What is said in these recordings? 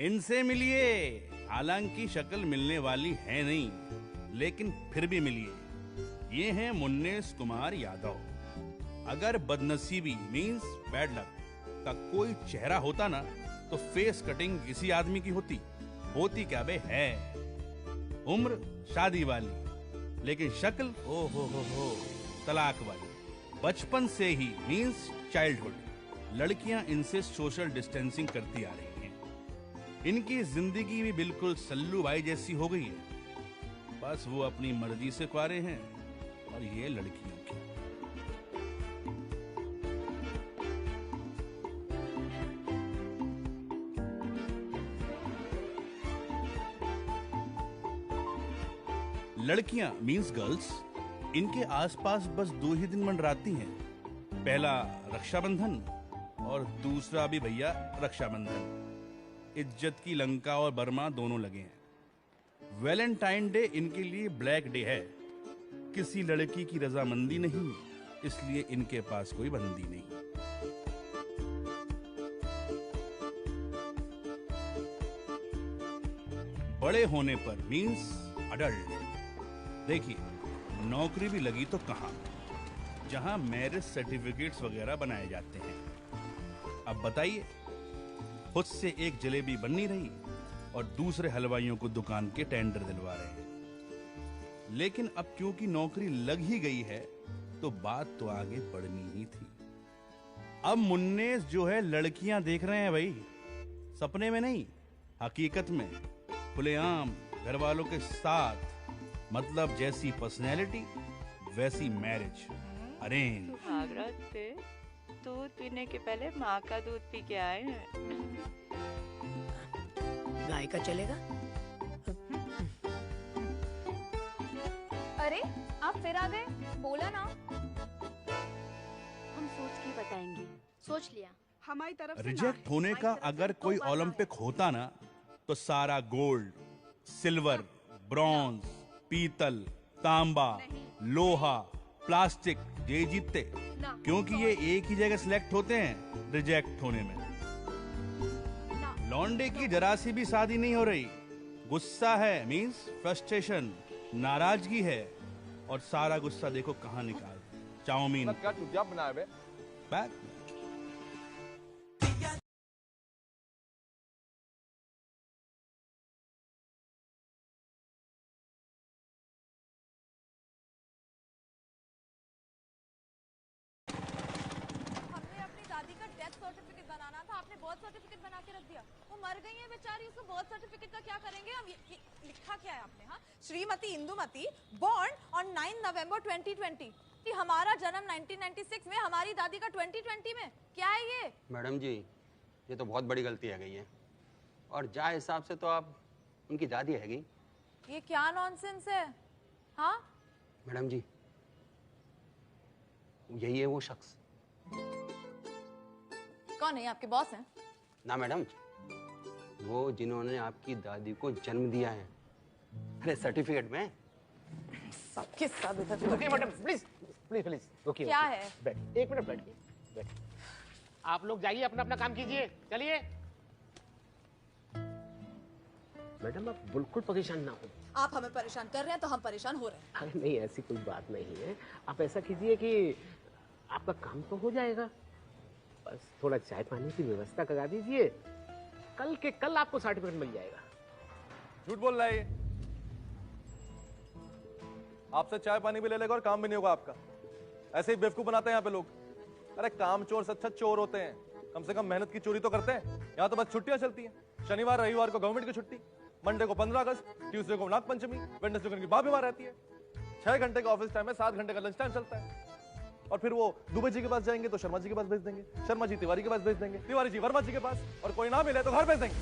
इनसे मिलिए। हालांकि शक्ल मिलने वाली है नहीं, लेकिन फिर भी मिलिए। ये हैं मुन्नेश कुमार यादव। अगर बदनसीबी मींस बैड लक का कोई चेहरा होता ना, तो फेस कटिंग इसी आदमी की होती क्या बे है। उम्र शादी वाली, लेकिन शक्ल ओ हो तलाक वाली। बचपन से ही मींस चाइल्डहुड लड़कियां इनसे सोशल डिस्टेंसिंग करती आ रही हैं। इनकी जिंदगी भी बिल्कुल सल्लू भाई जैसी हो गई है। बस वो अपनी मर्जी से कुंवारे हैं और ये लड़कियों की। लड़कियां मींस गर्ल्स इनके आसपास बस 2 ही दिन मंडराती हैं। पहला रक्षाबंधन और दूसरा भी भैया रक्षाबंधन। इज्जत की लंका और बर्मा दोनों लगे हैं। वैलेंटाइन डे इनके लिए ब्लैक डे है। किसी लड़की की रजामंदी नहीं, इसलिए इनके पास कोई बंदी नहीं। बड़े होने पर मींस अडल्ट। देखिए, नौकरी भी लगी तो कहां, जहां मैरिज सर्टिफिकेट्स वगैरह बनाए जाते हैं। अब बताइए, खुद से एक जलेबी बन नहीं रही और दूसरे हलवाइयों को दुकान के टेंडर दिलवा रहे हैं। लेकिन अब क्योंकि नौकरी लग ही गई है, तो बात तो आगे बढ़नी ही थी। अब मुन्नेश जो है लड़कियां देख रहे हैं भाई, सपने में नहीं, हकीकत में, खुलेआम, घर वालों के साथ। मतलब जैसी पर्सनैलिटी वैसी मैरिज अरेंज। भागरत थे, दूध पीने के पहले माँ का दूध पी के आए हैं। गाय का चलेगा? अरे आप फिर आ गए, बोला ना। हम सोच के बताएंगे। सोच लिया। हमारी तरफ से रिजेक्ट होने का अगर कोई ओलंपिक होता ना, तो सारा गोल्ड, सिल्वर, ब्रॉन्ज, पीतल, तांबा, लोहा, प्लास्टिक ये जीतते, क्योंकि ये एक ही जगह सिलेक्ट होते हैं रिजेक्ट होने में। लौंडे की जरा सी भी शादी नहीं हो रही। गुस्सा है मींस फ्रस्ट्रेशन, नाराजगी है, और सारा गुस्सा देखो कहां निकाल, चाउमीन क्या चुटिया बनाए बे? बैग। सर्टिफिकेट बनाना था, आपने बर्थ सर्टिफिकेट बना के रख दिया। वो मर गई है बेचारी, उसको बर्थ सर्टिफिकेट का क्या करेंगे हम? ये लिखा क्या है आपने? हाँ, श्रीमती इंदुमती बोर्न ऑन 9 नवंबर 2020। कि हमारा जन्म 1996 में, हमारी दादी का 2020 में। क्या है ये? मैडम जी, ये तो बहुत बड़ी गलती है गई है, और जा हिसाब से तो आप उनकी दादी है गई। ये क्या नॉनसेंस है? हाँ मैडम जी, यही है वो शख्स। कौन है? आपके बॉस हैं? ना मैडम, वो जिन्होंने आपकी दादी को जन्म दिया है। अरे सर्टिफिकेट में सबके साथ इधर। रुकिए मैडम, प्लीज प्लीज प्लीज रुकिए। क्या है? बैठ, एक मिनट बैठिए, बैठिए। आप लोग जाइए, अपना अपना काम कीजिए, चलिए। मैडम आप बिल्कुल परेशान ना हो। आप हमें परेशान कर रहे हैं तो हम परेशान हो रहे हैं। अरे नहीं, ऐसी कोई बात नहीं है। आप ऐसा कीजिए कि आपका काम तो हो जाएगा, बस थोड़ा चाय पानी की व्यवस्था करा दीजिए। कल के कल आपको सर्टिफिकेट मिल जाएगा। झूठ बोल रहा है ये। आपसे चाय पानी भी ले लेगा और काम भी नहीं होगा आपका। ऐसे ही बेवकूफ बनाते हैं यहाँ पे लोग। अरे काम चोर से अच्छा चोर होते हैं, कम से कम मेहनत की चोरी तो करते हैं। यहाँ तो बस छुट्टियां चलती हैं। शनिवार रविवार को गवर्नमेंट की छुट्टी, मंडे को 15 अगस्त, ट्यूसडे को नाग पंचमी, वेडनेसडे को इनकी बात बीमार रहती है। 6 घंटे का ऑफिस टाइम है, 7 घंटे का लंच टाइम चलता है। और फिर वो दुबे जी के पास जाएंगे तो शर्मा जी के पास भेज देंगे, शर्मा जी तिवारी के पास भेज देंगे, तिवारी जी वर्मा जी के पास, और कोई ना मिले तो घर भेज देंगे।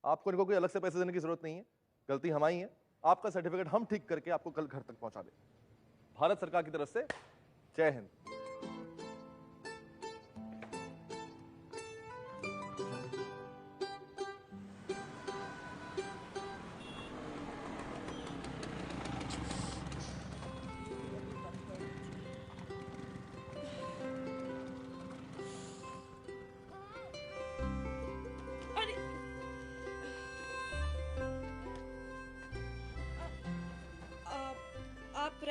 आपको इनको कोई अलग से पैसे देने की जरूरत नहीं है। गलती हमारी है। आपका सर्टिफिकेट हम ठीक करके आपको कल घर तक पहुंचा दें। भारत सरकार की तरफ से जय हिंद।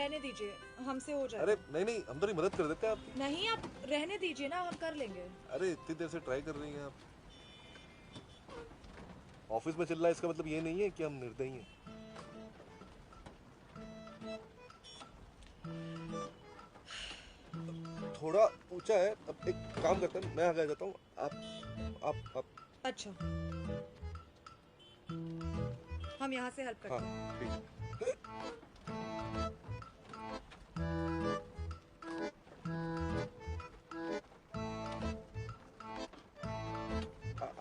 रहने दीजिए, हमसे हो जाएगा। अरे नहीं नहीं, हम तो नहीं मदद कर देते आपकी। नहीं, आप रहने दीजिए ना, हम कर लेंगे। अरे इतनी देर से ट्राई कर रही हैं आप। ऑफिस में चल रहा है इसका मतलब ये नहीं है कि हम निर्दयी हैं। थोड़ा ऊंचा है, अब एक काम करते हैं, मैं आगे जाता हूँ, आप अच्छा, हम यहाँ से हेल्प करते हैं। हाँ ठीक।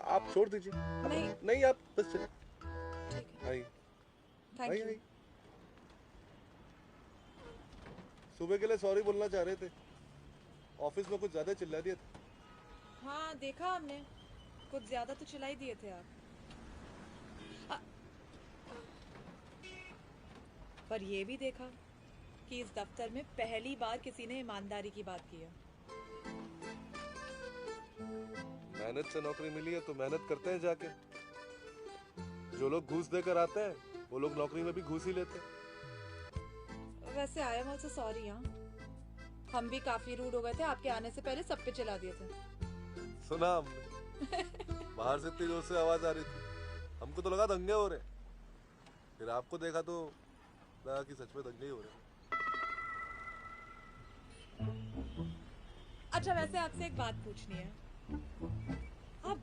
आप छोड़ दीजिए। नहीं। नहीं, आप बस चलिए। ठीक है, आइए थैंक आइए यू। आइए। सुबह के लिए सॉरी बोलना चाह रहे थे, ऑफिस में कुछ ज्यादा चिल्ला दिया था। हाँ देखा हमने, कुछ ज्यादा तो चिल्ला ही दिए थे आप। पर ये भी देखा कि इस दफ्तर में पहली बार किसी ने ईमानदारी की बात की है। मेहनत से नौकरी मिली है तो मेहनत करते हैं जाके। जो लोग घूस देकर आते हैं वो लोग नौकरी में भी घूस ही लेते हैं। वैसे आई एम ऑल्सो सॉरी। हाँ, हम भी काफी रूड हो गए थे, आपके आने से पहले सब पे चला दिए थे। सुना हमने। बाहर से इतनी जोर से आवाज आ रही थी, हमको तो लगा दंगे हो रहे, फिर आपको देखा तो लगा कि सच में दंगे ही हो रहे। अच्छा, वैसे आपसे एक बात पूछनी है, आप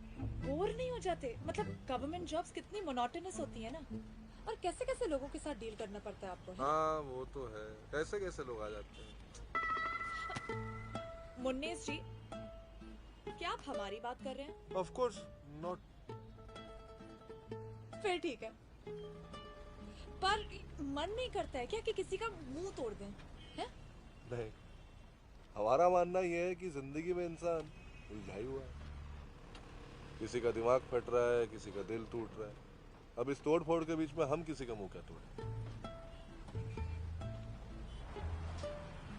बोर नहीं हो जाते? मतलब गवर्नमेंट जॉब्स कितनी मोनोटोनस होती है ना, और कैसे कैसे लोगों के साथ डील करना पड़ता है आपको, है? हाँ वो तो है, कैसे कैसे लोग आ जाते हैं। मुन्नीस जी, क्या आप हमारी बात कर रहे हैं? Of course not. फिर ठीक है, पर मन नहीं करता है क्या कि किसी का मुंह तोड़ दें, हैं? नहीं, हमारा मानना यह है कि जिंदगी में इंसान उलझा ही हुआ है। किसी का दिमाग फट रहा है, किसी का दिल टूट रहा है। अब इस तोड़ फोड़ के बीच में हम किसी का मुंह क्या तोड़े।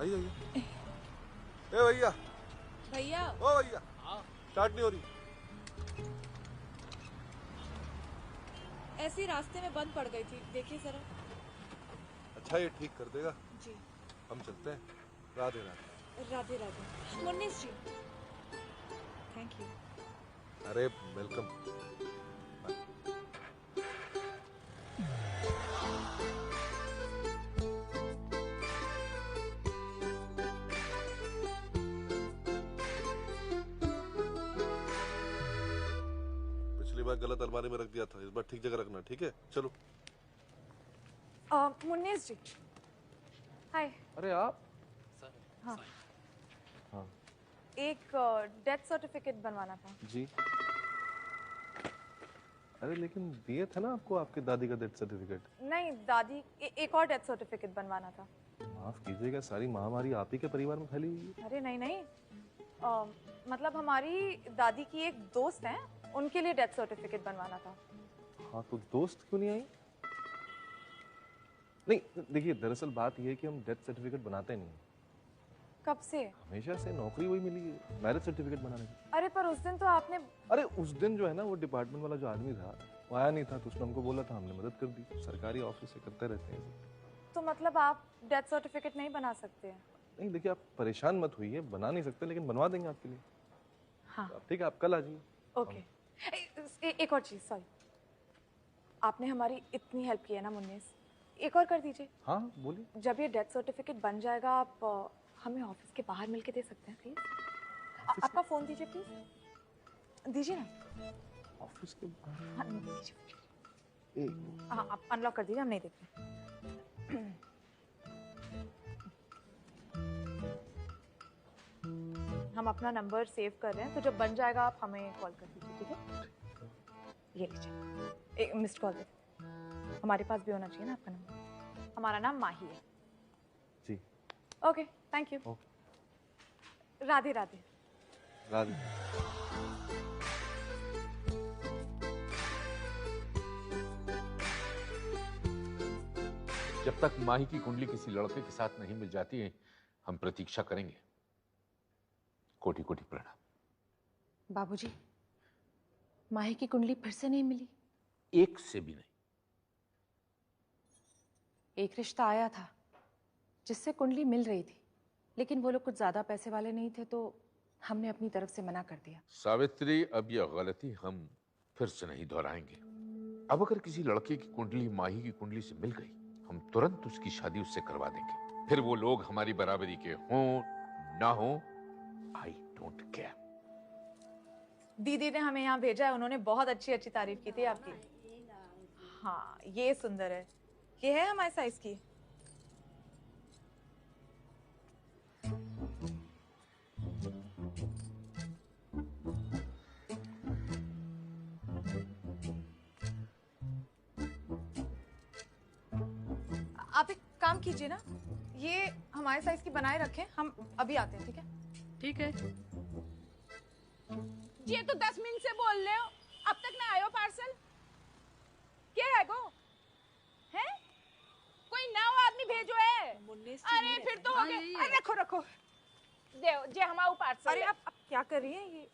आइए आइए। ए भैया, भैया, ओ भैया, स्टार्ट नहीं हो रही। ऐसी रास्ते में बंद पड़ गई थी, देखिए जरा। अच्छा ये ठीक कर देगा। जी, हम चलते हैं। राधे राधे। राधे राधे। मुन्नीस जी, थैंक यू। अरे वेलकम। पिछली बार गलत अलमारी में रख दिया था, इस बार ठीक जगह रखना, ठीक है? चलो। मुन्नीस जी, हाय। अरे आप? हाँ, हाँ एक डेथ सर्टिफिकेट बनवाना था। जी। अरे लेकिन दिए थे ना आपको आपकी दादी का डेथ सर्टिफिकेट। नहीं दादी, एक और डेथ सर्टिफिकेट बनवाना था। माफ कीजिएगा, सारी महामारी आप ही के परिवार में फैली हुई है। अरे नहीं नहीं, मतलब हमारी दादी की एक दोस्त है, उनके लिए डेथ सर्टिफिकेट बनवाना था। हाँ तो दोस्त क्यों नहीं आई? नहीं देखिए, दरअसल बात यह है कि हम डेथ सर्टिफिकेट बनाते नहीं। कब से? हमेशा से नौकरी वही मिली है, मैरिज सर्टिफिकेट बनाने की। अरे पर उस दिन तो आपने। अरे उस दिन जो है ना, वो डिपार्टमेंट वाला जो आदमी था वो आया नहीं था, तो उसने हमको बोला था, हमने मदद कर दी। सरकारी ऑफिस से करते रहते हैं। तो मतलब आप डेथ सर्टिफिकेट नहीं बना सकते हैं? नहीं देखिए, आप परेशान मत होइए, बना नहीं सकते लेकिन बनवा देंगे आपके लिए। हाँ तो ठीक है, आप कल आ जाइए। ओके। एक और चीज, सॉरी, आपने हमारी इतनी हेल्प की है ना मुन्नीस, एक और कर दीजिए। हाँ बोलिए। जब ये डेथ सर्टिफिकेट बन जाएगा, आप हमें ऑफिस के बाहर मिलके दे सकते हैं प्लीज? आपका फोन दीजिए प्लीज, दीजिए ना। ऑफिस के बाहर? हाँ दीजिए। एक हाँ आप अनलॉक कर दीजिए, हम नहीं देखते। हम अपना नंबर सेव कर रहे हैं, तो जब बन जाएगा आप हमें कॉल कर दीजिए, ठीक है? ये लीजिए, एक मिस्ड कॉल दे दीजिए। हमारे पास भी होना चाहिए ना आपका नंबर। हमारा नाम माही है। जी। Okay, thank you. Radhe Radhe. Radhe. जब तक माही की कुंडली किसी लड़के के साथ नहीं मिल जाती है, हम प्रतीक्षा करेंगे। कोटि कोटि प्रणाम। बाबूजी, माही की कुंडली फिर से नहीं मिली। एक से भी नहीं। एक रिश्ता आया था, जिससे कुंडली मिल रही थी, लेकिन वो लोग कुछ ज्यादा पैसे वाले नहीं थे तो हमने अपनी तरफ से मना कर दिया। सावित्री, अब यह गलती हम फिर से नहीं दोहराएंगे। अब अगर किसी लड़के की कुंडली माही की कुंडली से मिल गई, हम तुरंत उसकी शादी उससे करवा देंगे। फिर वो लोग हमारी बराबरी के हों ना हो, आई डोंट केयर। दीदी ने हमें यहाँ भेजा है, उन्होंने बहुत अच्छी अच्छी तारीफ की थी आपकी। हाँ, ये सुंदर है, ये है हमारे साइज की। आप एक काम कीजिए ना, ये हमारे साइज की बनाए रखें, हम अभी आते हैं, ठीक है? ठीक है। ये तो 10 मिनट से बोल रहे हो, अब तक ना आयो पार्सल। क्या है गो? है? कोई नया आदमी भेजो है? अरे फिर तो हो गए। अरे रखो रखो। दे जे हमारा पार्सल। अरे आप क्या कर रही हैं? ये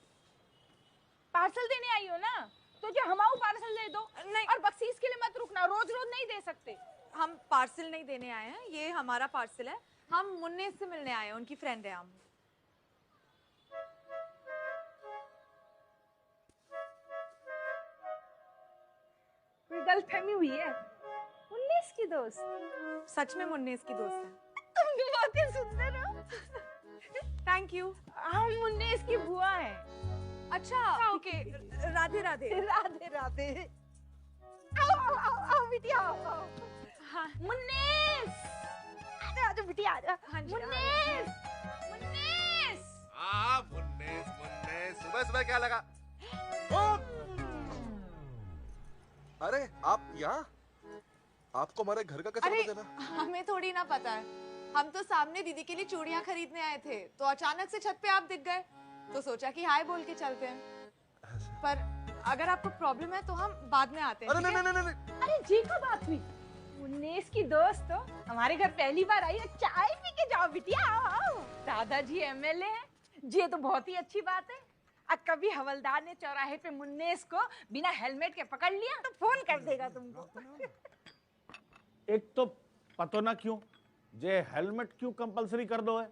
पार्सल देने आई हो ना, तो जो हमारा पार्सल दे दो। नहीं। और बख्शीश के लिए मत रुकना, रोज रोज नहीं दे सकते। हम पार्सल नहीं देने आए हैं, ये हमारा पार्सल है। हम मुन्ने से मिलने आए हैं, उनकी फ्रेंड है हम। कोई गलतफहमी हुई है? 19 की दोस्त। सच में मुन्ने इसकी दोस्त है। तुम भी बहुत ही सुंदर हो। Thank you. हम मुन्ने इसकी बुआ हैं। अच्छा, ओके। राधे राधे। राधे राधे। आओ बिटिया आओ। हाँ। मुन्नेस, आजा बिटिया आजा। हाँ जी, मुन्नेस, मुन्नेस। मुन्नेस मुन्नेस, सुबह सुबह क्या लगा? अरे आप यहाँ? आपको हमारे घर का कैसे पता चला? हमें थोड़ी ना पता है, हम तो सामने दीदी के लिए चूड़ियां खरीदने आए थे, तो अचानक से छत पे आप दिख गए, तो सोचा कि हाय बोल के चलते हैं। पर अगर आपको प्रॉब्लम है तो हम बाद में आते हैं। अरे नहीं नहीं नहीं। अरे जी का बात हुई। मुन्नेस की दोस्त हो, हमारे घर पहली बार आई है, चाय पी के जाओ बिटिया, आओ। दादाजी एमएलए हैं, ये तो बहुत ही अच्छी बात है। कभी हवलदार ने चौराहे पे मुन्नेस को बिना हेलमेट के पकड़ लिया तो फोन कर देगा तुमको। एक तो पतो ना क्यों जे हेलमेट क्यों कंपलसरी कर दो है?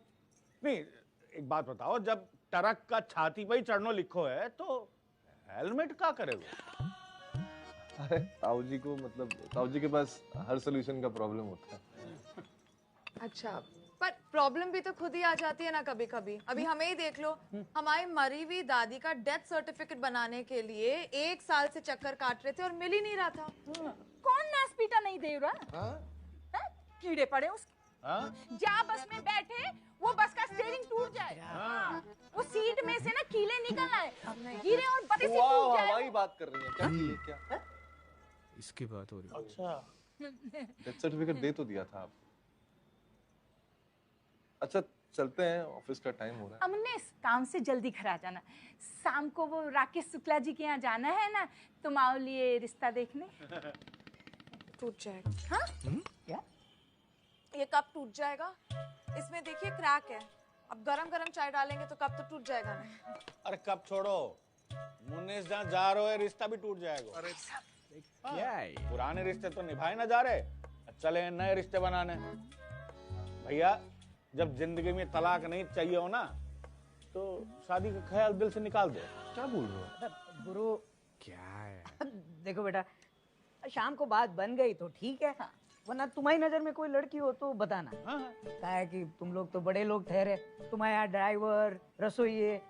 नहीं, एक बात बताओ, जब ट्रक का छाती पे ही चढ़नो लिखो है तो हेलमेट क्या करेगा? अरे ताऊ जी को, मतलब ताऊ जी के पास हर सोल्यूशन का प्रॉब्लम होता है। अच्छा, पर प्रॉब्लम भी तो खुद ही आ जाती है ना कभी कभी। अभी हमें ही देख लो, हमारी मरी हुई दादी का डेथ सर्टिफिकेट बनाने के लिए 1 साल से चक्कर काट रहे थे और मिल ही नहीं रहा था। कौन नासपीटा नहीं दे रहा? कीड़े पड़े उसके। जा बस में बैठे, वो बस का स्टीयरिंग टूट जाए, वो सीट में से ना कीले निकल आए, गिरे और बड़े से टूट जाए। हवाई बात कर रही है क्या? क्या इसकी बात हो रही है। अच्छा, डेथ सर्टिफिकेट दे तो दिया था आप। अच्छा चलते हैं, ऑफिस का टाइम हो रहा है। अमने काम से जल्दी घर आ जाना, शाम को वो राकेश शुक्ला जी के यहाँ जाना है ना, तुम आओ लिए रिश्ता देखने। टूट जाएगा। हाँ? क्या? ये कप टूट जाएगा, इसमें देखिए क्रैक है। अब गरम गरम चाय डालेंगे तो कप तो टूट जाएगा ना। अरे कब छोड़ो, मुन्नेस जहाँ जा रहे हो रिश्ता भी टूट जाएगा। अरे क्या है? पुराने रिश्ते तो निभाए ना जा रहे, चले नए रिश्ते बनाने। भैया, जब जिंदगी में तलाक नहीं चाहिए हो ना, तो शादी का ख्याल दिल से निकाल दो। क्या बोल रहे हो? गुरु, क्या है? देखो बेटा, शाम को बात बन गई तो ठीक है, वरना तुम्हारी नजर में कोई लड़की हो तो बताना। क्या है कि तुम लोग तो बड़े लोग ठहरे, तुम्हारे यहाँ ड्राइवर, रसोइये,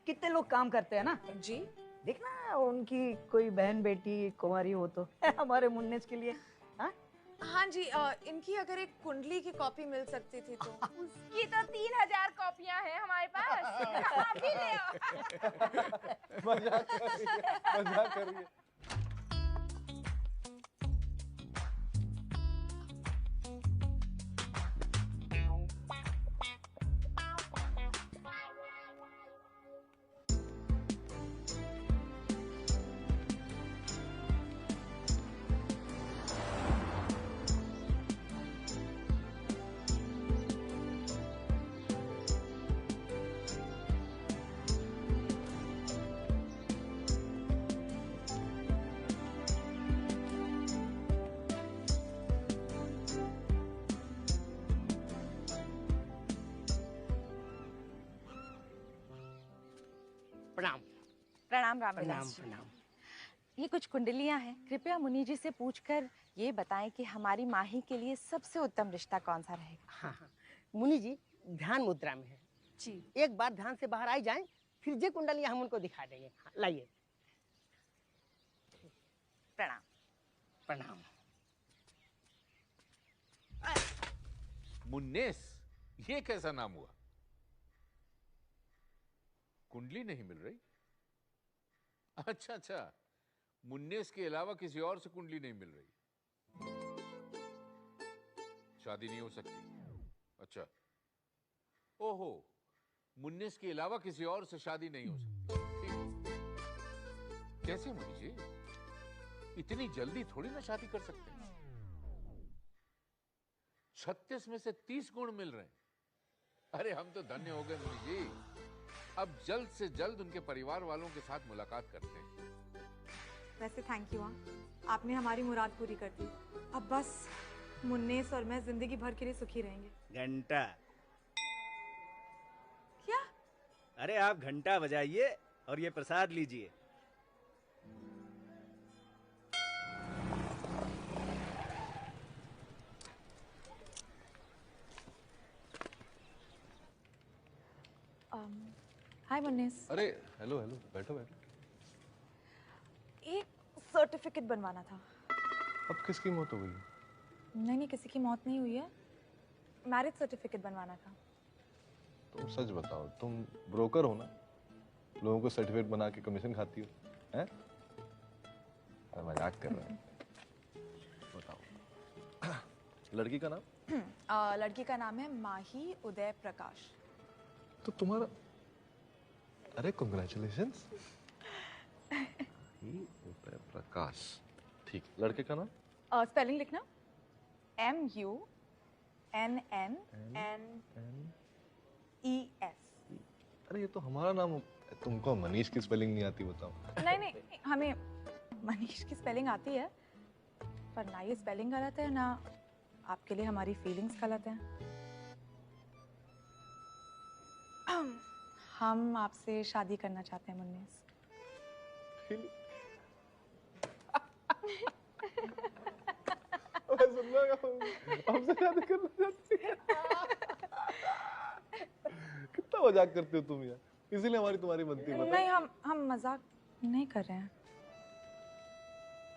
कितने लोग काम करते हैं ना जी। देखना उनकी कोई बहन बेटी कुंवारी हो तो हमारे मुन्नेस के लिए। हाँ जी, इनकी अगर एक कुंडली की कॉपी मिल सकती थी तो। उसकी तो 3000 कॉपियां हैं हमारे पास। आप ही ले आओ। मजाक कर रही है। प्रणाम प्रणाम रामविलास जी। प्रणाम। ये कुछ कुंडलियां हैं, कृपया मुनि जी से पूछकर ये बताएं कि हमारी माही के लिए सबसे उत्तम रिश्ता कौन सा रहेगा। हाँ हाँ, मुनि जी ध्यान मुद्रा में है जी। एक बार ध्यान से बाहर आई जाएं, फिर जे कुंडलियां हम उनको दिखा देंगे। हाँ, लाइए। प्रणाम। प्रणाम। मुन्नेस, ये कैसा नाम हुआ? कुंडली नहीं मिल रही? अच्छा अच्छा, मुन्नेस के अलावा किसी और से कुंडली नहीं मिल रही। शादी नहीं हो सकती। अच्छा, ओहो, मुन्नेस के अलावा किसी और से शादी नहीं हो सकती। ठीक। कैसे मुनि जी? इतनी जल्दी थोड़ी ना शादी कर सकते हैं। 36 में से 30 गुण मिल रहे हैं। अरे हम तो धन्य हो गए मुनि जी। अब जल्द से जल्द उनके परिवार वालों के साथ मुलाकात करते हैं। वैसे थैंक यू, आपने हमारी मुराद पूरी कर दी। अब बस मुन्नेस और मैं जिंदगी भर के लिए सुखी रहेंगे। घंटा। क्या? अरे आप घंटा बजाइए और ये प्रसाद लीजिए। हाय मुन्नेस। अरे हेलो हेलो, बैठो बैठो। एक सर्टिफिकेट बनवाना था। अब किसकी मौत हो गई? नहीं, किसी की मौत नहीं हुई है, मैरिज सर्टिफिकेट बनवाना था। तुम सच बताओ, तुम ब्रोकर हो ना? लोगों को सर्टिफिकेट बना के कमीशन खाती हो, हैं? अरे मजाक कर रहे हैं। बताओ। लड़की का नाम? लड़की का नाम है माही उदय प्रकाश। तो तुम्हारा, अरे कांग्रेचुलेशंस। उदय प्रकाश, ठीक। लड़के का नाम? स्पेलिंग लिखना, MUNNNES। अरे ये तो हमारा नाम हो। तुमको मनीष की स्पेलिंग नहीं आती बताओ? नहीं, हमें मनीष की स्पेलिंग आती है, पर ना ये स्पेलिंग गलत है ना आपके लिए हमारी फीलिंग्स गलत हैं। हम आपसे शादी करना चाहते हैं मुन्नेस। हमसे शादी करना चाहती है? कितना मजाक करते हो तुम यार, इसीलिए हमारी तुम्हारी बनती है। नहीं, हम मजाक नहीं कर रहे हैं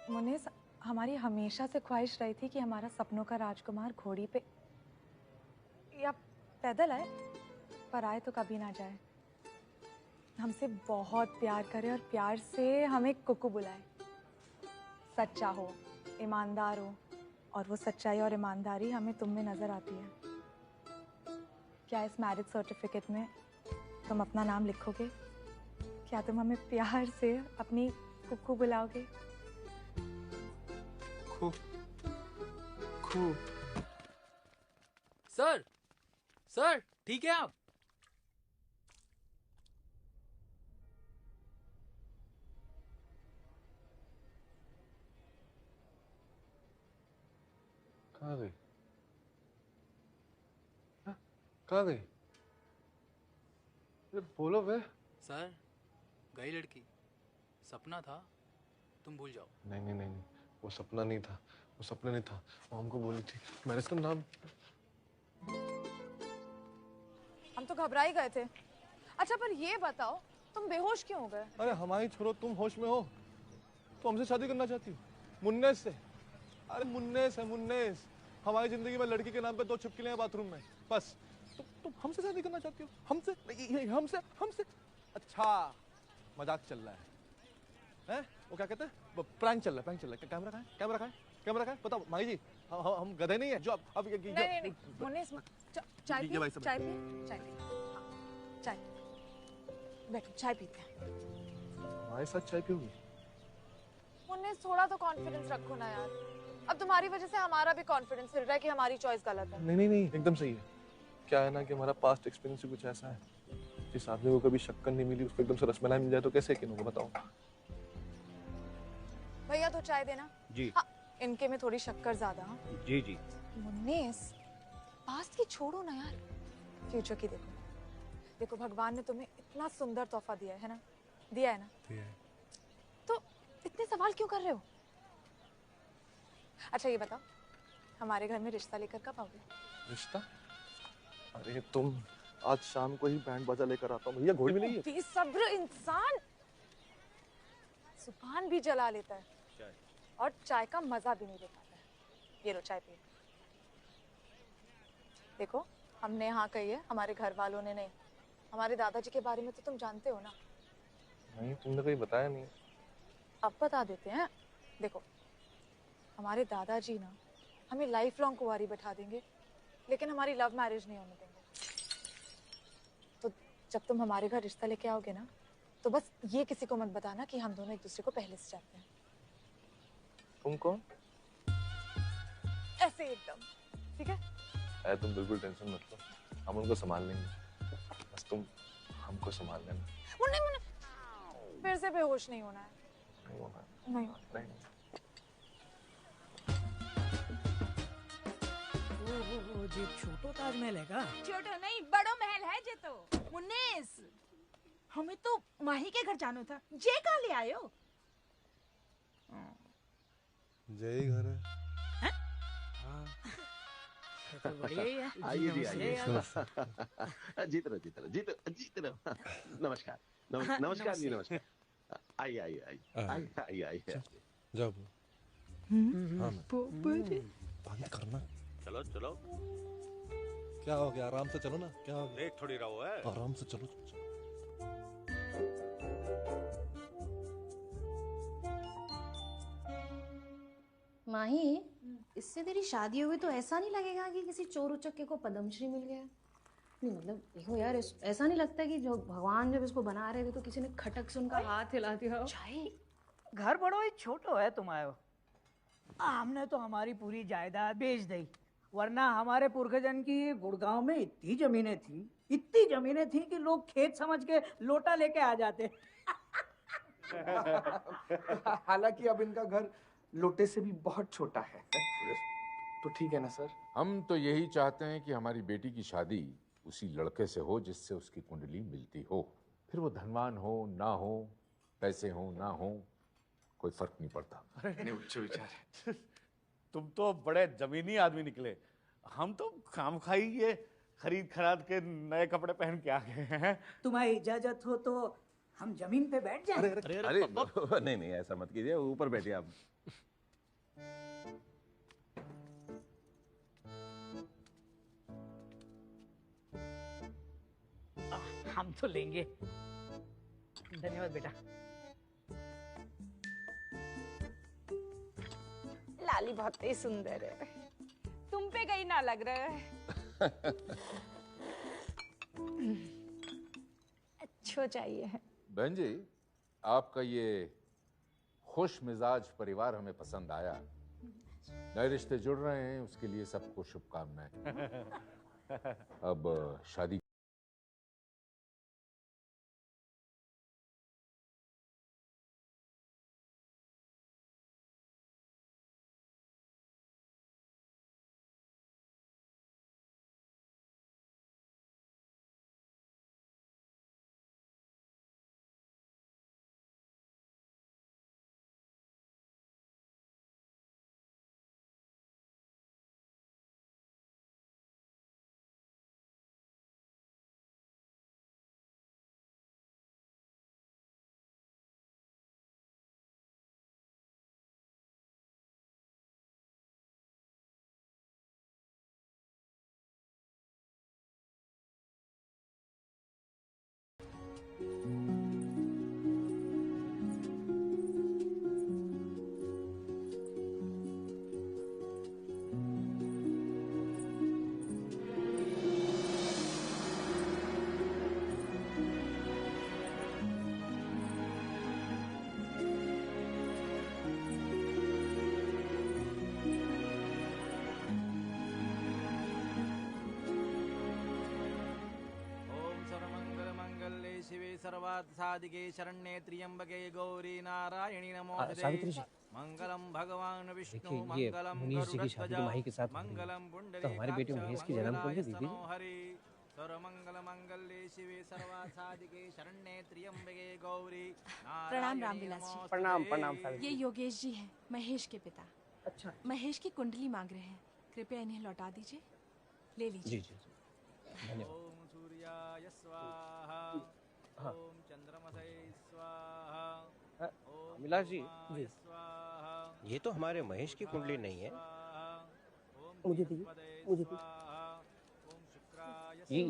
मुन्नेस। हमारी हमेशा से ख्वाहिश रही थी कि हमारा सपनों का राजकुमार घोड़ी पे या पैदल आए, पर आए तो कभी ना जाए, हमसे बहुत प्यार करे और प्यार से हमें कुकू बुलाए। सच्चा हो, ईमानदार हो, और वो सच्चाई और ईमानदारी हमें तुम में नजर आती है। क्या इस मैरिज सर्टिफिकेट में तुम अपना नाम लिखोगे? क्या तुम हमें प्यार से अपनी कुकू बुलाओगे? सर ठीक है आप? कहाँ गई? कहाँ गई? अरे बोलो बे। सर गई लड़की, सपना था, तुम भूल जाओ। नहीं, वो सपना नहीं था, वो सपना नहीं था, वो हमको बोली थी। मैंने इसका नाम, हम तो घबरा ही गए थे। अच्छा पर ये बताओ, तुम बेहोश क्यों हो गए? अरे हमारी छोड़ो, तुम होश में हो? तो हमसे शादी करना चाहती हो? मुन्नेस से? अरे मुन्नेस है, मुन्नेस। हमारी जिंदगी में लड़की के नाम पे 2 छिपकलियां बाथरूम में, बस। तुम हमसे शादी करना चाहती हो? हमसे? हमसे? अच्छा, मजाक चल रहा है? वो क्या कहते हैं, प्रैंक चल रहा है। कैमरा कहाँ है? बताओ माही जी, हम गधे नहीं है जो अब नहीं मुन्नेस, चाय पी, चाय बैठो, चाय पीते हैं। हमारे साथ चाय पियोगी? मुन्नेस थोड़ा तो कॉन्फिडेंस रखो ना यार। अब तुम्हारी वजह से हमारा भी कॉन्फिडेंस हिल रहा है कि हमारी चॉइस गलत है। नहीं, एकदम सही है। क्या है ना कि हमारा पास्ट एक्सपीरियंस कुछ ऐसा है, जिस आदमी को कभी शक्कर नहीं मिली उसको एकदम से रसमलाई मिल जाए तो कैसे यकीन होगा बताओ? भैया तो चाय देना जी। हाँ, इनके में थोड़ी शक्कर ज्यादा। हाँ जी। मुन्नेस, पास्ट की छोड़ो ना यार, फ्यूचर की देखो। भगवान ने तुम्हें इतना सुंदर तोहफा दिया है ना, दिया है ना? तो इतने सवाल क्यों कर रहे हो? अच्छा ये बताओ, हमारे घर में रिश्ता लेकर कब आओगे? रिश्ता? अरे तुम, आज शाम को ही बैंड बाजा लेकर आता हूँ भैया, घोड़ी मिली है। बेसब्र इंसान, जुबान भी जला लेता है और चाय का मजा भी नहीं ले पाता है। ये लो चाय पिए। देखो, हमने यहाँ कही है, हमारे घर वालों ने नहीं। हमारे दादाजी के बारे में तो तुम जानते हो ना? नहीं, तुमने कहीं बताया नहीं। अब बता देते हैं। देखो, हमारे दादाजी ना हमें लाइफ लॉन्ग कुंवारी बैठा देंगे, लेकिन हमारी लव मैरिज नहीं होने देंगे। तो जब तुम हमारे घर रिश्ता लेके आओगे ना, तो बस ये किसी को मत बताना कि हम दोनों एक दूसरे को पहले से जानते हैं। तुम कौन? ऐसे एकदम, ठीक है? तुम बिल्कुल टेंशन मत लो, हम उनको संभाल लेंगे। बस तुम हमको संभाल लेना। मुन्ने मुन्ने, फिर से बेहोश नहीं होना है। नहीं होना। नहीं होना। नहीं। ओ, जे छोटो ताजमहल है का? छोटो नहीं, बड़ो महल है जे तो। मुन्नेस, हमें तो माही के घर जानो था, जे कहाँ ले आयो? जय घर है। तो बढ़िया ही है। आइए जी, आइए। नमस्ते। जीत रहो, जीत रहो, जीत रहो। नमस्कार, नमस्कार जी, नमस्कार। आइए, आइए, आइए, आइए, आइए। जाओ। बंद करना। चलो चलो। क्या हो गया? आराम से चलो ना। क्या हो गया? देख थोड़ी रहो है। आराम से चलो। माही, इससे तेरी शादी हो गई तो ऐसा नहीं लगेगा कि किसी चोर उचक्के को पद्मश्री मिल गया? नहीं मतलब देखो यार, ऐसा नहीं लगता कि जो भगवान जब इसको बना रहे थे तो किसी ने खटक से उनका हाथ हिला दिया हो? घर बड़ो ही छोटो है तुम्हारो। हमने तो हमारी पूरी जायदाद बेच दी, वरना हमारे पुरखजन की गुड़गांव में इतनी जमीनें थी कि लोग खेत समझ के लोटा लेके आ जाते। हालांकि अब इनका घर लोटे से भी बहुत छोटा है। तो ठीक है ना सर? हम तो यही चाहते हैं कि हमारी बेटी की शादी उसी लड़के से हो जिससे उसकी कुंडली मिलती हो। फिर वो धनवान हो ना हो, पैसे हो ना हो, कोई फर्क नहीं पड़ता। अरे उच्च विचार है। तुम तो बड़े जमीनी आदमी निकले, हम तो खामखाई ये खरीद खराद के नए कपड़े पहन के आ गए हैं। तुम्हारी इजाजत हो तो हम जमीन पे बैठ जाएं। अरे नहीं, ऐसा मत कीजिए, ऊपर बैठिए आप। हम तो लेंगे। धन्यवाद बेटा। लाली बहुत ही सुंदर है, तुम पे कहीं ना लग रहा है। अच्छो चाहिए। बहन जी, आपका ये खुश मिजाज परिवार हमें पसंद आया। नए रिश्ते जुड़ रहे हैं, उसके लिए सबको शुभकामनाएं। अब शादी सर्वार्थ साधिके शरण्ये त्र्यंबके गौरी नारायणी नमोस्तुते। सावित्री जी, मंगलम भगवान विष्णु देखिए ये मंगलम मुनीश जी की शादी तो माही के साथ हो रही है, मंगलम तो हमारी बेटी मुनीश की जन्म कुंडली दी थी। सर्वमंगल मंगल्ये शिवे सर्वासाधिके शरण्ये त्र्यंबके गौरी प्रणाम रामविलास जी। प्रणाम प्रणाम सावित्री। ये योगेश जी हैं, महेश के पिता। अच्छा। महेश की कुंडली मांग रहे हैं, कृपया इन्हें लौटा दीजिए। ले लीजिए। जी धन्यवाद। ओम सूर्याय स्वाहा ओम चंद्रमसे स्वाहा विलास जी जी ये तो हमारे महेश की कुंडली नहीं है। मुझे दीजिए, मुझे दीजिए। ये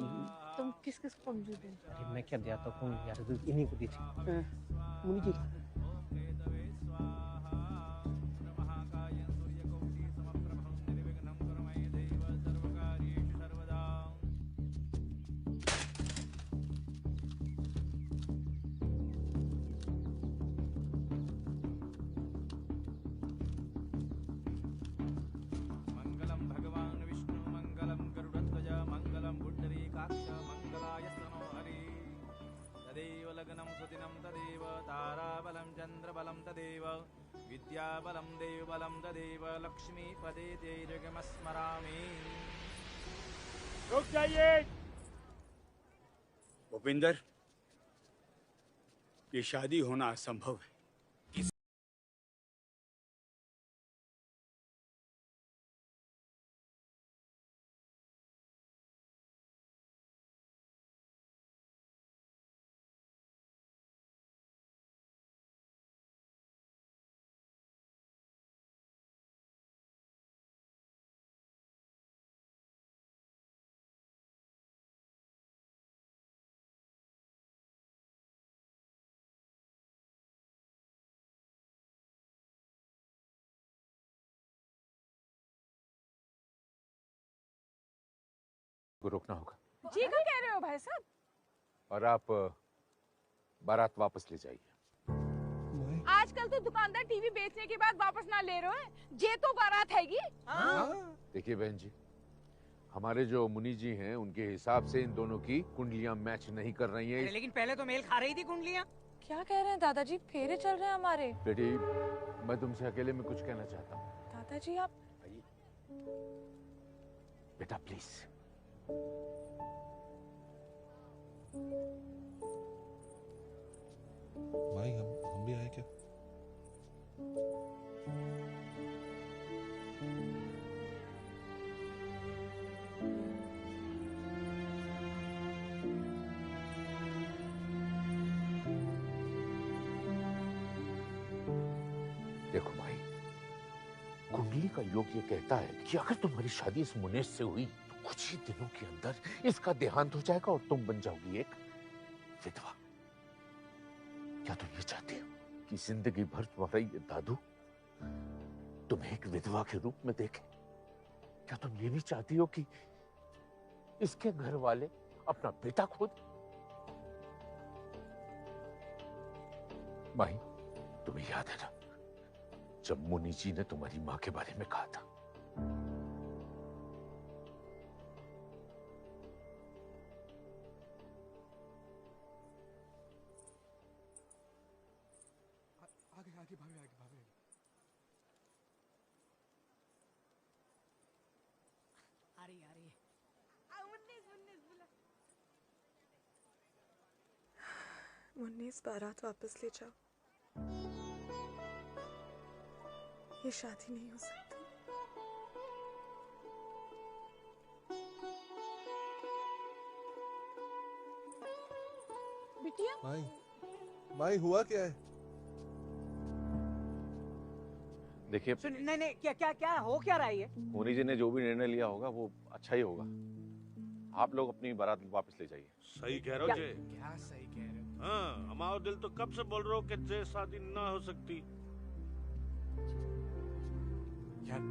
तुम किस किस कुंडली दे? अरे मैं क्या दिया तो यार इन्हीं को दीजिए। मुनि जी चंद्रबलं तदेव विद्याबलं देवबलं तदेव लक्ष्मीपदे दीर्घमस्मरामि। रुक जाइए। भूपिंदर, ये शादी होना असंभव है। को रोकना होगा। जी क्या कह रहे हो भाई साहब? और आप बारात वापस ले जाइए। आजकल तो दुकानदार टीवी बेचने के बाद वापस ना ले रहे हैं, जे तो बारात हैगी। देखिए बहन जी, हमारे जो मुनि जी हैं उनके हिसाब से इन दोनों की कुंडलियां मैच नहीं कर रही हैं। लेकिन पहले तो मेल खा रही थी कुंडलियां। क्या कह रहे हैं दादाजी? फेरे चल रहे हैं हमारे। बेटी, मैं तुमसे अकेले में कुछ कहना चाहता हूँ। दादाजी आप बेटा प्लीज। भाई हम भी आए क्या? देखो भाई, कुंडली का योग ये कहता है कि अगर तुम्हारी शादी इस मुनेश से हुई तो कुछ ही दिनों के अंदर इसका देहांत हो जाएगा और तुम बन जाओगी एक विधवा। क्या तुम ये चाहती हो कि जिंदगी भर तुम्हारा ये दादू तुम्हें एक विधवा के रूप में देखे? क्या तुम ये भी चाहती हो कि इसके घर वाले अपना बेटा खो दें? माही, तुम्हें याद है ना जब मुनि जी ने तुम्हारी मां के बारे में कहा था? आगे आगे भाभी, आगे भाभी। आ रही है। मुन्नीस, बारात वापस ले जाओ। ये शादी नहीं हो सकती। बिटिया, माई हुआ क्या है? देखिए नहीं क्या क्या क्या हो क्या रहा है ये? मुनि जी ने जो भी निर्णय लिया होगा वो अच्छा ही होगा। आप लोग अपनी बारात वापस ले जाइए। सही कह रहे हो जे। क्या सही कह रहे हो? हाँ, हमारा दिल तो कब से बोल रहे हो कि जे शादी ना हो सकती। यार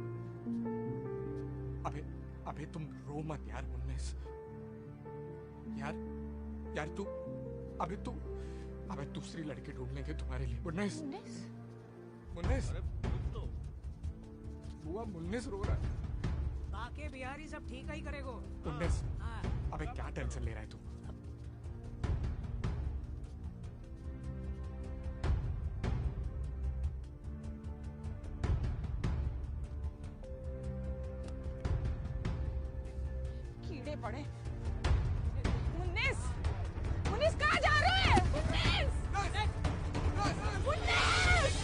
अबे तुम रो मत यार मुन्नेस। यार तू अबे दूसरी लड़की ढूंढ लेंगे तुम्हारे लिए। मुन्नेस बुआ, मुन्नेस रो रहा है। बाकी बिहारी सब ठीक ही करेगो। मुन्नेस, अबे क्या टेंशन ले रहा है तू? कीड़े पड़े। मुन्नीस, मुन्नीस कहाँ जा रहे हैं? मुन्नीस! मुन्नीस!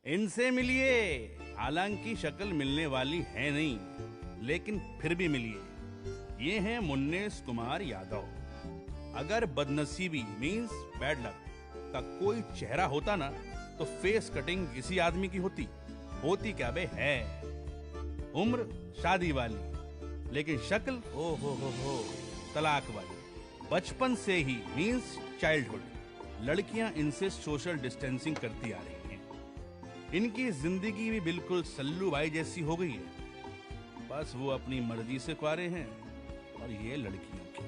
इनसे मिलिए। हालांकि शक्ल मिलने वाली है नहीं, लेकिन फिर भी मिलिए। ये हैं मुन्नेस कुमार यादव। अगर बदनसीबी मींस बैड लक का कोई चेहरा होता ना, तो फेस कटिंग इसी आदमी की होती क्या बे है। उम्र शादी वाली, लेकिन शक्ल ओ हो तलाक वाली। बचपन से ही मींस चाइल्डहुड लड़कियां इनसे सोशल डिस्टेंसिंग करती आ रही हैं। इनकी जिंदगी भी बिल्कुल सल्लू भाई जैसी हो गई है। बस वो अपनी मर्जी से कुआरे हैं और ये लड़कियों की।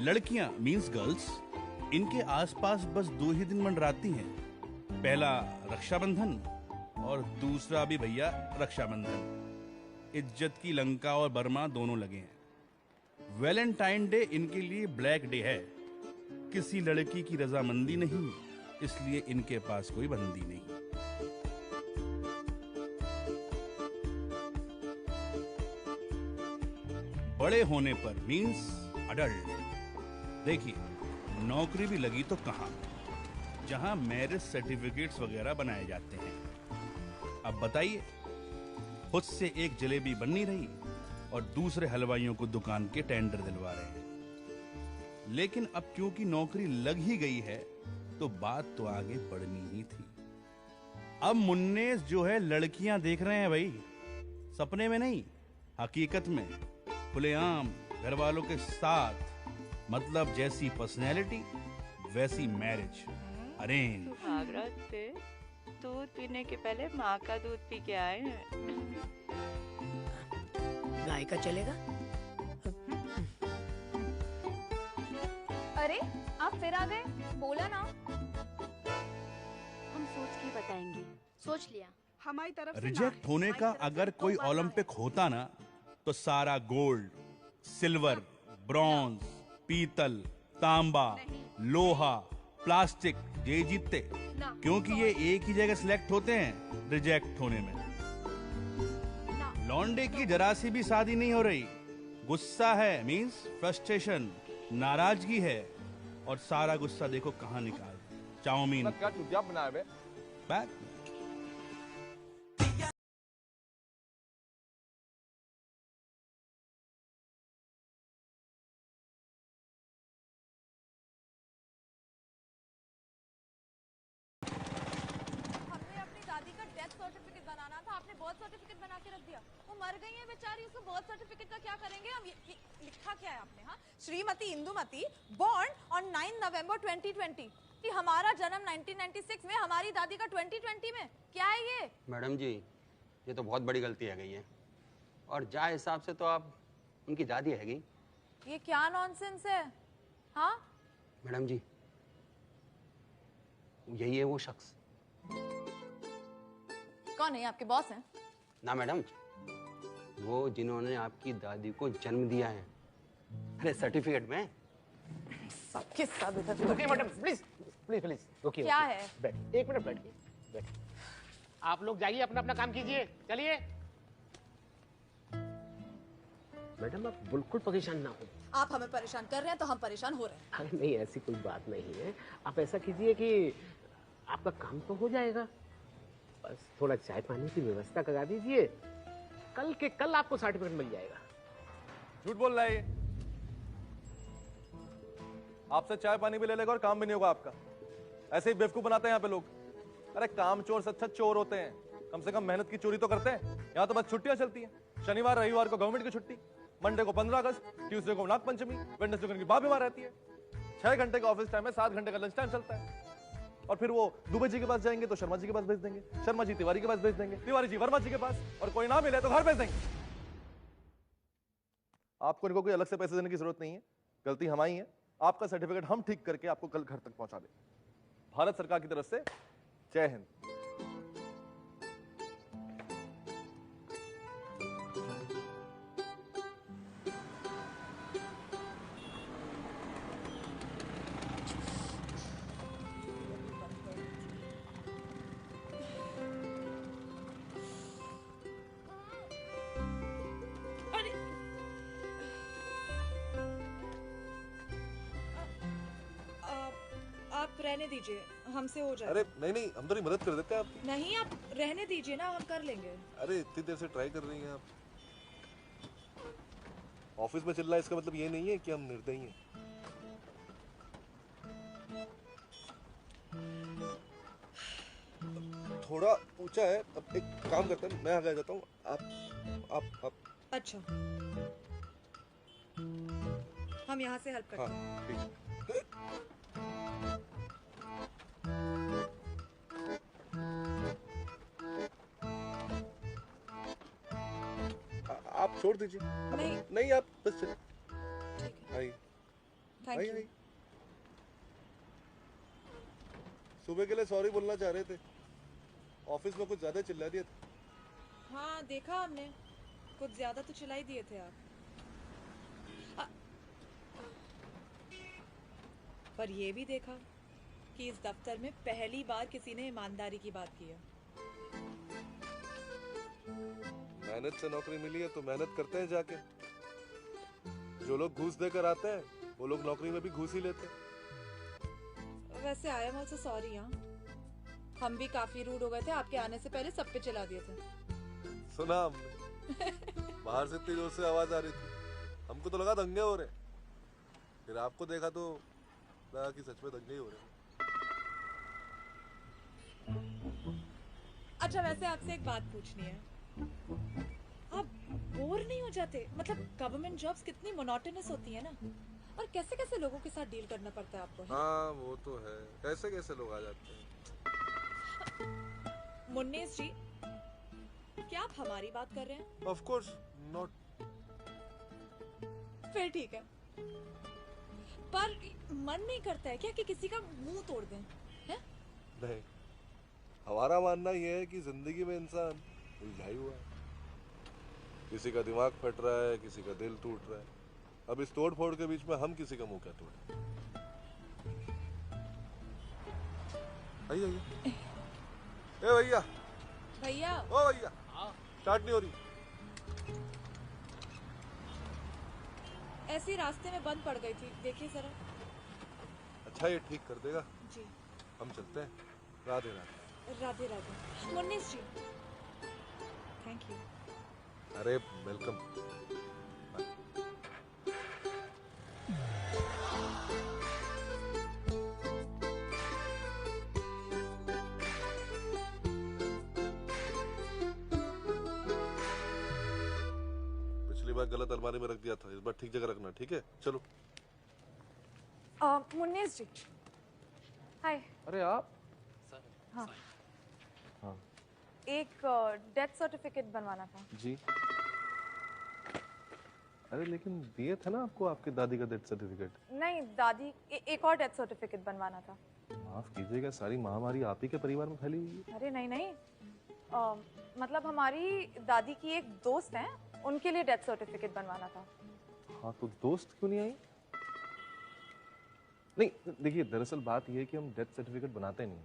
लड़कियां मींस गर्ल्स इनके आसपास बस 2 ही दिन मंडराती हैं। पहला रक्षाबंधन और दूसरा भी भैया रक्षाबंधन। इज्जत की लंका और बर्मा दोनों लगे हैं। वैलेंटाइन डे इनके लिए ब्लैक डे है। किसी लड़की की रजामंदी नहीं, इसलिए इनके पास कोई बंदी नहीं। बड़े होने पर मींस अडल्ट। देखिए, नौकरी भी लगी तो कहां, जहां मैरिज सर्टिफिकेट्स वगैरह बनाए जाते हैं। अब बताइए, खुद से एक जलेबी बन नहीं रही और दूसरे हलवाइयों को दुकान के टेंडर दिलवा रहे हैं। लेकिन अब क्योंकि नौकरी लग ही गई है, तो बात तो आगे बढ़नी ही थी। अब मुन्नेस जो है लड़कियां देख रहे हैं भाई, सपने में नहीं, हकीकत में, खुलेआम घर वालों के साथ। मतलब जैसी पर्सनैलिटी वैसी मैरिज अरेंज। सुहागरात थे, दूध पीने के पहले माँ का दूध पी के आए हैं। गाय का चलेगा? अरे आप फिर आ गए, बोला ना। हम सोच के बताएंगे। सोच लिया। हमारी तरफ से रिजेक्ट होने का अगर कोई ओलंपिक होता ना, तो सारा गोल्ड, सिल्वर, ब्रॉन्ज, पीतल, तांबा, लोहा, प्लास्टिक ये जीतते, क्योंकि ये एक ही जगह सिलेक्ट होते हैं रिजेक्ट होने में। लौंडे की जरा सी भी शादी नहीं हो रही, गुस्सा है मींस फ्रस्ट्रेशन, नाराजगी है, और सारा गुस्सा देखो कहाँ निकाल, चाउमीन क्या चुतिया बनाए बे? बैक। सर्टिफिकेट बनाना था, आपने बर्थ सर्टिफिकेट बना के रख दिया। वो मर गई है बेचारी, उसको बर्थ सर्टिफिकेट का क्या करेंगे हम? ये लिखा क्या है आपने? हाँ, श्रीमती इंदुमती, बोर्न ऑन 9 नवंबर 2020। कि हमारा जन्म 1996 में, हमारी दादी का 2020 में। क्या है ये? मैडम जी, ये तो बहुत बड़ी गलती है गई है, और जा हिसाब से तो आप उनकी दादी है गई। ये क्या नॉनसेंस है? हाँ मैडम जी, यही है वो शख्स। कौन है? आपके बॉस हैं? ना मैडम, वो जिन्होंने आपकी दादी को जन्म दिया है। अरे सर्टिफिकेट में सबके साथ इधर। रुकिए मैडम, प्लीज प्लीज प्लीज रुकिए। क्या है? बैठ, एक मिनट बैठिए, बैठिए। आप लोग जाइए, अपना अपना काम कीजिए, चलिए। मैडम आप बिल्कुल परेशान ना हो। आप हमें परेशान कर रहे हैं तो हम परेशान हो रहे हैं। अरे नहीं, ऐसी कोई बात नहीं है। आप ऐसा कीजिए कि आपका काम तो हो जाएगा, बस थोड़ा चाय पानी की व्यवस्था करा दीजिए। कल के कल आपको सर्टिफिकेट मिल जाएगा। झूठ बोल रहा है ये। आपसे चाय पानी भी ले लेगा और काम भी नहीं होगा आपका। ऐसे ही बेवकूफ बनाते हैं यहाँ पे लोग। अरे काम चोर से अच्छा चोर होते हैं, कम से कम मेहनत की चोरी तो करते हैं। यहाँ तो बस छुट्टियां चलती हैं, शनिवार रविवार को गवर्नमेंट की छुट्टी, मंडे को 15 अगस्त, ट्यूसडे को नागपंचमी, वेडनेसडे को इनकी बाप बीमार रहती है। 6 घंटे का ऑफिस टाइम है, 7 घंटे का लंच टाइम चलता है। और फिर वो दुबे जी के पास जाएंगे तो शर्मा जी के पास भेज देंगे, शर्मा जी तिवारी के पास भेज देंगे, तिवारी जी वर्मा जी के पास, और कोई ना मिले तो घर भेज देंगे। आपको इनको कोई अलग से पैसे देने की जरूरत नहीं है, गलती हमारी है। आपका सर्टिफिकेट हम ठीक करके आपको कल घर तक पहुंचा दें। भारत सरकार की तरफ से जय हिंद। आप रहने दीजिए, हमसे हो जाएगा। अरे नहीं नहीं, हम तो नहीं मदद कर देते आप। नहीं, आप रहने दीजिए ना, हम कर लेंगे। अरे इतनी देर से ट्राई कर रही हैं आप। ऑफिस में चल रहा है इसका मतलब ये नहीं है कि हम निर्दयी हैं। थोड़ा ऊंचा है, अब एक काम करते हैं, मैं आगे जाता हूँ, आप अच्छा, हम यहाँ से हेल्प करते हैं। हाँ ठीक है। आप छोड़ दीजिए। नहीं नहीं, आप बस चलिए। ठीक है, आइए थैंक आइए यू। आइए। सुबह के लिए सॉरी बोलना चाह रहे थे, ऑफिस में कुछ ज्यादा चिल्ला दिया था। हाँ देखा हमने, कुछ ज्यादा तो चिल्ला ही दिए थे आप। पर ये भी देखा कि इस दफ्तर में पहली बार किसी ने ईमानदारी की बात की है। मेहनत से नौकरी मिली है तो मेहनत करते हैं जाके। जो लोग घूस देकर आते हैं वो लोग नौकरी में भी घूस ही लेते हैं। वैसे आई एम ऑल्सो सॉरी। हाँ, हम भी काफी रूड हो गए थे, आपके आने से पहले सब पे चिल्ला दिए थे। सुना हमने, बाहर से इतनी जोर से आवाज आ रही थी, हमको तो लगा दंगे हो रहे, फिर आपको देखा तो लगा कि सच में दंगे ही हो रहे। अच्छा, वैसे आपसे एक बात पूछनी है, आप बोर नहीं हो जाते? मतलब गवर्नमेंट जॉब्स कितनी मोनोटोनस होती है ना, और कैसे कैसे लोगों के साथ डील करना पड़ता है आपको, है? हाँ वो तो है, कैसे कैसे लोग आ जाते हैं। मुन्नीस जी, क्या आप हमारी बात कर रहे हैं? Of course not. फिर ठीक है, पर मन नहीं करता है क्या कि किसी का मुंह तोड़ दें, हैं? नहीं, हमारा मानना यह है कि जिंदगी में इंसान उलझा ही हुआ है, किसी का दिमाग फट रहा है, किसी का दिल टूट रहा है। अब इस तोड़ फोड़ के बीच में हम किसी का मुंह क्या तोड़े। आइए आइए। ए भैया भैया, ओ भैया, स्टार्ट नहीं हो रही। ऐसी रास्ते में बंद पड़ गई थी, देखिए जरा। अच्छा ये ठीक कर देगा। जी, हम चलते हैं। राधे राधे। राधे राधे। मुन्नीस जी, थैंक यू। अरे वेलकम। पिछली बार गलत अलमारी में रख दिया था, इस बार ठीक जगह रखना, ठीक है? चलो। मुन्नीस जी, हाय। अरे आप? हाँ, हाँ एक डेथ सर्टिफिकेट बनवाना था। जी। अरे लेकिन दिए था ना आपको आपके दादी का डेथ सर्टिफिकेट। नहीं दादी, एक और डेथ सर्टिफिकेट बनवाना था। माफ कीजिएगा, सारी महामारी आप ही के परिवार में फैली हुई है। अरे नहीं नहीं, मतलब हमारी दादी की एक दोस्त है, उनके लिए डेथ सर्टिफिकेट बनवाना था। हाँ तो दोस्त क्यों नहीं आई? नहीं देखिए, दरअसल बात यह है कि हम डेथ सर्टिफिकेट बनाते नहीं।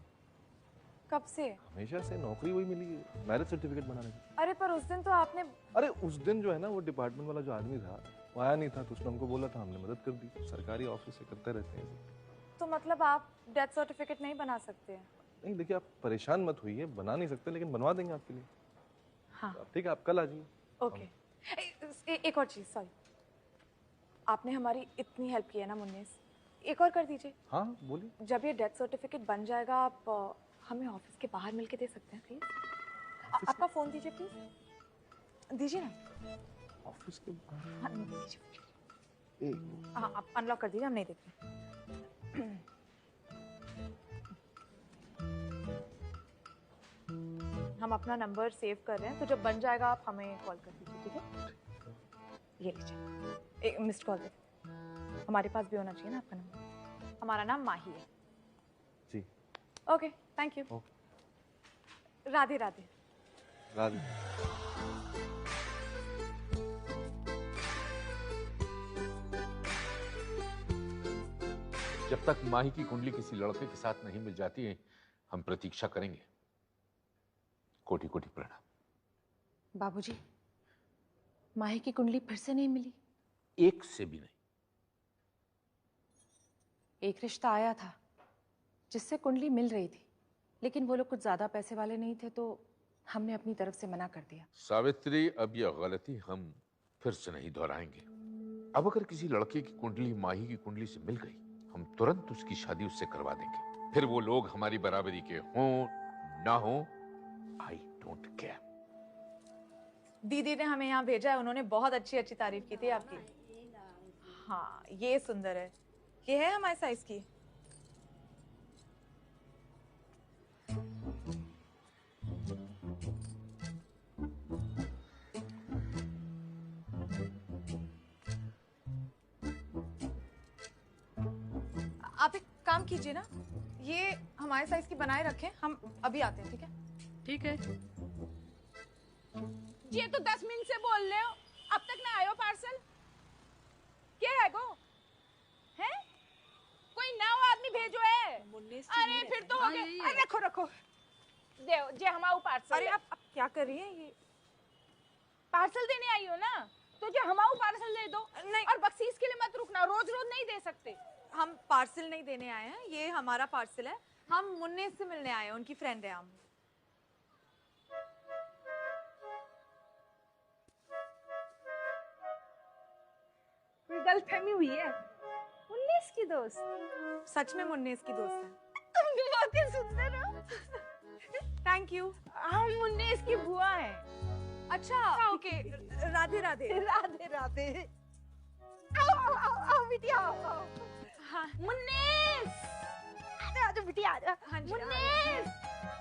कब से? हमेशा से नौकरी वही मिली है, मैरिज सर्टिफिकेट बनाने की। अरे पर उस दिन तो आपने। अरे उस दिन जो है ना, वो डिपार्टमेंट वाला जो आदमी था वो आया नहीं था, तो उसने हमको बोला था, हमने मदद कर दी। सरकारी ऑफिस से करते रहते हैं। तो मतलब आप डेथ सर्टिफिकेट नहीं बना सकते हैं? नहीं देखिए, आप परेशान मत होइए, बना नहीं सकते लेकिन बनवा देंगे आपके लिए। हाँ ठीक है, आप कल आ जाइए। ओके। एक और चीज, सॉरी, आपने हमारी इतनी हेल्प की है ना मुन्नीस, एक और कर दीजिए। हाँ बोलिए। जब ये डेथ सर्टिफिकेट बन जाएगा, आप हमें ऑफिस के बाहर मिलके दे सकते हैं प्लीज? आपका फोन दीजिए प्लीज। दीजिए ना। ऑफिस के हाँ, दीजिए। हाँ, आप अनलॉक कर दीजिए, हम नहीं देख रहे। हम अपना नंबर सेव कर रहे हैं, तो जब बन जाएगा आप हमें कॉल कर दीजिए, ठीक है? ये लीजिए, एक मिस्ड कॉल दे। हमारे पास भी होना चाहिए ना आपका नंबर। हमारा नाम माही है। जी। Okay, thank you. Radhe Radhe. Radhe. जब तक माही की कुंडली किसी लड़के के साथ नहीं मिल जाती है, हम प्रतीक्षा करेंगे। कोटि कोटि प्रणाम। बाबूजी, माही की कुंडली फिर से नहीं मिली? एक से भी नहीं। एक रिश्ता आया था जिससे कुंडली मिल रही थी, लेकिन वो लोग कुछ ज्यादा पैसे वाले नहीं थे, तो हमने अपनी तरफ से मना कर दिया। सावित्री, अब यह गलती हम फिर से नहीं दोहराएंगे। अब अगर किसी लड़के की कुंडली माही की कुंडली से मिल गई, हम तुरंत उसकी शादी उससे करवा देंगे। फिर वो लोग हमारी बराबरी के हों ना हो, आई डोंट केयर। दीदी ने हमें यहाँ भेजा है, उन्होंने बहुत अच्छी अच्छी तारीफ की थी आपकी। हाँ, ये सुंदर है, ये है हमारे साइज की। आप एक काम कीजिए ना, ये हमारे साइज की बनाए रखें, हम अभी आते हैं, ठीक है? ठीक है। ये तो 10 मिनट से बोल रहे हो, अब तक ना आयो पार्सल। क्या है गो? हैं? कोई नया आदमी भेजो है? अरे फिर तो हो गए। अरे रखो रखो। दे जे हमारा पार्सल। अरे आप क्या कर रही हैं? ये पार्सल देने आई हो ना, तो जो हमारा पार्सल दे दो। नहीं। और बख्शीश के लिए मत रुकना, रोज रोज नहीं दे सकते। हम पार्सल नहीं देने आए हैं, ये हमारा पार्सल है। हम मुन्ने से मिलने आए हैं, उनकी फ्रेंड है हम। कोई गलतफहमी हुई है? मुन्नेस की दोस्त? सच में मुन्नेस की दोस्त है। तुम भी बहुत ही सुंदर हो। Thank you. हम मुन्नेस की बुआ हैं। अच्छा, ओके। राधे राधे। राधे राधे। आओ आओ आओ आओ बिटिया आओ। हाँ। मुन्नेस। आजा बिटिया आजा। हाँ जी। मुन्नेस।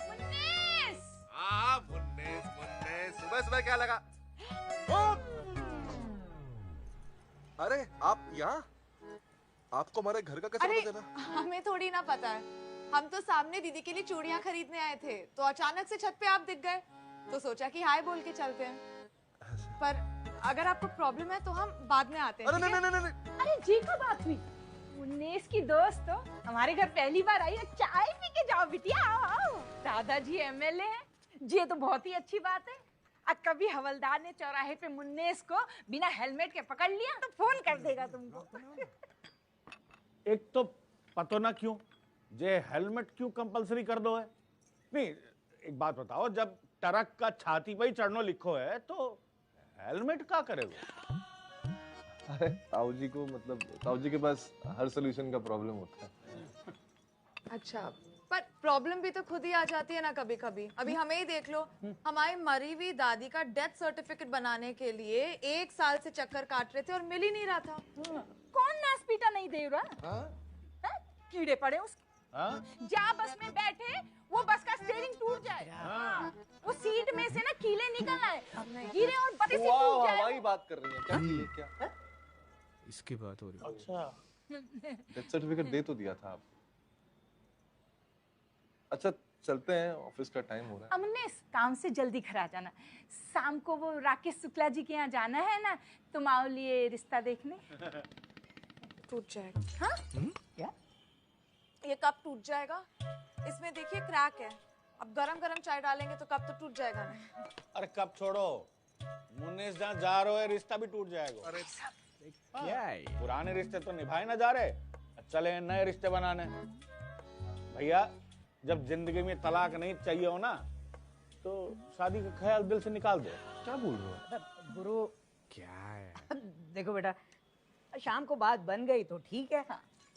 मुन्नेस। हाँ, मुन्नेस मुन्नेस। सुबह सुबह क्या लगा? अरे आप यहाँ? आपको हमारे घर का कैसे पता चला? हमें थोड़ी ना पता है, हम तो सामने दीदी के लिए चूड़ियां खरीदने आए थे, तो अचानक से छत पे आप दिख गए, तो सोचा कि हाय बोल के चलते हैं। पर अगर आपको प्रॉब्लम है तो हम बाद में आते हैं। अरे नहीं नहीं नहीं। अरे जी का बात हुई। मुन्नेस की दोस्त हो, हमारे घर पहली बार आई है, चाय पी के जाओ बिटिया आओ। दादाजी एमएलए हैं, ये तो बहुत ही अच्छी बात है। कभी हवलदार ने चौराहे पे मुन्नेस को बिना हेलमेट के पकड़ लिया तो फोन कर देगा तुमको। एक तो पतो ना क्यों जे हेलमेट क्यों कंपलसरी कर दो है? नहीं, एक बात बताओ, जब ट्रक का छाती पे ही चढ़नो लिखो है तो हेलमेट क्या करेगा? अरे ताऊ जी को, मतलब ताऊ जी के पास हर सॉल्यूशन का प्रॉब्लम होता है। अच्छा, पर प्रॉब्लम भी तो खुद ही आ जाती है ना कभी कभी। अभी हमें ही देख लो, हमारी मरी हुई दादी का डेथ सर्टिफिकेट बनाने के लिए 1 साल से चक्कर काट रहे थे और मिल ही नहीं रहा था। कौन नासपीटा नहीं दे रहा? कीड़े पड़े उसके। जा बस में बैठे, वो बस का स्टीयरिंग टूट जाए। वो सीट में से ना कीले निकल आए, गिरे और बस से टूट जाए। वही बात कर रही है क्या? कीले क्या? इसकी बात हो रही है। अच्छा, डेथ सर्टिफिकेट दे तो दिया था आप। अच्छा चलते हैं, ऑफिस का टाइम हो रहा है। अमनेस, काम से जल्दी घर आ जाना। शाम को वो राकेश शुक्ला जी के यहाँ जाना है ना, तुम आओ लिए रिश्ता देखने। टूट जाएगा। हाँ? क्या? ये कप टूट जाएगा? इसमें देखिए क्रैक है। अब गरम गरम चाय डालेंगे तो कप तो टूट जाएगा ना। अरे कब छोड़ो, मुन्नेस जहाँ जा रहे हो रिश्ता भी टूट जाएगा। अरे क्या है? पुराने रिश्ते तो निभाए ना जा रहे, चले नए रिश्ते बनाने। भैया, जब जिंदगी में तलाक नहीं चाहिए हो ना, तो शादी का ख्याल दिल से निकाल दो। क्या बोल रहे हो? गुरु क्या है? देखो बेटा, शाम को बात बन गई तो ठीक है,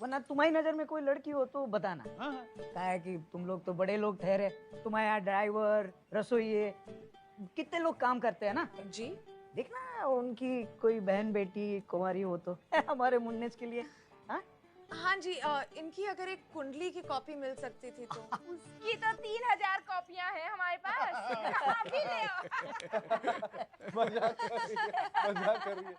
वरना तुम्हारी नजर में कोई लड़की हो तो बताना। क्या है कि तुम लोग तो बड़े लोग ठहरे, तुम्हारे यहाँ ड्राइवर, रसोइये, कितने लोग काम करते हैं ना जी। देखना उनकी कोई बहन बेटी कुंवारी हो तो हमारे मुन्नेस के लिए। हाँ जी, इनकी अगर एक कुंडली की कॉपी मिल सकती थी तो। उसकी तो 3000 कॉपियां हैं हमारे पास। आप भी ले आओ। मजाक कर रही है।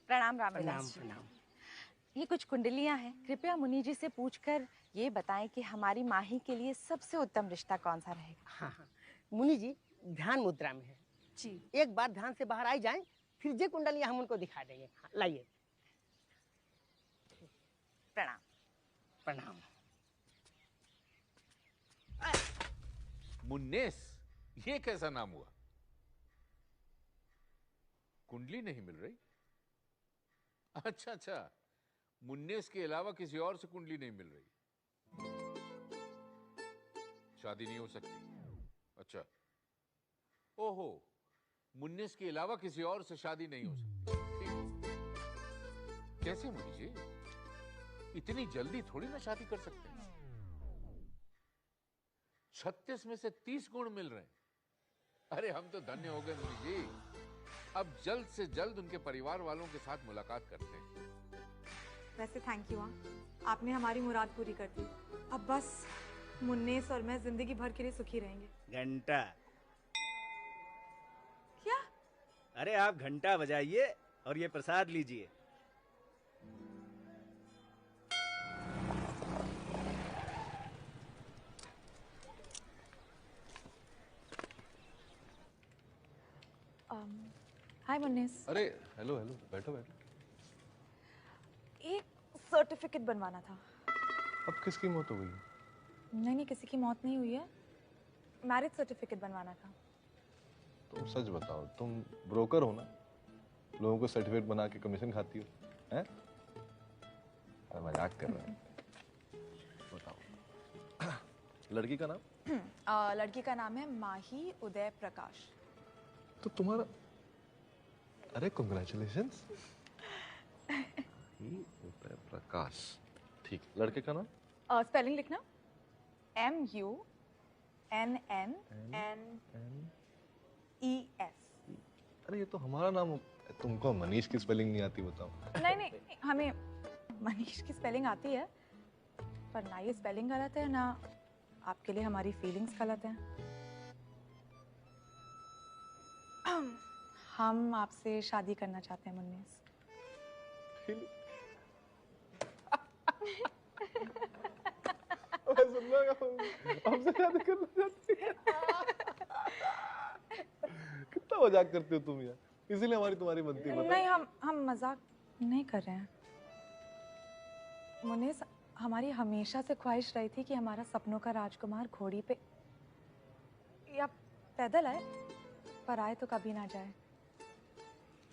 प्रणाम रामविलास जी। ये कुछ कुंडलियां हैं, कृपया मुनि जी से पूछकर ये बताएं कि हमारी माही के लिए सबसे उत्तम रिश्ता कौन सा रहेगा। हाँ हाँ, मुनि जी ध्यान मुद्रा में है जी। एक बार ध्यान से बाहर आई जाएं, फिर जे कुंडलियां हम उनको दिखा देंगे। हाँ, लाइए। प्रणाम। प्रणाम। मुन्नेस, ये कैसा नाम हुआ? कुंडली नहीं मिल रही? अच्छा अच्छा, मुन्नेस के अलावा किसी और से कुंडली नहीं मिल रही। शादी नहीं हो सकती? अच्छा, ओहो, मुन्नेस के अलावा किसी और से शादी नहीं हो सकती। ठीक। कैसे मुनि जी, इतनी जल्दी थोड़ी ना शादी कर सकते हैं। 36 में से 30 गुण मिल रहे हैं। अरे हम तो धन्य हो गए मुनि जी। अब जल्द से जल्द उनके परिवार वालों के साथ मुलाकात करते हैं। वैसे थैंक यू, आपने हमारी मुराद पूरी कर दी। अब बस मुन्नेस और मैं जिंदगी भर के लिए सुखी रहेंगे। घंटा। क्या? अरे आप घंटा बजाइए और ये प्रसाद लीजिए। हाय मुन्नेस। अरे हेलो हेलो, बैठो बैठो। एक सर्टिफिकेट बनवाना था। अब किसकी मौत हो गई? नहीं, किसी की मौत नहीं हुई है। मैरिज सर्टिफिकेट बनवाना था। तुम सच बताओ, तुम ब्रोकर हो ना? लोगों को सर्टिफिकेट बना के कमीशन खाती हो, हैं? अरे मजाक कर रहे हैं। बताओ, लड़की का नाम? लड़की का नाम है माही उदय प्रकाश। तो तुम्हारा, अरे कांग्रेचुलेशंस। उदय प्रकाश, ठीक। लड़के का नाम? स्पेलिंग लिखना, MUNNNES। अरे ये तो हमारा नाम। तुमको मनीष की स्पेलिंग नहीं आती बताओ? नहीं, हमें मनीष की स्पेलिंग आती है, पर ना ये स्पेलिंग गलत है ना आपके लिए हमारी फीलिंग्स गलत हैं। हम आपसे शादी करना चाहते हैं मुन्नेस। हमसे शादी करना चाहती है? कितना मजाक करते हो तुम यार, इसीलिए हमारी तुम्हारी बनती है। नहीं, हम मजाक नहीं कर रहे हैं मुन्नेस। हमारी हमेशा से ख्वाहिश रही थी कि हमारा सपनों का राजकुमार घोड़ी पे या पैदल आए, पर आए तो कभी ना जाए,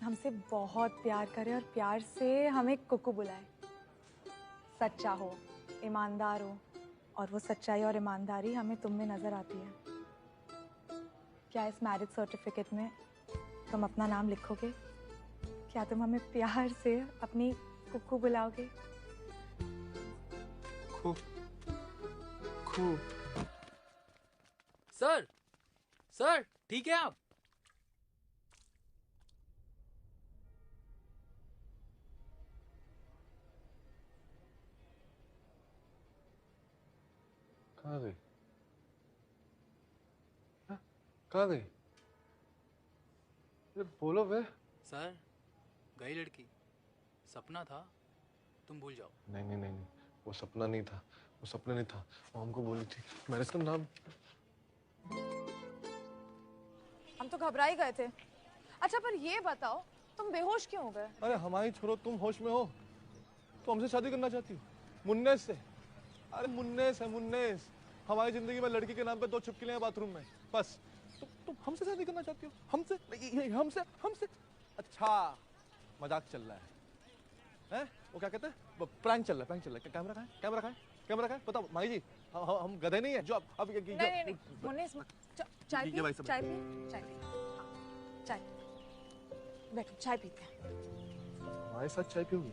हमसे बहुत प्यार करे और प्यार से हमें कुकू बुलाए। सच्चा हो, ईमानदार हो, और वो सच्चाई और ईमानदारी हमें तुम में नजर आती है। क्या इस मैरिज सर्टिफिकेट में तुम अपना नाम लिखोगे? क्या तुम हमें प्यार से अपनी कुकू बुलाओगे? सर ठीक है आप? कहाँ गई? कहाँ गई? अरे बोलो बे। सर गई लड़की, सपना था, तुम भूल जाओ। नहीं, वो सपना नहीं था, वो सपने नहीं था, वो हमको बोली थी। मैंने इसका नाम। हम तो घबरा ही गए थे। अच्छा पर ये बताओ तुम बेहोश क्यों हो गए? अरे हमारी छोरो, तुम होश में हो? तो हमसे शादी करना चाहती हो? मुन्नेस से? अरे मुन्नेस है, मुन्नेस। हमारी जिंदगी में लड़की के नाम पे 2 छिपकलियां हैं बाथरूम में, बस। तुम हमसे शादी करना चाहती हो? हमसे? हमसे? हमसे? अच्छा मजाक चल रहा है? वो क्या कहते हैं, प्रैंक चल रहा है, प्रैंक चल रहा है। कैमरा कहाँ है? कैमरा कहाँ है? कैमरा कहाँ है? बताओ माही जी, हम गधे नहीं है जो अब नहीं मुन्नेस, चाय ये भाई पी, सब चाय पी, चाय पी, चाय। बैठो, चाय पीते हैं। हमारे साथ चाय पियोगी?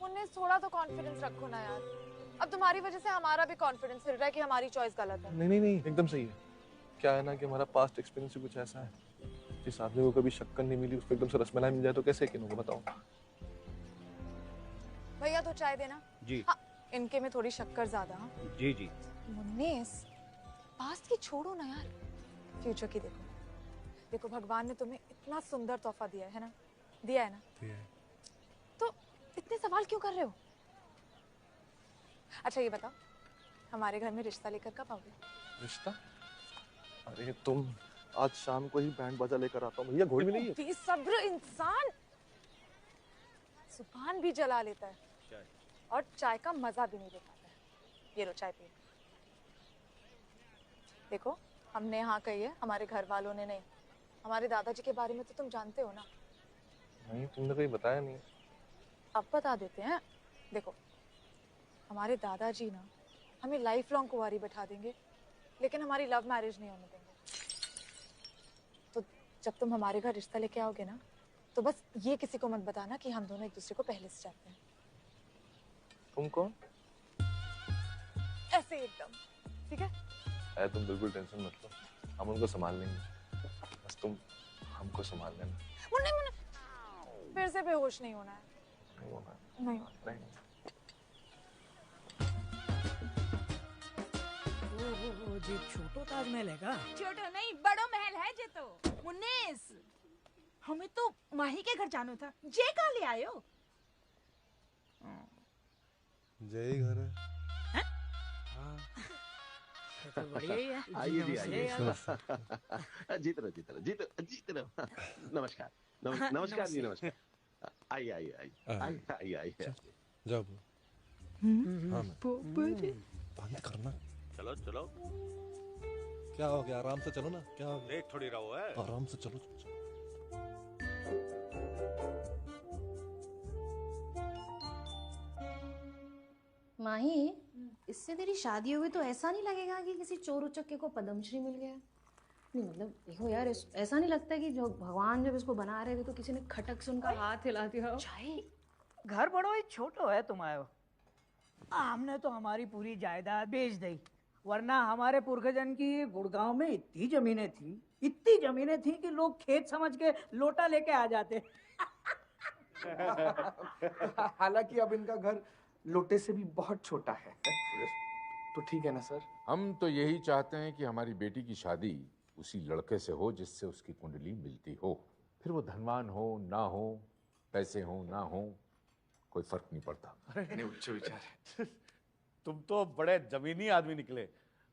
मुन्नेस थोड़ा तो कॉन्फिडेंस रखो ना यार। अब तुम्हारी वजह से हमारा भी कॉन्फिडेंस हिल रहा है कि हमारी चॉइस गलत है। नहीं, एकदम सही है। क्या है ना कि हमारा पास्ट एक्सपीरियंस ही कुछ ऐसा है, जिस आदमी को कभी शक्कर नहीं मिली उसको एकदम से रसमलाई मिल जाए तो कैसे यकीन होगा, बताओ। भैया तो चाय देना जी। हाँ, इनके में थोड़ी शक्कर ज्यादा। हाँ जी जी। मुन्नेस, पास्ट की छोड़ो ना यार, फ्यूचर की देखो। देखो भगवान ने तुम्हें इतना सुंदर तोहफा दिया है ना, दिया है ना, तो इतने सवाल क्यों कर रहे हो? अच्छा ये बताओ, हमारे घर में रिश्ता लेकर कब आओगे? रिश्ता? अरे तुम, आज शाम को ही बैंड बाजा लेकर आता हूँ। भैया घोड़ी भी नहीं है? बेसब्र इंसान, जुबान भी जला लेता है और चाय का मजा भी नहीं ले पाता है। ये लो चाय पिए। देखो हमने हाँ कही है, हमारे घर वालों ने नहीं। हमारे दादाजी के बारे में तो तुम जानते हो ना? नहीं, तुमने कहीं बताया नहीं। अब बता देते हैं। देखो हमारे दादाजी ना हमें लाइफ लॉन्ग कुंवारी बैठा देंगे, लेकिन हमारी लव मैरिज नहीं होने देंगे। तो जब तुम हमारे घर रिश्ता लेके आओगे ना, तो बस ये किसी को मत बताना कि हम दोनों एक दूसरे को पहले से जानते हैं। तुम कौन? ऐसे एकदम, ठीक है? तुम बिल्कुल टेंशन मत लो, हम उनको संभाल लेंगे। बस तुम हमको संभाल लेना। मुन्ने मुन्ने, फिर से बेहोश नहीं होना है। नहीं होना है। नहीं होना। नहीं। वो जी छोटो ताजमहल है का? छोटो नहीं, बड़ो महल है जे तो। मुन्नेस, हमें तो माही के घर जानो था, जे कहाँ ले आयो? जय घर है। तो बढ़िया ही है। आइए जी, आइए। नमस्कार। जीत रहो। नमस्कार, नमस्कार जी, नमस्कार। आइए आइए आइए आइए आइए। जाओ। हाँ बंद करना। चलो चलो। क्या हो गया? आराम से चलो ना। क्या हो गया? देख थोड़ी रहो है। आराम से चलो। माही, इससे तेरी शादी हो गई तो ऐसा नहीं लगेगा कि किसी चोर उचक्के को पद्मश्री मिल गया? नहीं मतलब देखो यार, ऐसा नहीं लगता कि जो भगवान जब इसको बना रहे थे तो किसी ने खटक से उनका हाथ हिला दिया हो? घर बड़ो ही छोटो है तुम्हारो। हमने तो हमारी पूरी जायदाद बेच दी, वरना हमारे पुरखजन की गुड़गांव में इतनी जमीनें थी कि लोग खेत समझ के लोटा लेके आ जाते। हालांकि अब इनका घर लोटे से भी बहुत छोटा है। तो ठीक है ना सर? हम तो यही चाहते हैं कि हमारी बेटी की शादी उसी लड़के से हो जिससे उसकी कुंडली मिलती हो। फिर वो धनवान हो ना हो, पैसे हो ना हो, कोई फर्क नहीं पड़ता। अरे उच्च विचार। तुम तो बड़े जमीनी आदमी निकले।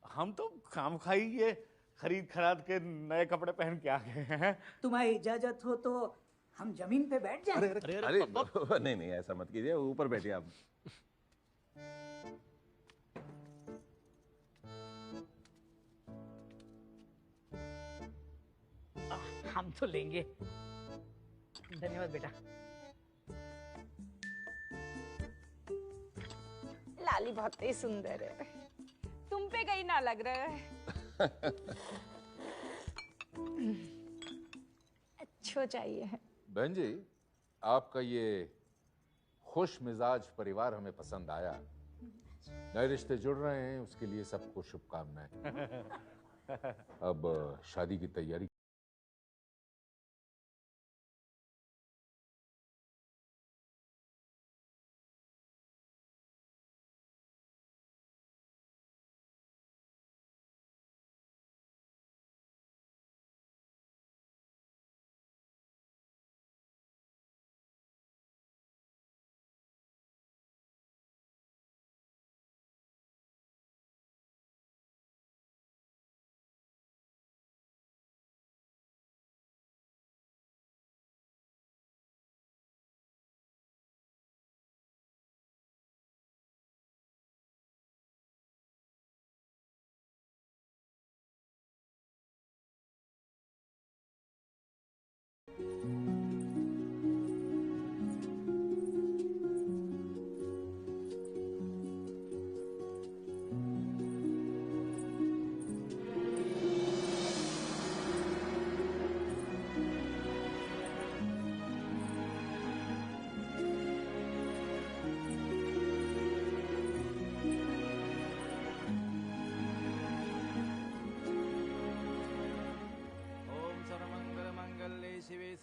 हम तो खामखाई ये खरीद खराद के नए कपड़े पहन के आ गए हैं। तुम्हारी इजाजत हो तो हम जमीन पे बैठ जाएं। अरे नहीं ऐसा मत कीजिए, ऊपर बैठिए आप। हम तो लेंगे। धन्यवाद बेटा। लाली बहुत ही सुंदर है, तुम पे कहीं ना लग रहा है। अच्छा चाहिए। बहन जी, आपका ये खुश मिजाज परिवार हमें पसंद आया। नए रिश्ते जुड़ रहे हैं, उसके लिए सबको शुभकामनाएं। अब शादी की तैयारी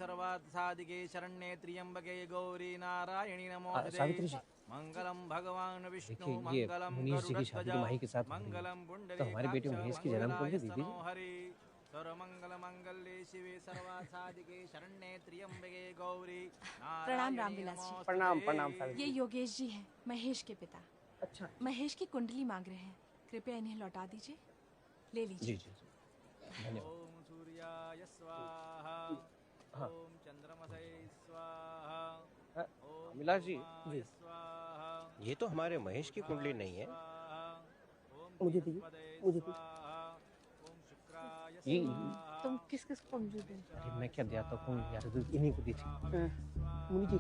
सर्वार्थ साधिके शरण्ये त्र्यंबके गौरी नारायणी नमोस्तुते। सावित्री जी, मंगलम भगवान विष्णु देखिए ये मंगलम मुनीश जी की शादी तो माही के साथ हो रही है। मंगलम तो हमारे बेटे मुनीश की जन्म कुंडली दी थी। हरि सर्वमंगल मंगल्ये शिवे सर्वार्थ साधिके शरण्ये त्र्यंबके गौरी प्रणाम रामविलास जी। प्रणाम प्रणाम सावित्री। ये योगेश जी हैं, महेश के पिता। अच्छा। महेश की कुंडली मांग रहे हैं, कृपया इन्हें लौटा दीजिए। ले लीजिए। जी धन्यवाद। ओम सूर्याय स्वाहा। हाँ। ओम चंद्रमसे स्वाहा। अभिलाष जी, स्वाहा। ये तो हमारे महेश की कुंडली नहीं है। मुझे दीजिए, मुझे दीजिए। ये तुम किस किस कुंडली दे? अरे मैं क्या दिया तो यार इन्हीं को दीजिए। मुनि जी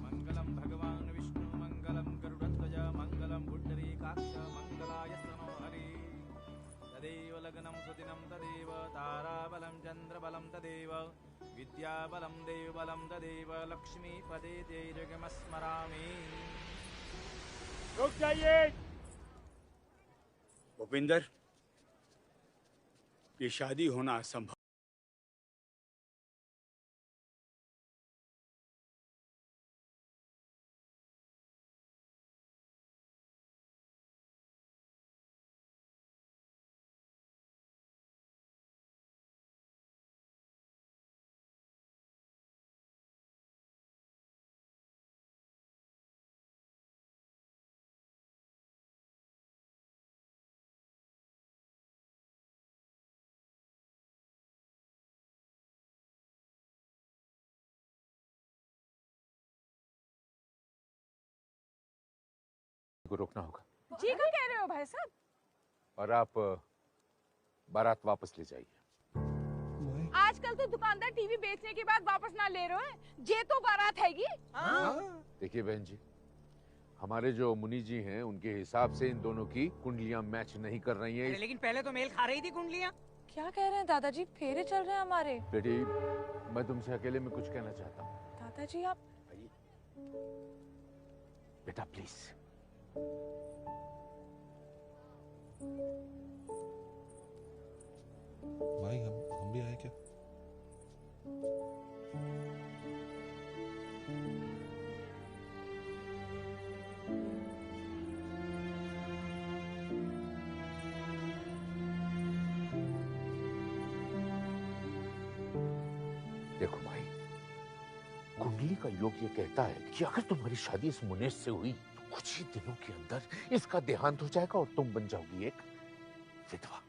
मंगलम भगवान विष्णु मंगलम गरुड़ध्वज मंगलम पुंडरीकाक्ष मंगलाय स्तनो हरि। तदेव लग्नं सुदिनं तदेव ताराबलं चन्द्रबलं तदेव विद्याबलं देवबलं तदेव लक्ष्मीपदे दीर्घमस्मरामि। रुक जाइए। भूपिंदर, ये शादी होना असंभव। को रोकना होगा जी क्या कह रहे हो भाई साहब? और आप बारात वापस ले जाइए। आजकल तो दुकानदार टीवी बेचने के बाद वापस ना ले रहे हैं, जे तो बारात हैगी। देखिए बहन जी, हमारे जो मुनि जी हैं उनके हिसाब से इन दोनों की कुंडलियां मैच नहीं कर रही हैं। लेकिन पहले तो मेल खा रही थी कुंडलियां। क्या कह रहे हैं दादाजी? फेरे चल रहे हैं हमारे। बेटी, मैं तुमसे अकेले में कुछ कहना चाहता हूँ। दादाजी आप बेटा प्लीज। भाई हम भी आए क्या? देखो भाई, कुंडली का योग ये कहता है कि अगर तुम्हारी शादी इस मुनेश से हुई तो कुछ ही दिनों के अंदर इसका देहांत हो जाएगा और तुम बन जाओगी एक विधवा।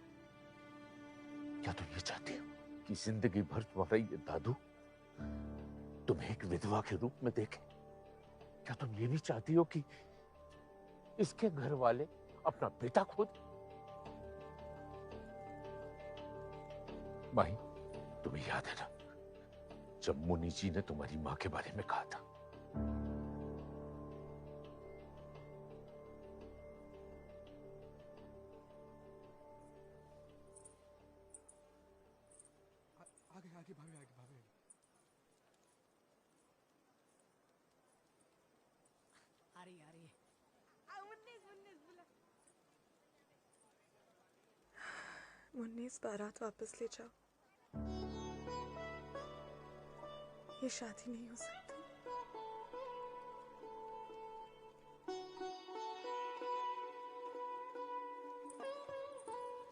क्या तुम ये चाहती हो कि जिंदगी भर तुम्हारा ये दादू तुम्हें एक विधवा के रूप में देखे? क्या तुम ये नहीं चाहती हो कि इसके घर वाले अपना बेटा खो दे? माही, तुम्हें याद है ना जब मुनि जी ने तुम्हारी मां के बारे में कहा था? आगे भाभी, आगे भाभी। आ रही है। मुन्नीस, बारात वापस ले जाओ। ये शादी नहीं हो सकती।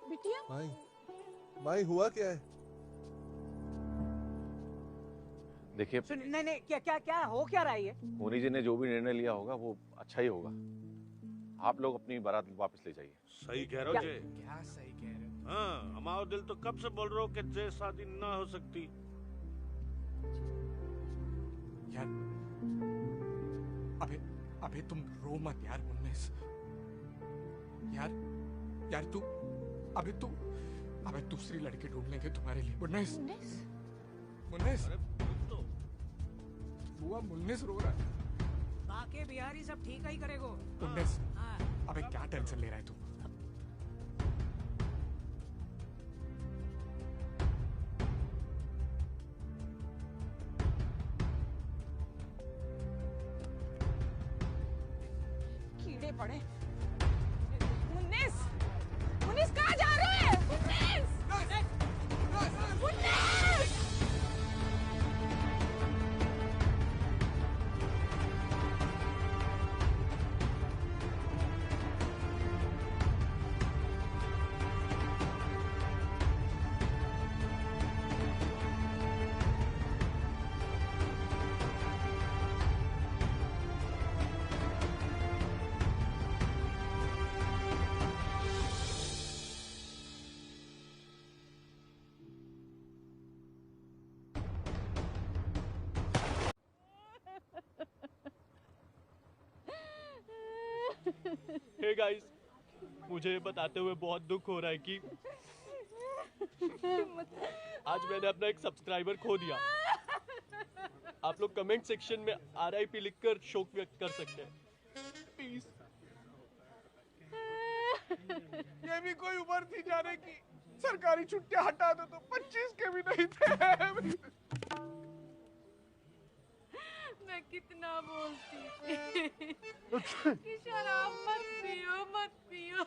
बिटिया, माई हुआ क्या है? देखिए नहीं क्या क्या क्या हो क्या रहा है ये? मुनि जी ने जो भी निर्णय लिया होगा वो अच्छा ही होगा। आप लोग अपनी बारात वापस ले जाइए। सही कह रहे हो जय। क्या सही कह रहे हो? हाँ, हमारा दिल तो कब से बोल रहे हो कि जय शादी ना हो सकती। यार अबे तुम रो मत यार मुन्नेस। यार तू अबे दूसरी लड़की ढूंढ लेंगे तुम्हारे लिए। मुन्नेस बुआ, मुन्नेस रो रहा है। बाकी बिहारी सब ठीक ही करेगो। मुन्नेस, अबे क्या टेंशन ले रहा है तू? पड़े पड़े। मुन्नीस, मुन्नीस कहाँ जा रहे हैं? मुन्नीस! मुन्नीस! हे गाइस, मुझे बताते हुए बहुत दुख हो रहा है कि आज मैंने अपना एक सब्सक्राइबर खो दिया। आप लोग कमेंट सेक्शन में RIP लिखकर शोक व्यक्त कर सकते हैं, प्लीज। ये भी कोई उम्र थी जाने की। सरकारी छुट्टियां हटा दो तो 25 के भी नहीं थे। मैं कितना बोलती कि शराब मत पियो, मत पियो।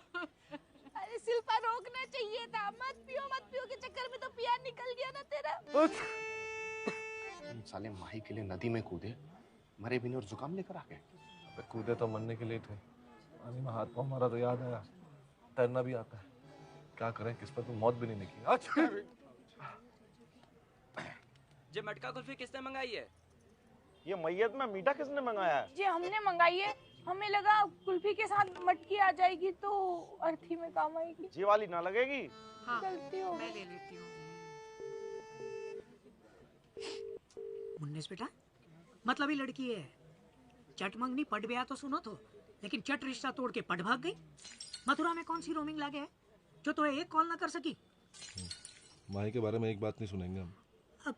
अरे शिल्पा, रोकना चाहिए था। मत पियो के चक्कर में तो पिया निकल गया ना तेरा। तुम साले माही के लिए नदी में कूदे, मरे बिना और जुकाम लेकर आ गए। कूदे तो मरने के लिए थे, पानी में हाथ पाँव मारा तो याद आया तैरना भी आता है। क्या करें, किस पर तो मौत भी नहीं निकली। अच्छा जे मटका कुल्फी किसने मंगाई है? ये मैयत में मीठा किसने मंगाया है? जी हमने मंगाई है। हमें लगा कुल्फी के साथ मटकी आ जाएगी तो अर्थी में काम आएगी। जी वाली ना लगेगी। हाँ, गलती हो मैं ले लेती हूँ। मुन्नेस बेटा, मतलब ही लड़की है। चट मंगनी पट गया तो सुनो तो, लेकिन चट रिश्ता तोड़ के पट भाग गई। मथुरा में कौन सी रोमिंग लागे है जो तो एक कॉल ना कर सकी? माही के बारे में एक बात नहीं सुनेंगे हम। अब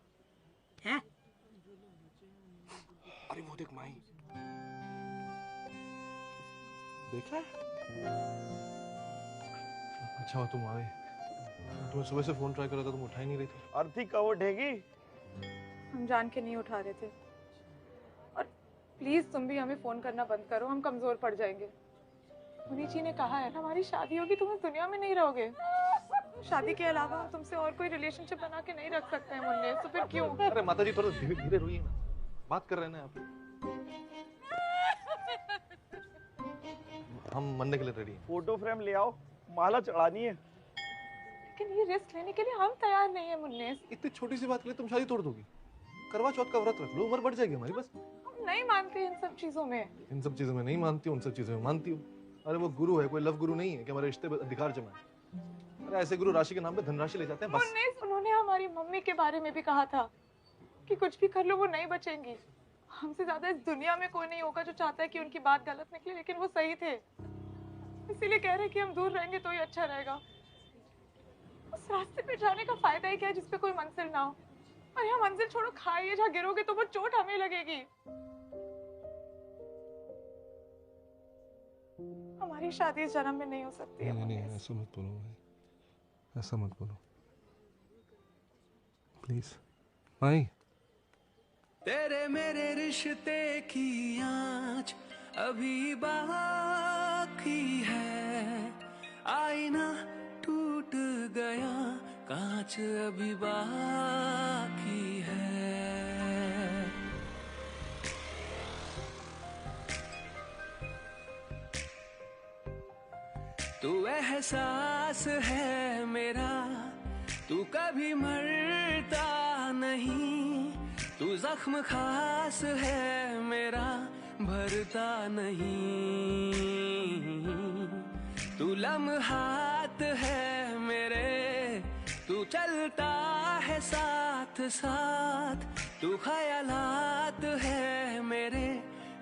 है? अरे वो देख माही। देखा? अच्छा हो तुम आए। तुम्हें सुबह से फोन ट्राई करा था, तुम उठा ही नहीं रही थी। अर्थी कब उठेगी? हम जान के नहीं उठा रहे थे। और प्लीज तुम भी हमें फोन करना बंद करो, हम कमजोर पड़ जाएंगे। मुनि जी ने कहा है हमारी शादी होगी तुम इस दुनिया में नहीं रहोगे। शादी के अलावा हम तुमसे और कोई रिलेशनशिप बना के नहीं रख सकते हैं मुन्ने, तो फिर क्यों? अरे माता जी थोड़ा धीरे धीरे रोइए ना, बात कर रहे हैं ना आप। हम मरने के लिए रेडी हैं। फोटो फ्रेम ले आओ, माला चढ़ानी है। लेकिन ये रिस्क लेने के लिए हम तैयार नहीं है मुन्ने। इतनी छोटी सी बात के लिए तुम शादी तोड़ दोगी? करवा चौथ का व्रत रख लो, उम्र बढ़ जाएगी हमारी। बस हम नहीं मानते इन सब चीजों में। इन सब चीजों में नहीं मानती हूँ, उन सब चीजों में मानती हूँ। अरे वो गुरु है, कोई लव गुरु नहीं है कि हमारे रिश्ते पे अधिकार जमाए। अरे ऐसे गुरु राशि के नाम पे धनराशि ले जाते हैं बस। उन्होंने हमारी मम्मी के बारे में भी कहा था कि कुछ भी कर लो वो नहीं बचेंगी। हमसे ज्यादा इस दुनिया में कोई नहीं होगा जो चाहता है कि उनकी बात गलत निकले, लेकिन वो सही थे। इसीलिए कह रहे कि हम दूर रहेंगे तो ही अच्छा रहेगा। उस रास्ते पे जाने का फायदा ही क्या है जिसपे कोई मंजिल ना हो। और यहाँ मंजिल छोड़ो, खाइए जहाँ गिरोगे तो वो चोट हमें लगेगी। हमारी शादी इस जन्म में नहीं हो सकती है। नहीं, ऐसा मत बोलो भाई, ऐसा मत बोलो प्लीज। माही, तेरे मेरे रिश्ते की आँच अभी बाकी है, आईना टूट गया, कांच अभी बाकी है। तू एहसास है मेरा, तू कभी मरता नहीं, तू जख्म खास है मेरा, भरता नहीं। तू लम्हात है मेरे, तू चलता है साथ साथ, तू ख्यालात है मेरे,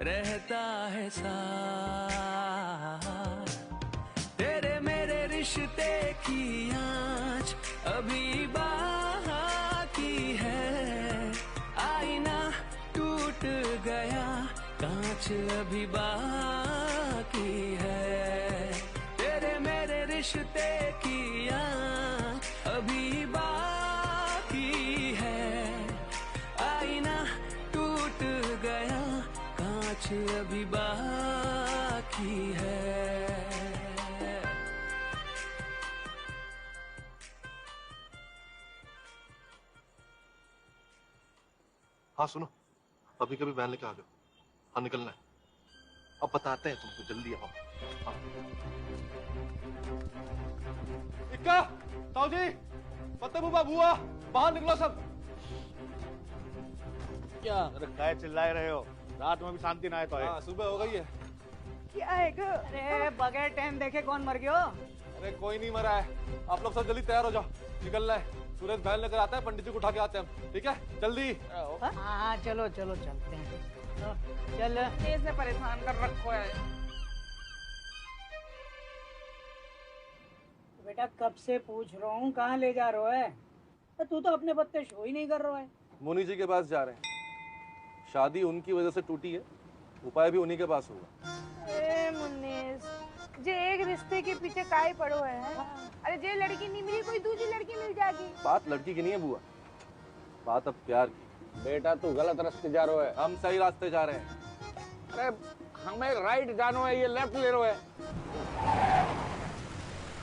रहता है साथ। तेरे मेरे रिश्ते की आँच अभी बाकी है, आईना टूट गया, कांच अभी बाकी है। तेरे मेरे रिश्ते की आँच अभी बाकी है, आईना टूट गया, कांच अभी बाकी बाकी है। हाँ सुनो, अभी कभी वैन लेके आ जाओ। हाँ निकलना है, अब बताते हैं तुमको, जल्दी आओ। हाँ। इक्का, ताऊ जी, पत्ते बुआ बुआ, बाहर निकलो सब। क्या अरे काय चिल्लाए रहे हो? रात में भी शांति ना आए तो हाँ, सुबह हो गई है। क्या है गो? अरे बगैर टाइम देखे कौन मर गया? अरे कोई नहीं मरा है, आप लोग सब जल्दी तैयार हो जाओ, निकलना है। सूरज बैल लेकर आता है, पंडित जी को उठा के आते हैं हम, ठीक है? जल्दी। हाँ चलो चलो चलते हैं। चल, इसने परेशान कर रखो है। बेटा कब से पूछ रहा हूँ कहाँ ले जा रहा है? तू तो अपने पत्ते शो ही नहीं कर रहा है। मुनि जी के पास जा रहे हैं, शादी उनकी वजह से टूटी है, उपाय भी उन्हीं के पास होगा। ए मुन्नीस, जे एक रिश्ते के पीछे काहे पड़ो है? अरे जे लड़की नहीं मिली कोई दूसरी लड़की मिल जाएगी। बात लड़की की नहीं है बुआ, बात अब प्यार की। बेटा तू गलत रास्ते जा रहा है। हम सही रास्ते जा रहे हैं। अरे हमें राइट जानो है, ये लेफ्ट ले रहा है।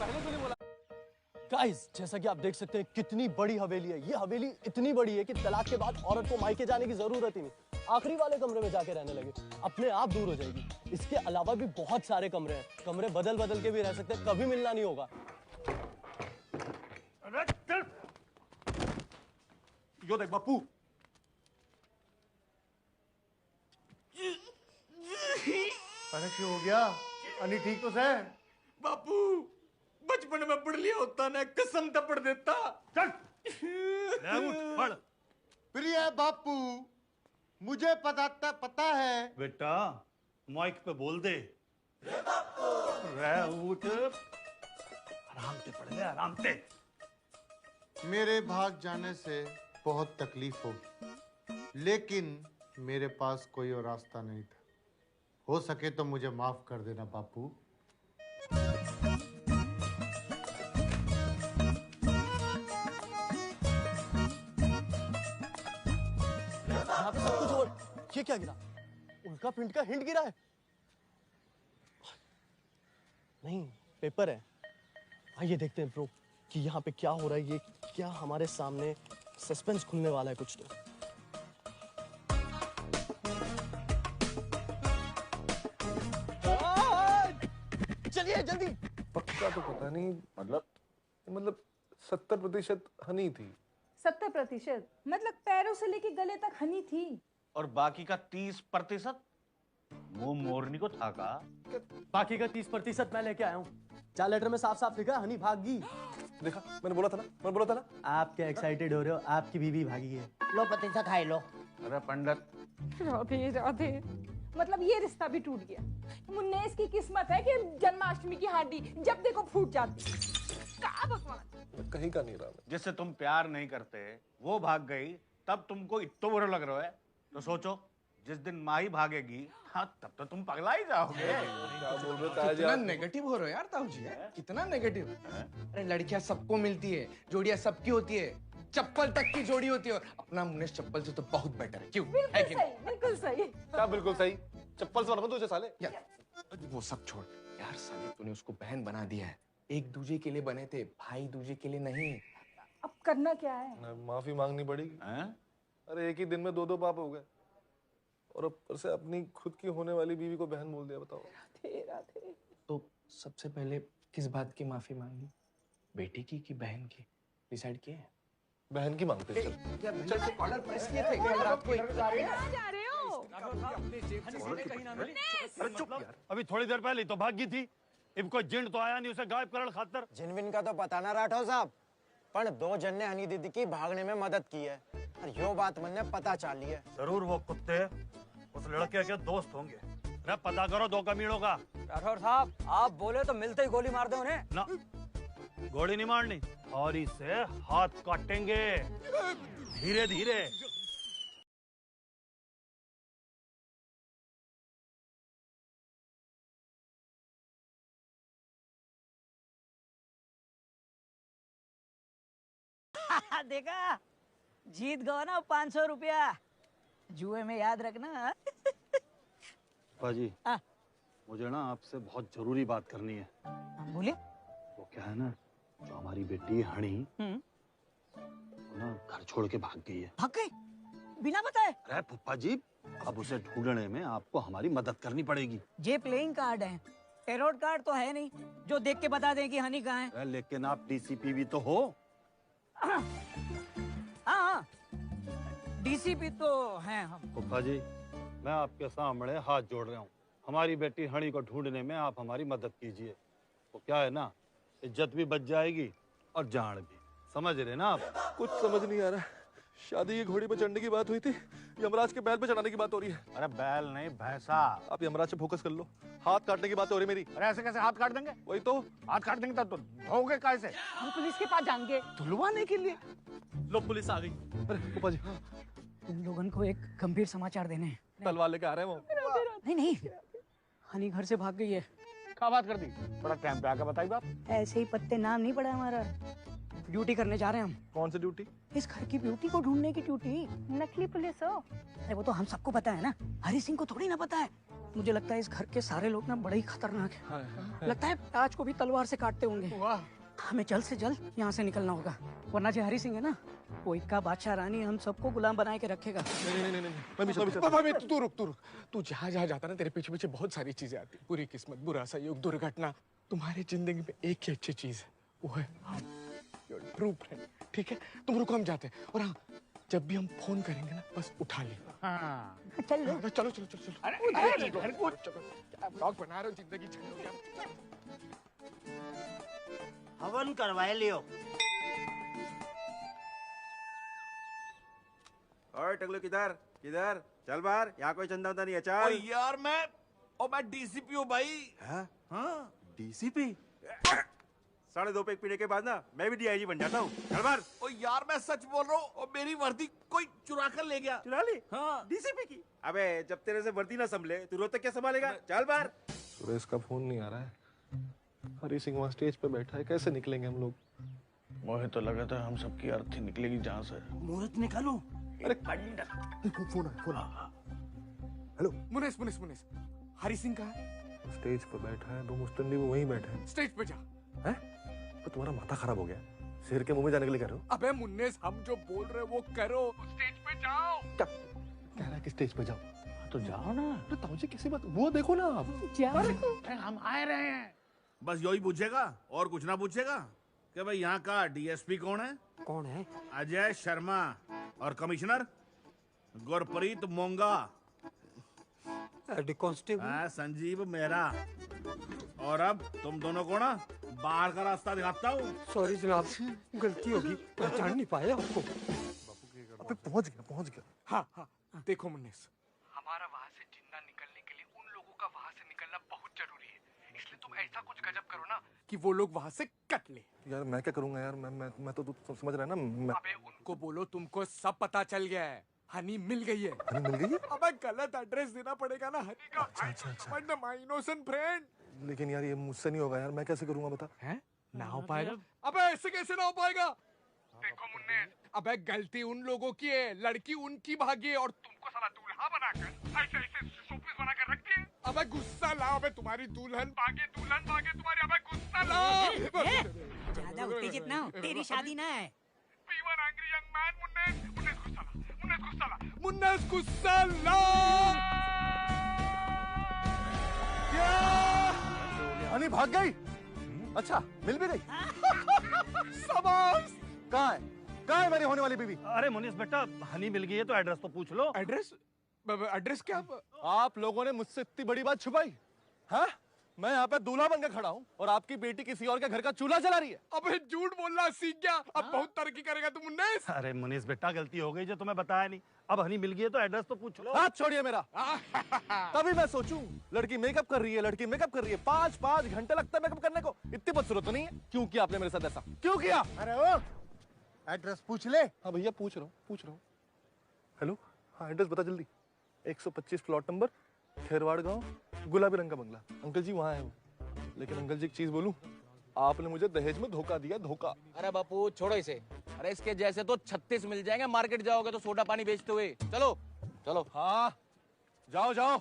पहले तो नहीं बोला। गाइस, जैसा कि आप देख सकते हैं कितनी बड़ी हवेली है। ये हवेली इतनी बड़ी है कि तलाक के बाद औरत को मायके जाने की जरूरत ही नहीं, आखिरी वाले कमरे में जाके रहने लगे, अपने आप दूर हो जाएगी। इसके अलावा भी बहुत सारे कमरे हैं, कमरे बदल बदल के भी रह सकते हैं, कभी मिलना नहीं होगा। यो देख बापू, अरे क्यों हो गया? अनी ठीक तो है? बापू बचपन में पढ़ लिया होता ना, कसम तो पढ़ देता। चल पढ़। प्रिय बापू, मुझे पता है। बेटा माइक पे बोल दे। उठ, आराम से पढ़ ले, आराम से। मेरे भाग जाने से बहुत तकलीफ होगी, लेकिन मेरे पास कोई और रास्ता नहीं था। हो सके तो मुझे माफ कर देना बापू। यहाँ पे सब कुछ और ये क्या गिरा? उल्का पिंड का हिंट गिरा है? नहीं, पेपर है। आइए देखते हैं ब्रो कि यहाँ पे क्या हो रहा है। ये क्या हमारे सामने सस्पेंस खुलने वाला है कुछ तो। चलिए जल्दी। पक्का तो पता नहीं, मतलब 70% हनी थी। 70% मतलब पैरों से लेके गले तक हनी थी। और बाकी का 30% वो मोरनी को था का? बाकी का 30% मैं लेके आया हूँ। 4 लेटर में साफ साफ लिखा है हनी भागी। देखा, मैंने बोला था ना। आप क्या एक्साइटेड हो रहे हो? आपकी बीवी भागी है। लो पतीसा खाई लो। अरे पंडित, राधे राधे, मतलब ये रिश्ता भी टूट गया। मुन्नेस की किस्मत है कि जन्माष्टमी की हांडी जब देखो फूट जाती। का भगवान, कहीं का नहीं रहा। जिससे तुम प्यार नहीं करते वो भाग गई, तब तुमको इतना बुरा लग रहा है। तो सोचो जिस दिन माही भागेगी, हाँ तब तो तुम पगला ही जाओगे। क्या बोल रहे हो? कितना नेगेटिव हो रहे हो यार ताऊ जी, कितना नेगेटिव। अरे लड़कियां सबको मिलती है, जोड़ियां सबकी होती है, चप्पल तक की जोड़ी होती है, और अपना मुन्नेश चप्पल से तो बहुत बेटर है। क्यों? है कि नहीं? बिल्कुल सही। क्या बिल्कुल सही? चप्पल से तुझे साले। वो सब छोड़ यार, साले तूने उसको बहन बना दिया है। एक दूजे के लिए बने थे, भाई दूजे के लिए नहीं। अब करना क्या है? माफी मांगनी पड़ेगी। अरे एक ही दिन में 2 पाप हो गए, और ऊपर से अपनी खुद की होने वाली बीवी को बहन बोल दिया। बताओ। राधे राधे। तो सबसे पहले किस बात की माफी मांगी? बेटी की कि बहन की? डिसाइड किया है? बहन की मांगते हैं। चल कॉलर प्रेस किए थे कल रात को। कहाँ जा रहे हो? अरे चुप यार, अभी थोड़ी देर पहले तो भागी थी। इनको जिन तो आया नहीं उसे गायब करण खातर। जिनविन का तो पता ना राठौर साहब, पर 2 जन ने हनी दीदी की भागने में मदद की है, और यो बात मैंने पता चाली है। जरूर वो कुत्ते उस लड़के के दोस्त होंगे। अरे पता करो 2 कमीनों का। राठौर साहब आप बोले तो मिलते ही गोली मार दे उन्हें। ना, गोली नहीं मारनी, और इसे हाथ काटेंगे धीरे धीरे। देखा, जीत गया ना 500 रुपया। जुए में याद रखना। पाजी, मुझे ना आपसे बहुत जरूरी बात करनी है। बोले। वो क्या है ना, जो हमारी बेटी हनी वो ना घर छोड़ के भाग गई है। भाग गई बिना बताए? अरे पप्पा जी, अब उसे ढूंढने में आपको हमारी मदद करनी पड़ेगी। ये प्लेइंग कार्ड है, टेरोट कार्ड तो है नहीं जो देख के बता दें कि हनी कहाँ है। लेकिन आप डीसीपी भी तो हो। हाँ, डीसीपी तो हैं हम। पप्पा जी, मैं आपके सामने हाथ जोड़ रहा हूँ। हमारी बेटी हनी को ढूंढने में आप हमारी मदद कीजिए। तो क्या है ना, इज्जत भी बच जाएगी और जान भी। समझ रहे ना आप? कुछ समझ नहीं आ रहा। शादी की घोड़ी पे चढ़ने की बात हुई थी, यमराज के बैल पे चढ़ाने की बात हो रही है। अरे बैल नहीं, भैंसा। आप यमराज से फोकस कर लो। हाथ काटने की बात हो रही मेरी। अरे ऐसे कैसे हाथ काट देंगे? वही तो, हाथ काट देंगे तो धोगे कैसे? हम पुलिस के पास जाएंगे धुलवाने के लिए। लो पुलिस आ गई। अरे पापा जी, तुम लोगन को एक गंभीर समाचार देने हैं। तलवार लेके आ रहे हैं वो। नहीं, हनी घर से भाग गई है। क्या बात कर दी? बड़ा टाइम पे आके बताई बात। ऐसे ही पत्ते नाम नहीं पड़ा हमारा। ड्यूटी करने जा रहे हैं हम। कौन सी ड्यूटी? इस घर की ब्यूटी को ढूंढने की ड्यूटी। नकली पुलिस हो? अरे वो तो हम सबको पता है ना, हरी सिंह को थोड़ी ना पता है। मुझे लगता है इस घर के सारे लोग ना बड़े ही खतरनाक हैं। लगता है आज को भी तलवार से काटते होंगे। हमें जल्द से जल्द यहाँ से निकलना होगा, वरना जो हरी सिंह है ना, वो इक्का बादशाह रानी हम सबको गुलाम बना के रखेगा। नहीं, तू रुक। तू जहाँ जहाँ जाता ना, तेरे पीछे पीछे बहुत सारी चीजें आती। बुरी किस्मत, बुरा संयोग, दुर्घटना। तुम्हारी जिंदगी में एक ही अच्छी चीज है, वो है ट्रू फ्रेंड। ठीक है, तुम रुको, हम जाते हैं। और हाँ, जब भी हम फोन करेंगे ना, बस उठा लियो। चलो चलो। अरे ब्लॉग बना रहे हो, जिंदगी छंड हो गया। हवन करवाए लियो। ओए टगलू, किधर किधर? चल बाहर, यहाँ कोई चंदा नहीं है। चल। यार मैं डीसीपी हूँ भाई। हाँ, डीसीपी? 2:30 पे एक पीने के बाद ना मैं भी डीआईजी बन जाता हूँ। चल बाहर। ओ यार मैं सच बोल रहा हूँ, और मेरी वर्दी कोई चुरा कर ले गया। चुरा ली? हाँ। डीसीपी की? अबे जब तेरे से वर्दी ना संभले तू रोज तक क्या संभालेगा? चल बाहर। सुरेश का फोन नहीं आ रहा है। हरी सिंह वहाँ स्टेज पे बैठा है, कैसे निकलेंगे हम लोग? मुझे तो लगा था हम सबकी अर्थी निकलेगी जहाँ से। मुहूर्त निकालो। अरे फोन आ। हेलो मुनेश, हरी सिंह कहाँ है? स्टेज पे बैठा है, दो मुस्तंडी भी वहीं बैठे हैं। स्टेज पे जा। हैं? तो तुम्हारा माथा खराब हो गया? शेर के मुंह में जाने के लिए कह रहे हो? अबे मुन्नेस, हम जो बोल रहे वो करो। स्टेज पे जाओ। कह रहा है कि स्टेज पे जाओ, तो जाओ ना। तो ताऊजी कैसी बात? वो देखो ना आप। अरे हम आए रहे हैं। बस यही पूछेगा और कुछ ना पूछेगा कि भाई यहाँ का डीएसपी कौन है? कौन है? अजय शर्मा। और कमिश्नर गुरप्रीत मोंगा। कांस्टेबल संजीव मेहरा। और अब तुम दोनों को ना बाहर का रास्ता दिखाता हूँ। सॉरी जनाब, गलती होगी, पहचान नहीं पाया आपको। अबे पहुंच गया। हाँ, देखो मुन्नेस, हमारा वहाँ से जिंदा निकलने के लिए उन लोगों का वहाँ से निकलना बहुत जरूरी है। इसलिए तुम ऐसा कुछ गजब करो ना कि वो लोग वहाँ से कट ले। यार मैं क्या करूंगा यार? मैं तो तू समझ रहा है ना। अबे उनको बोलो तुमको सब पता चल गया है, हनी मिल गई है। हनी मिल गई है? अबे गलत एड्रेस देना पड़ेगा ना हनी का। अच्छा। My innocent friend. लेकिन यार ये मुझसे नहीं होगा यार, मैं कैसे करूंगा बता? हैं? ना हो पाएगा? अबे ऐसे कैसे ना हो पाएगा? देखो मुन्ने, अबे गलती उन लोगों की है, लड़की उनकी भागी है, और तुमको साला दूल्हा बनाकर ऐसे शोपीस बनाकर रख दिए। अबे गुस्सा लाओ, अबे तुम्हारी दुल्हन भागे तुम्हारी। अबे गुस्सा लाओ। ज्यादा उत्तेजित ना हो, तेरी शादी ना है। Fever angry young man, मुन्नेस गुस्सा ला। हनी भाग गई? अच्छा, मिल भी गई? शाबाश। कहाँ है मेरी होने वाली बीवी? अरे मुनीस बेटा, हनी मिल गई है तो एड्रेस तो पूछ लो। एड्रेस क्या? आप लोगों ने मुझसे इतनी बड़ी बात छुपाई? हाँ? मैं यहाँ पे दूल्हा बनकर खड़ा हूँ और आपकी बेटी किसी और के घर का चूल्हा जला रही है। अबे झूठ बोलना सीख गया, अब बहुत तरक्की करेगा तू मुन्नेस। अरे मुनीस बेटा, गलती हो गई जो तुम्हें बताया नहीं। अब हनी मिल गई है तो एड्रेस तो पूछ लो। हाथ छोड़िए मेरा। तभी मैं सोचूं, लड़की मेकअप कर रही है। 5 घंटे लगता है मेकअप करने को। इतनी बदसूरत तो नहीं है? क्यों किया आपने मेरे साथ ऐसा? क्यों किया? अरे ओ, एड्रेस पूछ ले। हाँ भैया पूछ रहा हूँ। हेलो, हाँ एड्रेस बता जल्दी। 125 प्लॉट नंबर, खेरवाड़ गांव, गुलाबी रंग का बंगला। अंकल जी वहाँ है वो। लेकिन अंकल जी एक चीज बोलूं, आपने मुझे दहेज में धोखा दिया, धोखा। अरे बापू छोड़ो इसे। अरे इसके जैसे तो 36 मिल जाएंगे, मार्केट जाओगे तो सोडा पानी बेचते हुए। चलो। हाँ जाओ।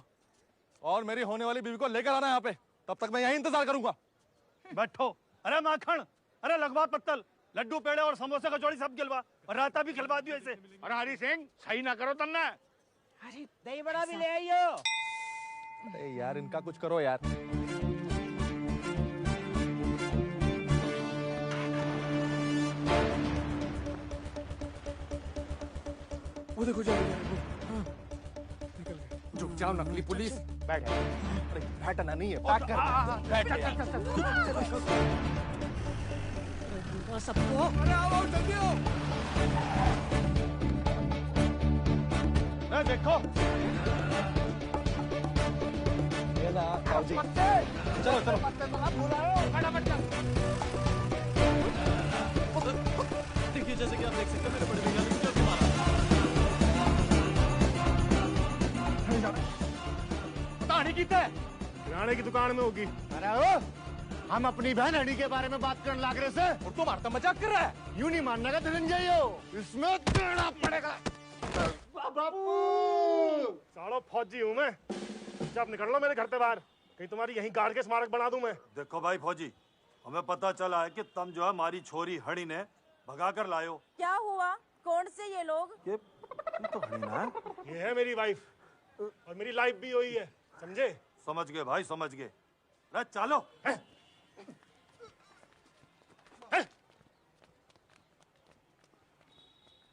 और मेरी होने वाली बीवी को लेकर आना यहाँ पे, तब तक मैं यहीं इंतजार करूंगा। बैठो। अरे माखन, अरे लगवा पत्तल, लड्डू पेड़े और समोसे कचौड़ी सब खिलवा, और राता भी खिलवा दियो इसे। अरे हरी सिंह सही ना करो तन्ना। अरे दही बड़ा भी ले आइयो। अरे यार इनका कुछ करो यार। वो देखो जा रही है। हाँ, निकल गए। रुक जाओ नकली पुलिस। बैठ। अरे बैठना नहीं है, पैक कर। सबको अरे आओ जल्दी आओ। देखो ये ना जी। चलो चलो देखिए, जैसे कि आप देख सकते हैं मेरे बड़े भैया ने मुझे कैसे मारा। हनी की किराने की दुकान में होगी। अरे ओ, हम अपनी बहन हनी के बारे में बात करने लग रहे से, और तुम मारता मजाक कर रहा है। यूं नहीं मानने का धनंजय हो, इसमें देना पड़ेगा। बापू सालो फौजी हूँ मैं। जब निकल लो मेरे घर से बाहर, कहीं तुम्हारी यहीं गाड़ के स्मारक बना दूं मैं। देखो भाई फौजी, हमें पता चला है कि तुम जो है हमारी छोरी हनी ने भगा कर लाए हो। क्या हुआ? कौन से ये लोग? ये तो हनी ना है। ये है मेरी वाइफ, और मेरी लाइफ भी हुई है, समझे? समझ गए भाई, समझ गए। अरे चलो।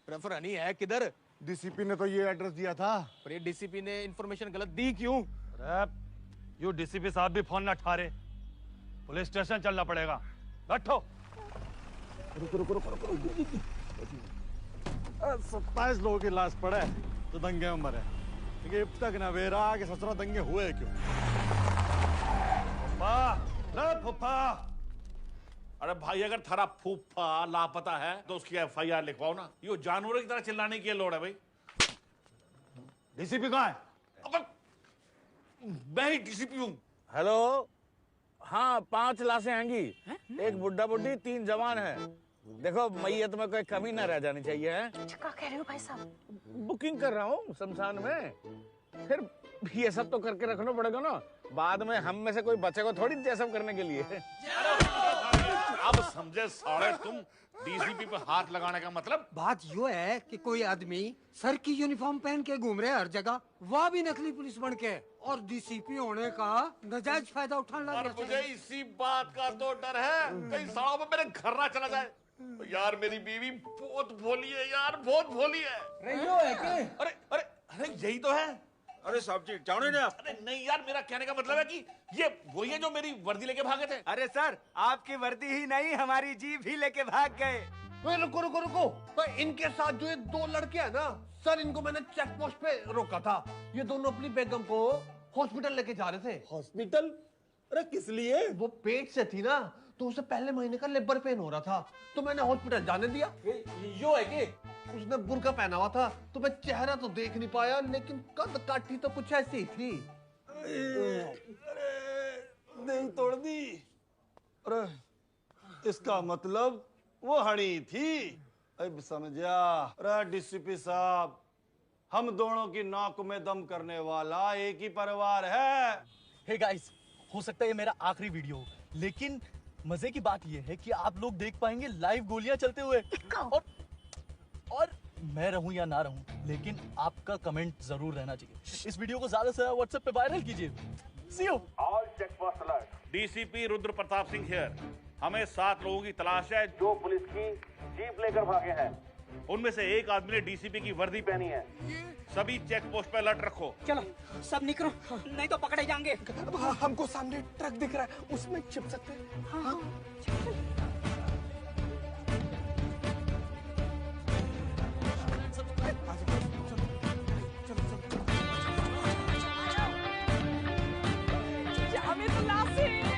प्रेफर हनी है किधर? डीसीपी ने तो ये एड्रेस दिया था। पर ये डीसीपी ने इंफॉर्मेशन गलत दी क्यों? अरे यू डीसीपी साहब भी फोन ना उठा रहे, पुलिस स्टेशन चलना पड़ेगा। बैठो। रुको रुको रुको रुको। 27 लोगों की लाश पड़े तो दंगे में मरे, लेकिन अब तक ना वेरा के ससुरा दंगे हुए क्यों? फुप्पा। अरे भाई, अगर थारा फूफा लापता है तो उसकी एफआईआर लिखवाओ ना। ये जानवरों की तरह चिल्लाने की लोड़ है भाई। डीसीपी कहाँ है? मैं ही डीसीपी हूँ। हेलो, हाँ 5 लाशें आएंगी, एक बुड्ढा बुड्ढी 3 जवान है। देखो मैयत में कोई कमी ना रह जानी चाहिए है। क्या कह रहे हो भाई साहब? बुकिंग कर रहा हूँ शमशान में, फिर ये सब तो करके रखना पड़ेगा ना, बाद में हम में से कोई बचेगा थोड़ी ये सब करने के लिए। अब समझे साले तुम डीसीपी पे हाथ लगाने का मतलब? बात यो है कि कोई आदमी सर की यूनिफॉर्म पहन के घूम रहे हर जगह, वह भी नकली पुलिस बन के, और डीसीपी होने का नाजायज फायदा उठाने लग गया। मुझे इसी बात का तो डर है, कहीं सालों में मेरे घर ना चला जाए। यार मेरी बीवी बहुत भोली है यार, बहुत भोली है। अरे अरे अरे यही तो है। अरे साहब जी जाने ना। अरे नहीं यार, मेरा कहने का मतलब है कि ये वही है जो मेरी वर्दी लेके भागे थे। अरे सर, आपकी वर्दी ही नहीं हमारी जीभ ही लेके भाग गए। रुको रुको रुको, तो इनके साथ जो ये 2 लड़के हैं ना सर, इनको मैंने चेक पोस्ट पे रोका था। ये दोनों अपनी बेगम को हॉस्पिटल लेके जा रहे थे। हॉस्पिटल? अरे किस लिए? वो पेट से थी ना, तो उसे पहले महीने का लेबर पेन हो रहा था, तो मैंने हॉस्पिटल जाने दिया। यो है कि उसने बुर्का पहना हुआ था, तो मैं चेहरा तो देख नहीं पाया, लेकिन कद काठी तो कुछ ऐसी ही थी। नहीं तोड़ दी। अरे इसका मतलब वो हनी थी। अब समझा। अरे डीसीपी साहब, हम दोनों की नाक में दम करने वाला एक ही परिवार है। हे गाइस, हो सकता है ये मेरा आखिरी वीडियो हो, लेकिन मजे की बात ये है कि आप लोग देख पाएंगे लाइव गोलियां चलते हुए, और मैं रहूं या ना रहूं, लेकिन आपका कमेंट जरूर रहना चाहिए। इस वीडियो को ज्यादा से ज्यादा व्हाट्सएप पे वायरल कीजिए। See you. All check post alert. DCP Rudra Pratap Singh here. हमें 7 लोगों की तलाश है जो पुलिस की जीप लेकर भागे हैं। उनमें से एक आदमी ने डीसीपी की वर्दी पहनी है। सभी चेक पोस्ट पे अलर्ट रखो। चलो सब निकलो, नहीं तो पकड़े जाएंगे। हमको सामने ट्रक दिख रहा है, उसमें छिप सकते हैं। हाँ।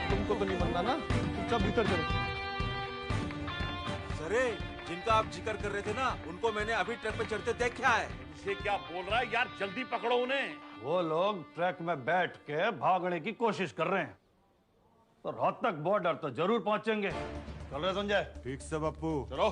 तुमको तो नहीं बनना ना, चुपचाप भीतर चलो। सरे, जिनका आप जिक्र कर रहे थे ना, उनको मैंने अभी ट्रक पे चढ़ते देखा है। ये क्या बोल रहा है यार, जल्दी पकड़ो उन्हें। वो लोग ट्रक में बैठ के भागने की कोशिश कर रहे हैं, तो रोहतक बॉर्डर तो जरूर पहुंचेंगे। चल रहे संजय? ठीक से पप्पू। चलो।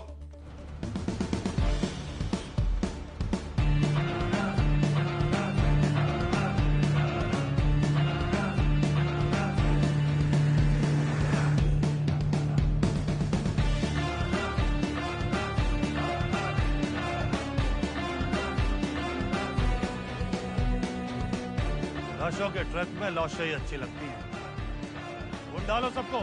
लाशों के ट्रक में लाशें ही अच्छी लगती हैं। उन डालो सबको।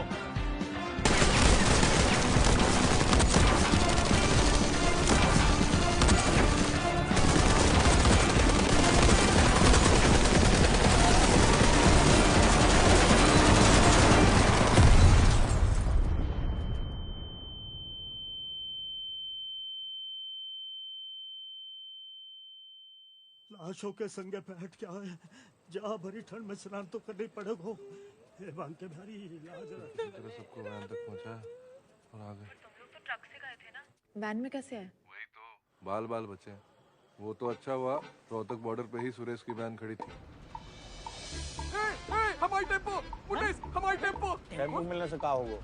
लाशों के संगे बैठ क्या है, जहाँ भरी ठंड में स्नान तो करनी पड़ेगा। हे बांके भारी लाज तेरे सबको वैन तक पहुंचा और आ गए। तुम लोग तो ट्रक से गए थे ना? वैन में कैसे है? वही तो बाल बाल बचे हैं। वो तो अच्छा हुआ रोहतक बॉर्डर पे ही सुरेश की वैन खड़ी थी। हमारी टेम्पो, मुन्नेस, हमारी टेम्पो। टेम्पो मिलने से क्या होगा?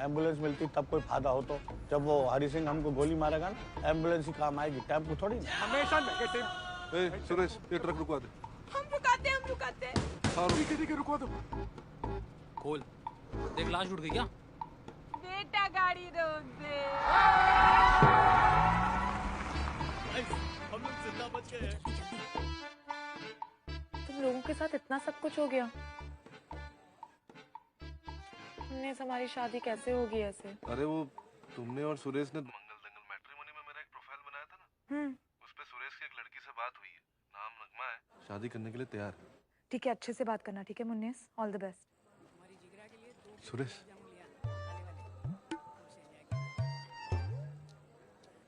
एम्बुलेंस मिलती तब कोई फायदा हो तो। जब वो हरी सिंह हमको गोली मारेगा ना, एम्बुलेंस ही काम आएगी, टेम्पो थोड़ी ना। हमेशा नेगेटिव। सुरेश ये ट्रक रुकवा दे। हम रुकाते हैं। हाँ ठीक है रुकवा दो। खोल देख, लाश उड़ गई क्या? बेटा गाड़ी रोक दे। हम लोग जिंदा बच गए हैं। तुम लोगों के साथ इतना सब कुछ हो गया। मुन्नेस, हमारी शादी कैसे होगी ऐसे? अरे वो तुमने और सुरेश ने मंगल दंगल मैट्रिमोनी में मेरा एक प्रोफाइल बनाया था ना, उस पे सुरेश की एक लड़की से बात हुई है, नाम नगमा है, शादी करने के लिए तैयार है। ठीक है, अच्छे से बात करना, ठीक है Munnes? All the best. Suresh,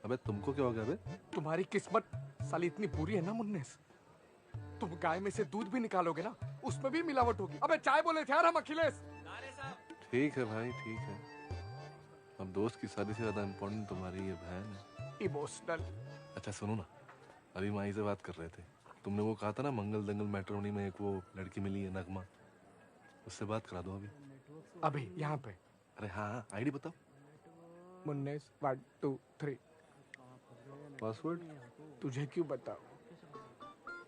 अबे तुमको क्या हो गया बे? तुम्हारी किस्मत साली इतनी बुरी है ना मुन्नेस, तुम गाय में से दूध भी निकालोगे ना, उसमें भी मिलावट होगी। अबे चाय बोले थे यार हम अखिलेश। ठीक है भाई ठीक है, अब दोस्त की शादी से ज्यादा इम्पोर्टेंट तुम्हारी ये बहन है। इमोशनल। अच्छा सुनो ना, अभी माई से बात कर रहे थे, तुमने वो कहा था ना मंगल दंगल मैट्रिमोनी में एक वो लड़की मिली है नगमा, उससे बात करा दो अभी यहाँ पे। अरे हाँ आईडी बताओ। मुन्नेस 1 2 3। पासवर्ड तुझे क्यों बताओ?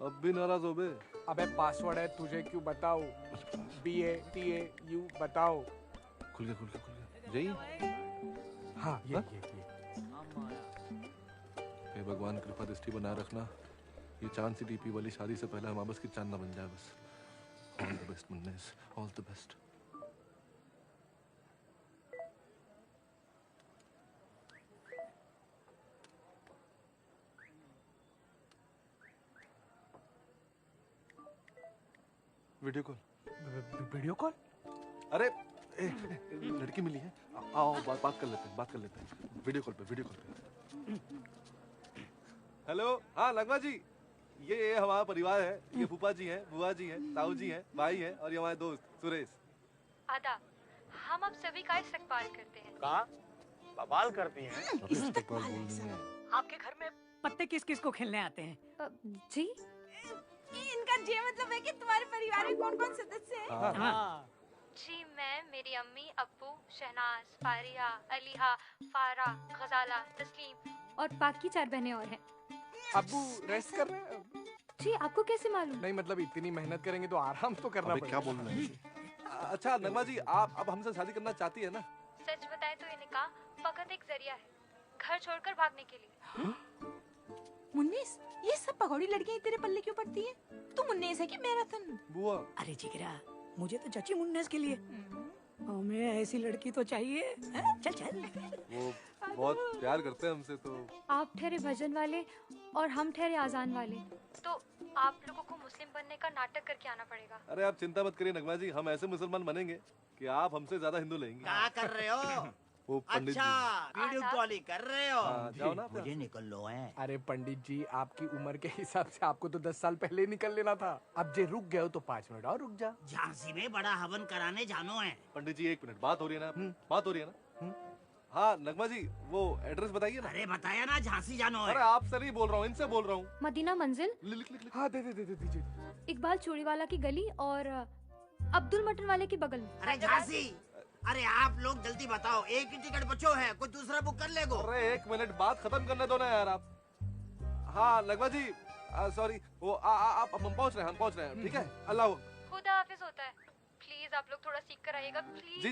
अब भी नाराज हो बे? अबे पासवर्ड है, तुझे क्यों बताओ? BATAU बताओ। खुल गया जय। हाँ ये हे भगवान कृपा दृष्टि बनाए रखना, ये चांद सी टीपी वाली शादी से पहले हम आपस की चांद ना बन जाए बस। All the best Munnes, all the best. Video call. Video call? अरे लड़की मिली है, आओ बात कर लेते हैं वीडियो कॉल पे। हेलो, हाँ नगमा जी, ये हमारा परिवार है, ये फूफा जी हैं, बुआ जी हैं, ताऊ जी हैं, भाई हैं और ये हमारे दोस्त सुरेश। आदाब, हम आप सभी का इस्तकबाल करते हैं। कहा? बवाल करती हैं? इस्तकबाल बोलनी है। आपके घर में पत्ते किस किस को खेलने आते हैं? जी इनका ये मतलब है कि तुम्हारे परिवार में कौन कौन सदस्य हैं? हाँ। जी मैं, मेरी अम्मी, अब्बू, शहनाज, फारिया, अलीहा, फारा, गजाला, तस्लीम और बाकी 4 बहनें और हैं। अब्बू रेस्ट कर रहे हैं? जी आपको कैसे मालूम? नहीं मतलब इतनी मेहनत करेंगे तो आराम तो करना पड़ेगा। क्या बोल रहे हैं? अच्छा नगमा जी, आप अब हमसे शादी करना चाहती है ना? सच बताएं तो ये निकाह फकत एक जरिया है घर छोड़कर भागने के लिए। मुन्नेस, ये सब पगड़ी लड़कियां तेरे पल्ले क्यों पड़ती हैं? तू मुन्नेस है कि मैराथन? बुआ। अरे जिगरा, मुझे तो चाची मुन्नेस के लिए, हमें ऐसी लड़की तो चाहिए। चल वो बहुत प्यार करते हैं हमसे तो। आप ठहरे भजन वाले और हम ठहरे आजान वाले, तो आप लोगों को मुस्लिम बनने का नाटक करके आना पड़ेगा। अरे आप चिंता मत करिए नगमा जी, हम ऐसे मुसलमान बनेंगे कि आप हमसे ज्यादा हिंदू लेंगे। क्या कर रहे हो? वो पंडित अच्छा वीडियो कॉल ही कर रहे हो? हाँ, जाओ ना मुझे निकल लो है। अरे पंडित जी, आपकी उम्र के हिसाब से आपको तो 10 साल पहले निकल लेना था। अब जे रुक गए हो तो 5 मिनट और रुक जा। झांसी में बड़ा हवन कराने जानो है। पंडित जी 1 मिनट, बात हो रही है ना? बात हो रही है ना? हाँ नगमा जी, वो एड्रेस बताइए ना। अरे बताया ना, झांसी जानो है। अरे आपसे नहीं बोल रहा हूँ, इनसे बोल रहा हूँ। मदीना मंजिल, लिख। हाँ दे दीजिए। इकबाल चूड़ी वाला की गली और अब्दुल मटन वाले की बगल में। अरे झांसी, अरे आप लोग जल्दी बताओ, एक ही टिकट बचो है, कोई दूसरा बुक कर लेगो। अरे 1 मिनट, बात खत्म करने दो ना यार आप। हाँ नगमा जी, सॉरी, वो आप हम पहुँच रहे हैं, ठीक है? अल्लाह खुदा हाफिज होता है। प्लीज आप लोग थोड़ा सीख कर आइएगा प्लीज।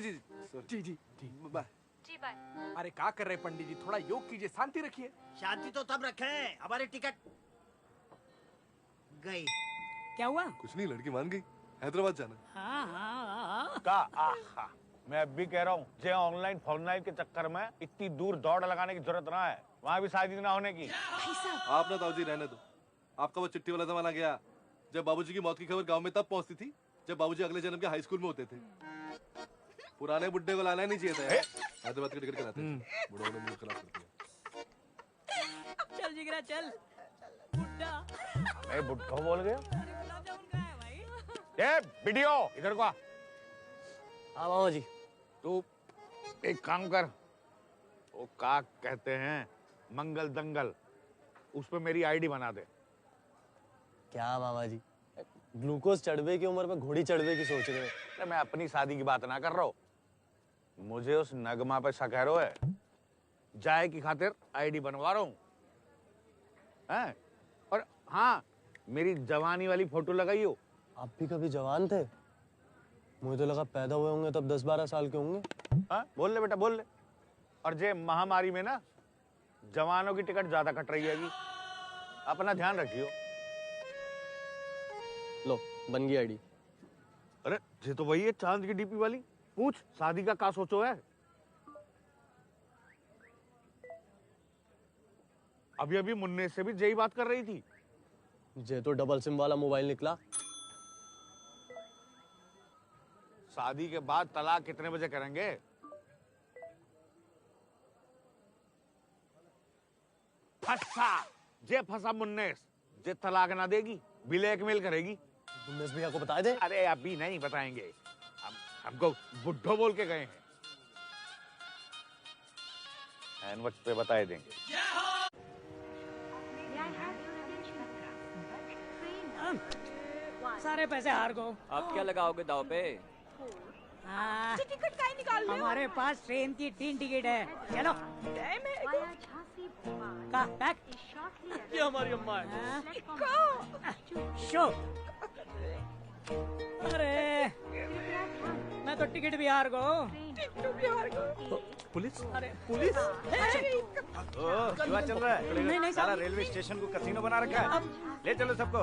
जी बाय। जी बाय। अरे क्या कर रहे पंडित जी, थोड़ा योग कीजिए, शांति रखिए। शांति तो तब रखे, हमारी टिकट गई। क्या हुआ? कुछ नहीं, लड़की मान गई, हैदराबाद जाना। हाँ। का आहा, मैं अब भी कह रहा हूँ जे ऑनलाइन फॉनलाइन के चक्कर में इतनी दूर दौड़ लगाने की जरूरत ना है, वहाँ भी शादी ना होने की। आप ना ताऊजी रहने दो। आपका वो चिट्ठी वाला जमाना गया जब बाबूजी की मौत की खबर गांव में तब पहुंचती थी जब बाबूजी अगले जन्म के हाई स्कूल में होते थे। पुराने बुड्ढे को लाना ही नहीं चाहिए था यार। हैदराबाद की टिकट कराते हैं, बुढ़ों ने मुंह खराब कर दिया। चल जिगरा चल। बुड्ढा। मैं बुड्ढा बोल गया? ये वीडियो इधर को आ। हाँ मामा जी। तू एक काम कर, वो का कहते हैं मंगल दंगल, उस पे मेरी आईडी बना दे। क्या मामा जी, ग्लूकोज चढ़वे की उम्र में घोड़ी चढ़वे की सोच रहे हो? अरे मैं अपनी शादी की बात ना कर रहा हूँ, मुझे उस नगमा पे शक है, जाए की खातिर आईडी बनवा रहा हूँ। और हाँ, मेरी जवानी वाली फोटो लगाई हो। आप भी कभी जवान थे? मुझे तो लगा पैदा हुए होंगे तब 10-12 साल के होंगे। हाँ बोल ले बेटा बोल ले। और जे महामारी में ना जवानों की टिकट ज्यादा कट रही है, अपना ध्यान रखियो। लो बन गई आईडी। अरे ये तो वही है चांद की डीपी वाली। पूछ शादी का सोचो है? अभी अभी मुन्ने से भी यही बात कर रही थी। जे तो डबल सिम वाला मोबाइल निकला। शादी के बाद तलाक कितने बजे करेंगे? फंसा जे फंसा मुन्नेस, जे तलाक ना देगी ब्लैकमेल करेगी। मुन्नेस भैया को बता दे। अरे अभी नहीं बताएंगे, हमको बुड्ढो बोल के गए हैं, एन वक्त पे बता देंगे। सारे पैसे हार गो। आप क्या लगाओगे दाव पे? टिकट काहे निकाल रहे हो? हमारे पास ट्रेन की 3 टिकट है, चलो। का बैक? ये हमारी अम्मा है। शो। अरे मैं तो टिकट भी हार गो। पुलिस? अरे पुलिस? क्या चल रहा है? नहीं, सारा रेलवे स्टेशन को कसीनो बना रखा है। ले चलो सबको।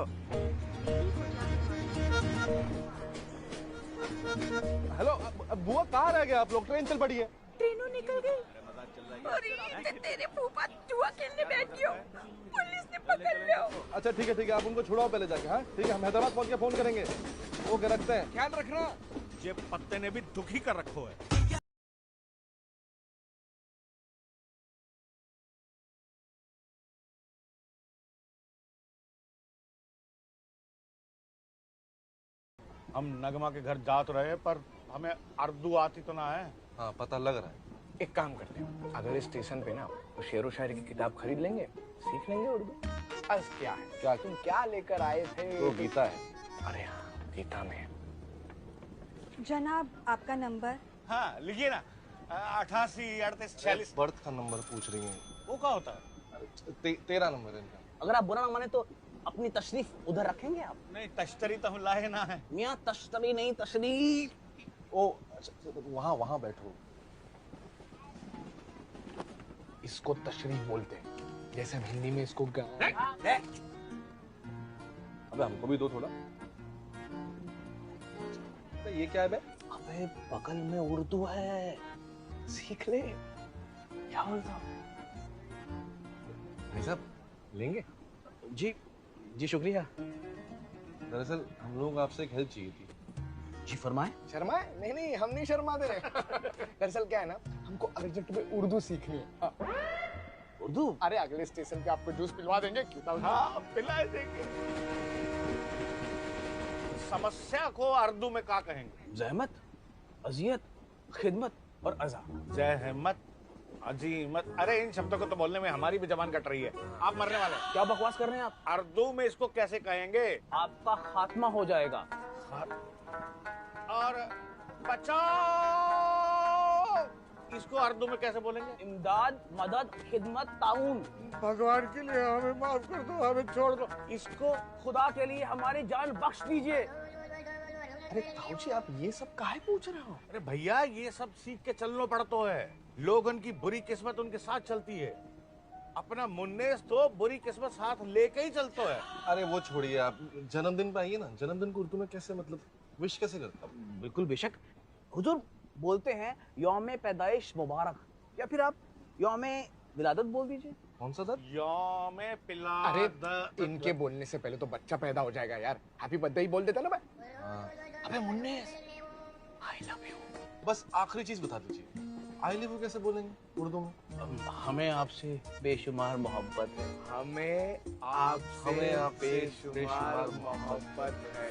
हेलो बुआ, कहाँ रह गए आप लोग? ट्रेन चल पड़ी है। ट्रेनों निकल गई। अरे तेरे फूफा जुआ खेलने बैठी हो, पुलिस ने पकड़ लिया। अच्छा ठीक है आप उनको छुड़ाओ पहले जाके। हाँ ठीक है, हम हैदराबाद पहुंच के फोन करेंगे। ओके रखते हैं, ख्याल रखना। ये पत्ते ने भी दुखी कर रखो है। हम नगमा के घर जा तो रहे, पर हमें उर्दू आती तो ना है। हाँ पता लग रहा है। एक काम करते हैं, अगर इस स्टेशन पे ना वो शेरो शायरी की किताब खरीद लेंगे, सीख लेंगे उर्दू। बस क्या है, क्या तुम क्या लेकर आए थे? तो गीता है। अरे हाँ गीता में। जनाब आपका नंबर? हाँ लिखिए ना, 88 38 46। बर्थ का नंबर पूछ रही है। वो क्या होता है? 13 नंबर है इनका। अगर आप बुरा ना माने तो अपनी तशरीफ उधर रखेंगे आप? नहीं, तश्तरी तो हम लाए ना है। मियाँ तश्तरी नहीं तशरीफ। ओ वहाँ बैठो। इसको तशरीफ बोलते हैं, जैसे हम हिंदी में इसको अबे हमको भी दो थोड़ा। ये क्या है बे? अबे बगल में उर्दू है, सीख ले। क्या बोलता? भाई साहब लेंगे? जी शुक्रिया। दरअसल हम लोग आपसे एक हेल्प चाहिए थी। जी फरमाए। शर्माए? नहीं हम नहीं शर्मा दे रहे। दरअसल क्या है ना, हमको अर्जेंट में उर्दू सीखनी है। उर्दू? अरे अगले स्टेशन पे आपको जूस पिलवा देंगे। हाँ पिला देंगे। समस्या को उर्दू में क्या कहेंगे? जहमत, अजियत, खिदमत और अज़ा। जहमत, अजीमत, अरे इन शब्दों को तो बोलने में हमारी भी जबान कट रही है। आप मरने वाले हैं। क्या बकवास कर रहे हैं आप? उर्दू में इसको कैसे कहेंगे? आपका खात्मा हो जाएगा। और बचाओ, इसको उर्दू में कैसे बोलेंगे? इमदाद, मदद, खिदमत, ताउन। भगवान के लिए हमें माफ कर दो, हमें छोड़ दो। इसको खुदा के लिए हमारी जान बख्श दीजिए। अरे ताऊजी आप ये सब काहे पूछ रहे हो? अरे भैया ये सब सीख के चलना पड़ता है। लोगों की बुरी किस्मत उनके साथ चलती है। अपना मुन्नेस तो बुरी किस्मत साथ लेके ही चलता है। अरे वो छोड़िए आप, जन्मदिन पे आइए ना। जन्मदिन को उर्दू में कैसे मतलब विश कैसे करता? बिल्कुल बेशक। हुजूर बोलते हैं यौम पैदाइश मुबारक, या फिर आप यौम विलादत बोल दीजिए। कौन सा दर? यौम पिला। अरे इनके बोलने से पहले तो बच्चा पैदा हो जाएगा यार। हैप्पी बर्थडे ही बोल देता ना मैं। अबे मुन्नेस, आई लव यू। बस आखिरी चीज बता दीजिए, आई लव यू कैसे बोलेंगे उर्दू में? हमें आपसे बेशुमार मोहब्बत है। हमें आपसे बेशुमार मोहब्बत है।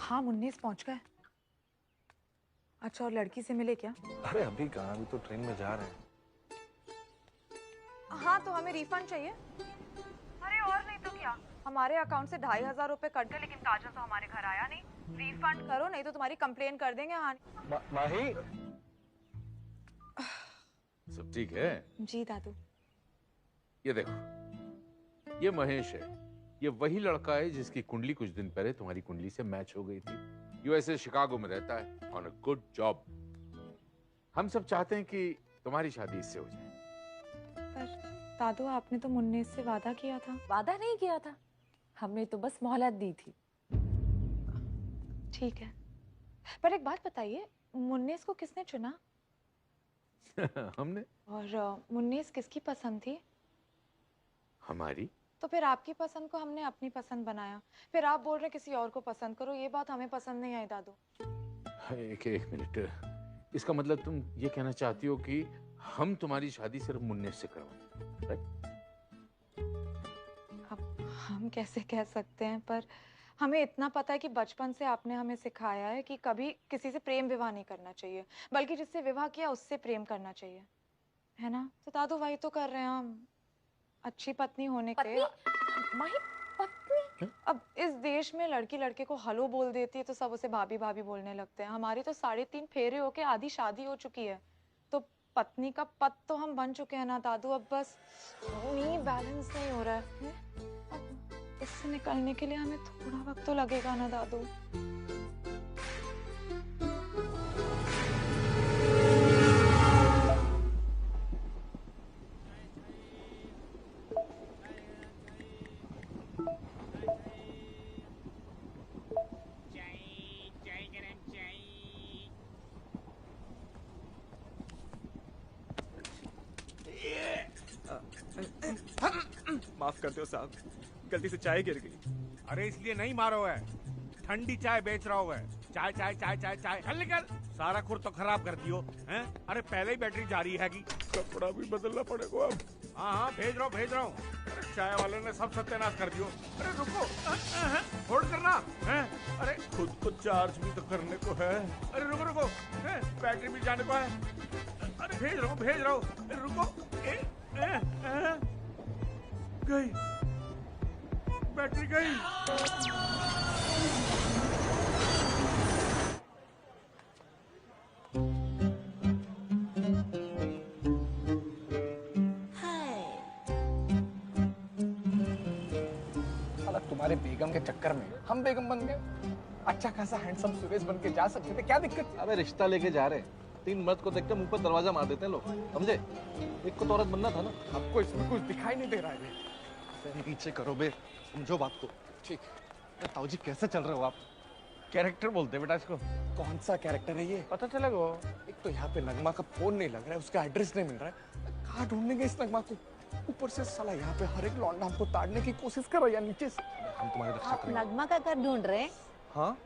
हाँ मुन्नीस पहुंच गए। अच्छा और लड़की से मिले क्या? अरे अभी कहाँ, अभी तो ट्रेन में जा रहे हैं। हाँ तो हमें रिफंड चाहिए। अरे और नहीं तो क्या, हमारे अकाउंट से 2500 रुपए कट गए, लेकिन काजल तो हमारे घर आया नहीं। रिफंड करो नहीं तो तुम्हारी कंप्लेन कर देंगे। हाँ माही, सब ठीक है? जी दादू। ये देखो, ये महेश है। ये वही लड़का है जिसकी कुंडली कुछ दिन पहले तुम्हारी कुंडली से मैच हो गई थी। यूएसए शिकागो में रहता है, ऑन अ गुड जॉब। हम सब चाहते हैं कि तुम्हारी शादी इससे हो जाए। पर दादू आपने तो मुन्नीस से वादा किया था। वादा नहीं किया था, हमने तो बस मोहलत दी थी। ठीक है, पर एक बात बताइए, मुन्नीस को किसने चुना? हमने। और मुन्नीस किसकी पसंद थी? हमारी। तो फिर आपकी पसंद को हमने अपनी पसंद बनाया, फिर आप बोल रहे किसी और को पसंद करो। ये बात हमें पसंद नहीं आई दादू। एक मिनट, इसका मतलब तुम ये कहना चाहती हो कि हम तुम्हारी शादी सिर्फ मुन्नेस से करवाएं, राइट? अब हम कैसे कह सकते हैं, पर हमें इतना पता है कि बचपन से आपने हमें सिखाया है कि कभी किसी से प्रेम विवाह नहीं करना चाहिए, बल्कि जिससे विवाह किया उससे प्रेम करना चाहिए, है ना? तो दादू वही तो कर रहे हैं हम, अच्छी पत्नी होने के। माही पत्नी? अब इस देश में लड़की लड़के को हलो बोल देती है तो सब उसे भाभी भाभी बोलने लगते हैं। हमारी तो 3.5 फेरे होके आधी शादी हो चुकी है, तो पत्नी का पद तो हम बन चुके हैं ना दादू। अब बस नहीं, बैलेंस नहीं हो रहा है। अब इससे निकलने के लिए हमें थोड़ा वक्त तो लगेगा ना दादू। माफ करते हो साहब, गलती से चाय गिर गई। अरे इसलिए नहीं मारो है, ठंडी चाय बेच रहा हुआ है। चाय चाय चाय चाय चाय, चल निकल, सारा खुर तो खराब कर दियो हैं। अरे पहले ही बैटरी जा रही है कि कपड़ा भी बदलना पड़ेगा अब। हाँ हाँ भेज रहा हूँ। अरे चाय वाले ने सब सत्यानाश कर दियो। अरे रुको, होल्ड करना है। अरे खुद को चार्ज भी तो करने को है। अरे रुको रुको, बैटरी भी जाने को है। अरे भेज रहा हूँ। अरे रुको, गई बैटरी गई। साला तुम्हारे बेगम के चक्कर में हम बेगम बन गए। अच्छा खासा हैंडसम सुरेश बन के जा सकते थे, क्या दिक्कत? अबे रिश्ता लेके जा रहे, 3 मर्द को देख के मुंह पर दरवाजा मार देते हैं लोग, समझे? एक को तो औरत बनना था ना। आपको इसमें कुछ दिखाई नहीं दे रहा है। नीचे करो बे, समझो बात को। ठीक। ताऊ जी कैसे चल रहे हो आप? कैरेक्टर बोलते बेटा इसको। कौन सा कैरेक्टर है ये? पता चलेगा। एक तो यहाँ पे नगमा का फोन नहीं लग रहा है, उसका एड्रेस नहीं मिल रहा है। कहाँ ढूंढेंगे इस नगमा को? ऊपर से साला यहाँ पे हर एक लौंडा हमको ताड़ने की कोशिश कर रहा है नीचे से। हम तुम्हारी रक्षा आप करेंगे। नगमा का घर ढूंढ रहे हैं? हाँ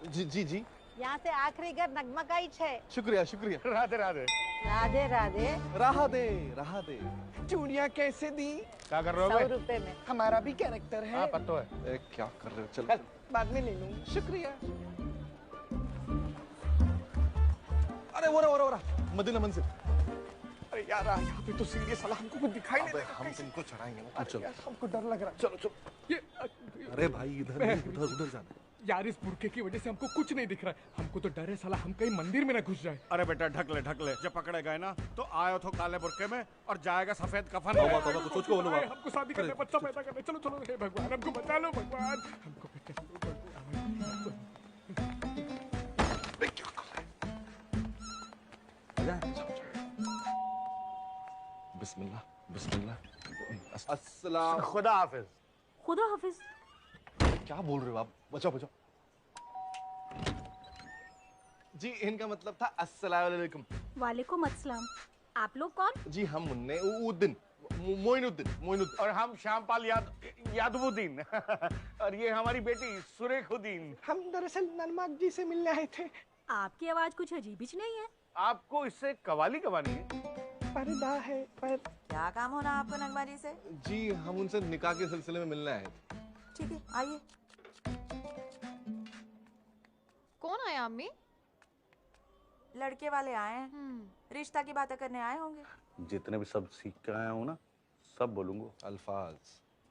जी जी जी, यहाँ से आखिरी घर नगमा का ही है। शुक्रिया शुक्रिया। राधे राधे। राधे राधे। राहा दे। चूड़ियाँ कैसे दी? क्या कर रहे हो? 100 रुपए में। हमारा भी कैरेक्टर है। हाँ पता है। क्या कर रहे हो? चल बाद में ले लूंगी। शुक्रिया। अरे वो रहा मदीना मंजिल। अरे यार यहाँ पे तो सीरियस साला हमको कुछ दिखाई नहीं दे रहा। हम तुमको चढ़ाएंगे ना, चलो। यार हमको डर लग रहा है। चलो ये अरे भाई इधर उधर जाना। यार इस बुरके की वजह से हमको कुछ नहीं दिख रहा है। हमको तो डर है साला हम कहीं मंदिर में ना घुस जाए। अरे बेटा ढक ले। जब पकड़े गए ना तो आयो तो काले बुरके में और जाएगा सफेद कफन में। सोच को बोलो बाप। हमको शादी करने, बच्चा पैदा करने। चलो हे भगवान हमको बचा लो भगवान, हमको बचा लो भगवान। बिस्मिल्लाह बिस्मिल्लाह। अस्सलाम। खुदा हाफिज। खुदा हाफिज। क्या बोल रहे हो आप? बचाओ बचाओ। जी इनका मतलब था अस्सलाम वालेकुम। वालेकुम अस्सलाम। आप लोग कौन? जी हम मुन्ने उद्दीन मोइनुद्दीन और हम श्यामपाल यादवुद्दीन और ये हमारी बेटी सुरेखुद्दीन। हम दरअसल नरमाक जी से मिलने आए थे। आपकी आवाज कुछ अजीब ही नहीं है। आपको इससे कवाली कवानी है? पर्दा है पर। क्या काम होना आपको नगमा जी से? जी हम उनसे निकाह के सिलसिले में मिलने आए थे। ठीक है आइए। कौन आया अम्मी? लड़के वाले आए हैं। रिश्ता की बातें करने आए होंगे। जितने भी सब सीख कर आया हूँ ना सब बोलूंगा। अल्फाज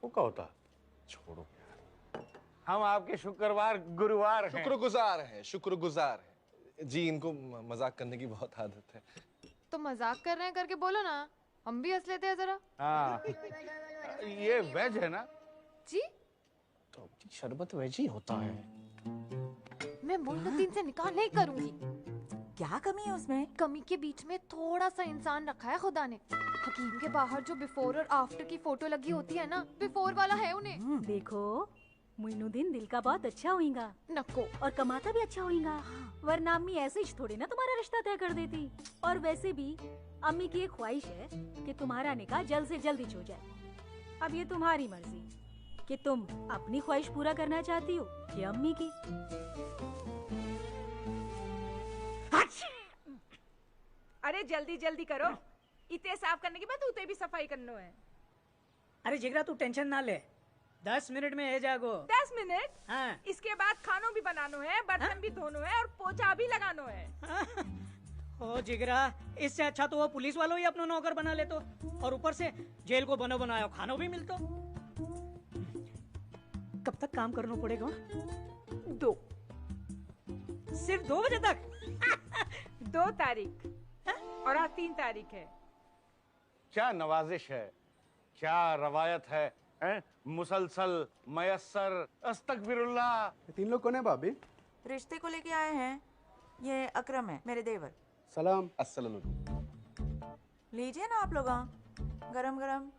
वो क्या होता? छोड़ो। हम आपके शुक्रवार गुरुवार हैं। शुक्रगुजार हैं, शुक्रगुजार हैं। जी इनको मजाक करने की बहुत आदत है। तो मजाक कर रहे हैं करके बोलो ना, हम भी हंस लेते हैं जरा। हाँ ये वेज है ना? जी तो शरबत वेज ही होता है। मैं मोइनुद्दीन से निकाह नहीं करूंगी। क्या कमी है उसमें? कमी के बीच में थोड़ा सा इंसान रखा है खुदा ने। हकीम के बाहर जो बिफोर और आफ्टर की फोटो लगी होती है ना, बिफोर वाला है उन्हें। देखो मोइनुद्दीन दिल का बहुत अच्छा होगा नको और कमाता भी अच्छा होगा, वरना अम्मी ऐसे ही थोड़ी ना तुम्हारा रिश्ता तय कर देती। और वैसे भी अम्मी की एक ख्वाहिश है कि तुम्हारा निकाह जल्द से जल्द ही हो जाए। अब ये तुम्हारी मर्जी कि तुम अपनी ख्वाहिश पूरा करना चाहती हो या अम्मी की। अरे जल्दी जल्दी करो, इतने साफ करने के बाद उते भी सफाई करना है। अरे जिगरा तू टेंशन ना ले, 10 मिनट में है जागो। 10 मिनट? हाँ। इसके बाद खानों भी बनानो है, बर्तन भी धोनो है और पोछा भी लगानो है। ओ जिगरा, इससे अच्छा तो वो पुलिस वालों ही अपना नौकर बना ले तो, और ऊपर से जेल को बनो बनायो खानों भी मिलतो। कब तक काम करना पड़ेगा? 2। सिर्फ 2 बजे तक? 2 तारीख और आज 3 तारीख है। क्या नवाजिश है, क्या रवायत है, मुसलसल मयस्सर अस्तगफिरुल्लाह। 3 लोग कौन है भाभी? रिश्ते को लेके आए हैं। ये अकरम है मेरे देवर। सलाम। अस्सलाम। लीजिए ना आप लोग, गरम गरम।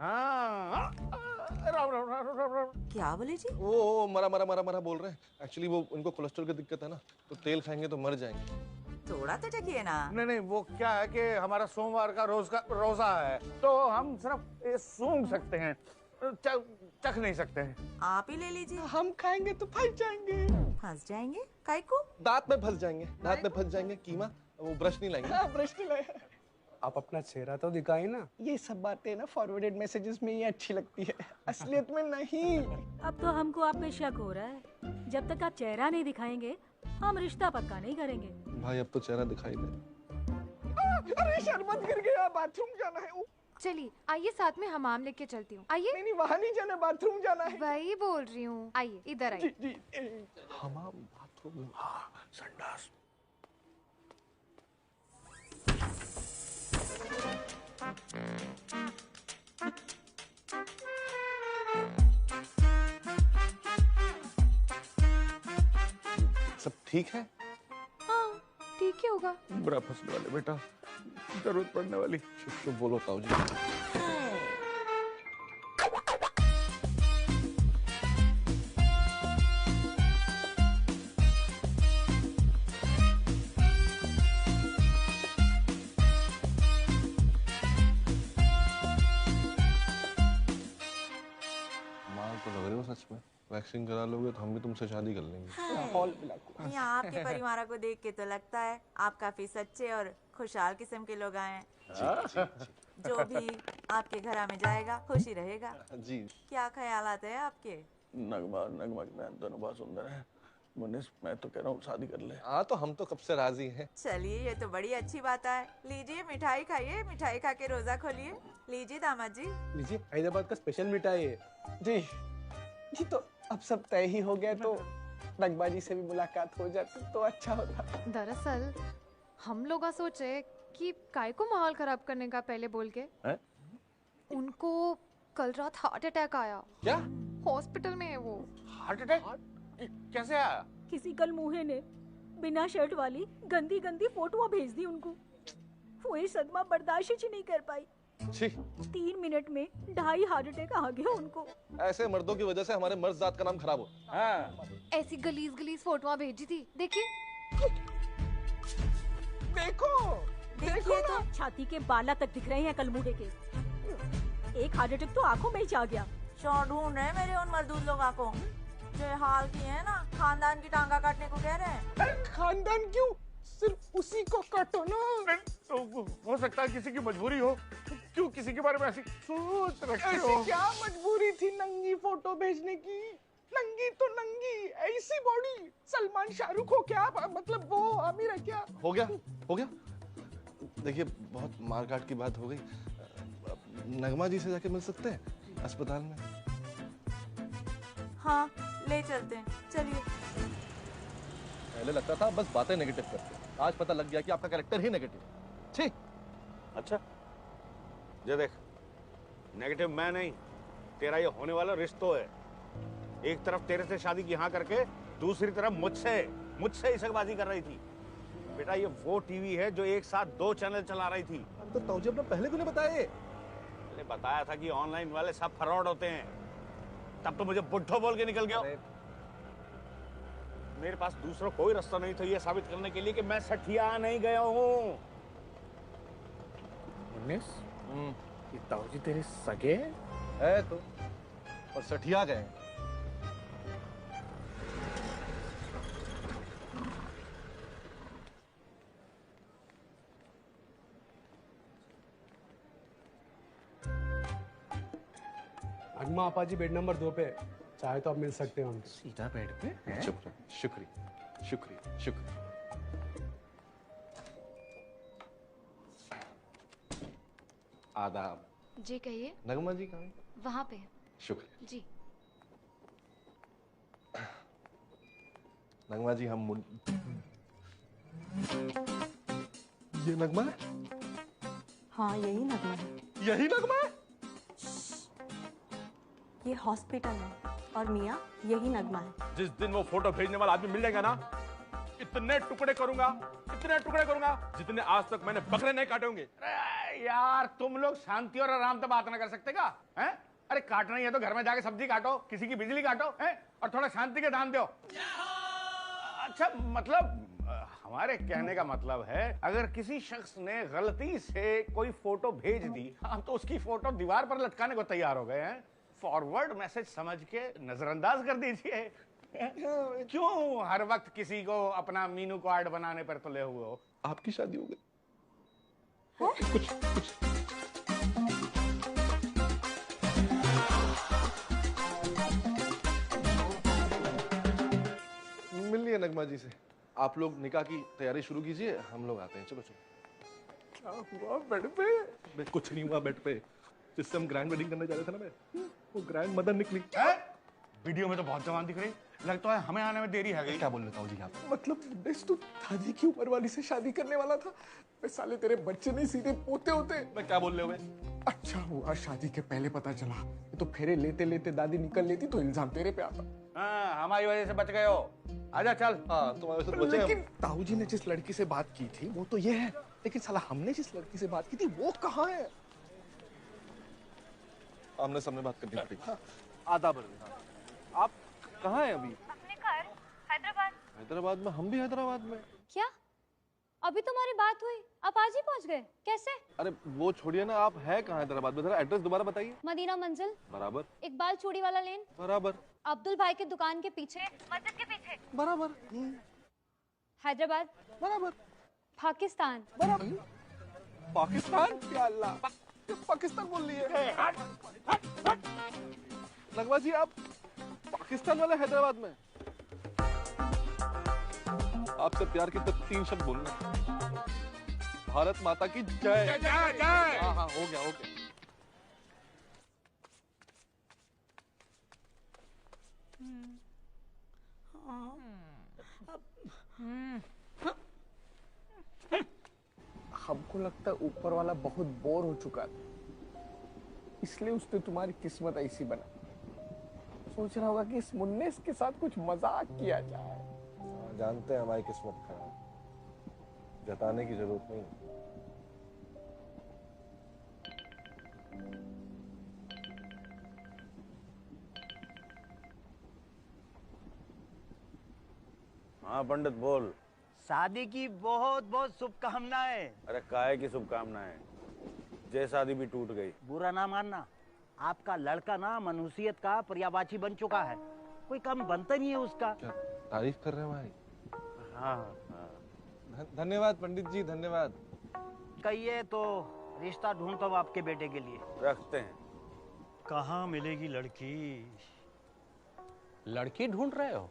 क्या बोले जी? वो मरा बोल रहे हैं। एक्चुअली वो उनको कोलेस्ट्रॉल की दिक्कत है ना, तो तेल खाएंगे तो मर जाएंगे। थोड़ा तो चखिए ना। नहीं वो क्या है कि हमारा सोमवार का रोजा है, तो हम सिर्फ सूंघ सकते हैं, चख नहीं सकते हैं। आप ही ले लीजिए। हम खाएंगे तो फंस जाएंगे। फंस जाएंगे? काहे को? दांत में फंस जाएंगे, दांत में फंस जाएंगे। कीमा वो ब्रश नहीं लाएंगे। हाँ, ब्रश नहीं लाए। आप अपना चेहरा तो दिखाए ना। ये सब बातें ना फॉरवर्डेड मैसेजेस में ही अच्छी लगती है, असलियत में नहीं। अब तो हमको आप पे शक हो रहा है। जब तक आप चेहरा नहीं दिखाएंगे हम रिश्ता पक्का नहीं करेंगे। भाई अब तो चेहरा दिखाई दे। अरे शरबत गिर गया, बाथरूम जाना है। चलिए आइए साथ में हमाम लेके चलती हूँ। आइए। नहीं वहाँ नहीं जाना, बाथरूम जाना है। वही बोल रही हूँ, आइए इधर आइए। जी। हमाम बाथरूम, हाँ संडास। सब ठीक है? हाँ ठीक ही होगा। बुरा फंसने वाले बेटा, जरूरत पड़ने वाली। तो बोलो ताऊ जी। सच में वैक्सीन करा लोगे तो हम भी तुमसे शादी कर लेंगे। यहाँ आपके परिवार को देख के तो लगता है आप काफी सच्चे और खुशहाल किस्म के लोग आए हैं। जो भी आपके घर में जाएगा खुशी रहेगा। जी। क्या ख्यालात है आपके? नगमा की बहन दोनों बहुत सुंदर है। मुनिस मैं तो कह रहा हूँ शादी कर ले। हाँ तो हम तो कब से राजी हैं। चलिए ये तो बड़ी अच्छी बात है। लीजिए मिठाई खाइए, मिठाई खा के रोजा खोलिए। लीजिए दामाद जी। लीजिए, हैदराबाद का स्पेशल मिठाई है। जी तो अब सब तय ही हो गया, तो नगमा जी से भी मुलाकात हो जाती तो अच्छा होता। दरअसल हम लोग सोचे कि काय को माहौल खराब करने का पहले बोल के है? उनको कल रात हार्ट अटैक आया। क्या? हॉस्पिटल में है वो। Heart attack? कैसे आया? किसी कल मुहे ने बिना शर्ट वाली गंदी फोटो भेज दी उनको। वो ये सदमा बर्दाश्त ही नहीं कर पाई। छी, 3 मिनट में 2.5 हार्ट अटैक आ गया उनको। ऐसे मर्दों की वजह से हमारे मर्द जात का नाम खराब हो। हाँ। ऐसी गलीज फोटोआं भेजी थी, देखिए। देखिए तो छाती के बाला तक दिख रहे हैं कलमुड़े के। एक हार्ट अटैक तो आंखों में ही जा गया। ढूंढ रहे मेरे उन मजदूर लोगों को जो हाल की है ना, खानदान की टांगा काटने को कह रहे हैं। खानदान क्यों, सिर्फ उसी को काटो ना। तो हो सकता है किसी की मजबूरी हो, क्यों किसी के बारे में ऐसी सोच रखते हो? ऐसी क्या मजबूरी थी नंगी फोटो भेजने की? नंगी तो नंगी, ऐसी बॉडी सलमान शाहरुख हो क्या? मतलब वो आमिर है क्या? हो गया, हो गया। देखिए बहुत मारकाट की बात हो गई। नगमा जी से जाके मिल सकते हैं अस्पताल में? हाँ ले चलते हैं, चलिए। पहले लगता था बस बातें नेगेटिव करते, आज पता लग गया कि आपका कैरेक्टर ही नेगेटिव है। छी। अच्छा, ये देख, नेगेटिव मैं नहीं, तेरा ये होने वाला रिश्तो है। एक तरफ तेरे से शादी की हाँ करके दूसरी तरफ मुझसे इशकबाजी कर रही थी। बेटा ये वो टीवी है जो एक साथ 2 चैनल चला रही थी। तो ताऊजी अपने पहले क्यों नहीं बताए? मैंने बताया था कि ऑनलाइन वाले सब फ्रॉड होते हैं, तब तो मुझे बुड्ढो बोल के निकल गया। मेरे पास दूसरा कोई रास्ता नहीं था ये साबित करने के लिए कि मैं सठिया नहीं गया हूँ। ये ताऊजी तेरे सगे है तो, और सठिया गए। नगमा आपा जी बेड नंबर 2 पे, चाहे तो आप मिल सकते हैं उनसे। सीधा बेड पे? शुक्रिया, शुक्रिया, शुक्रिया। आदाब। जी कहिए। नगमा जी कहाँ हैं? वहाँ पे। शुक्रिया जी। नगमा जी हम ये नगमा है? हाँ यही नगमा है। यही नगमा है? ये हॉस्पिटल है और मियाँ यही नगमा है। जिस दिन वो फोटो भेजने वाला आदमी मिलेगा ना, इतने टुकड़े करूंगा जितने आज तक मैंने बकरे नहीं काटे होंगे। यार तुम लोग शांति और आराम से बात ना कर सकते क्या? हैं? अरे काटना ही है तो घर में जाके सब्जी काटो, किसी की बिजली काटो, हैं? और थोड़ा शांति के ध्यान दो। अच्छा, मतलब हमारे कहने का मतलब है अगर किसी शख्स ने गलती से कोई फोटो भेज दी, हम तो उसकी फोटो दीवार पर लटकाने को तैयार हो गए हैं। फॉरवर्ड मैसेज समझ के नजरअंदाज कर दीजिए। क्यों हर वक्त किसी को अपना मीनू कार्ड बनाने पर तुले हुए हो? आपकी शादी हो गई? कुछ मिल लिया नगमा जी से। आप लोग निकाह की तैयारी शुरू कीजिए, हम लोग आते हैं। चलो चलो। क्या हुआ बेड पे? कुछ नहीं हुआ बेड पे। जिससे हम ग्रैंड वेडिंग करने जा रहे थे ना मैं, वो ग्रैंड मदर निकली। वीडियो में तो बहुत जवान दिख रही, लगता है हमें आने में देरी है गई। क्या बोल रहे जी आप? मतलब तू दादी की उम्र वाली से शादी करने वाला था? मैं साले तेरे बच्चे नहीं सीधे पोते होते। मैं क्या बोल रहे हो? अच्छा हुआ शादी के पहले पता चला, तो फेरे लेते लेते दादी निकल लेती तो इल्जाम तेरे पे आता। हाँ, हमारी वजह से बच गए हो। आजा चल। हाँ, तुम्हारे वजह से बचे। लेकिन ताऊजी ने जिस लड़की से बात की थी वो तो ये है, लेकिन साला हमने जिस लड़की से बात की थी वो कहाँ है? आमने सामने बात करनी पड़ेगी। आदाब। आप कहाँ हैं अभी? अपने घर हैदराबाद। हैदराबाद में? हम भी हैदराबाद में। क्या अभी तुम्हारी बात हुई, आप आज ही पहुंच गए? कैसे? अरे वो छोड़िए ना, आप है कहाँ हैदराबाद में? जरा एड्रेस दोबारा बताइए। मदीना मंजिल बराबर। इकबाल चूड़ी वाला लेन बराबर। अब्दुल भाई के दुकान के पीछे, मस्जिद के पीछे बराबर। हैदराबाद बराबर। पाकिस्तान बराबर। पाकिस्तान? या अल्लाह, पाकिस्तान बोल रही है। नगमा जी आप पाकिस्तान वाले हैदराबाद में? आपसे प्यार के तो 3 शब्द बोलना। भारत माता की जय। जय जय जय। हाँ हाँ, हो गया हो गया। हमको लगता है ऊपर वाला बहुत बोर हो चुका था, इसलिए उसने तुम्हारी किस्मत ऐसी बना। सोच रहा होगा कि इस मुन्नेस के साथ कुछ मजाक किया जाए। जानते हैं हमारी किस्मत खराब, जताने की जरूरत नहीं। हाँ पंडित बोल। शादी की बहुत बहुत शुभकामनाएं। अरे काहे की शुभकामनाएं, जे शादी भी टूट गई। बुरा ना मानना, आपका लड़का ना मनुष्यत का पर्यायवाची बन चुका है, कोई काम बनता नहीं है उसका। तारीफ कर रहे हैं हमारी? हाँ धन्यवाद पंडित जी, धन्यवाद। कहिए तो रिश्ता ढूंढता हूँ आपके बेटे के लिए। रखते हैं। कहाँ मिलेगी लड़की? लड़की ढूंढ रहे हो?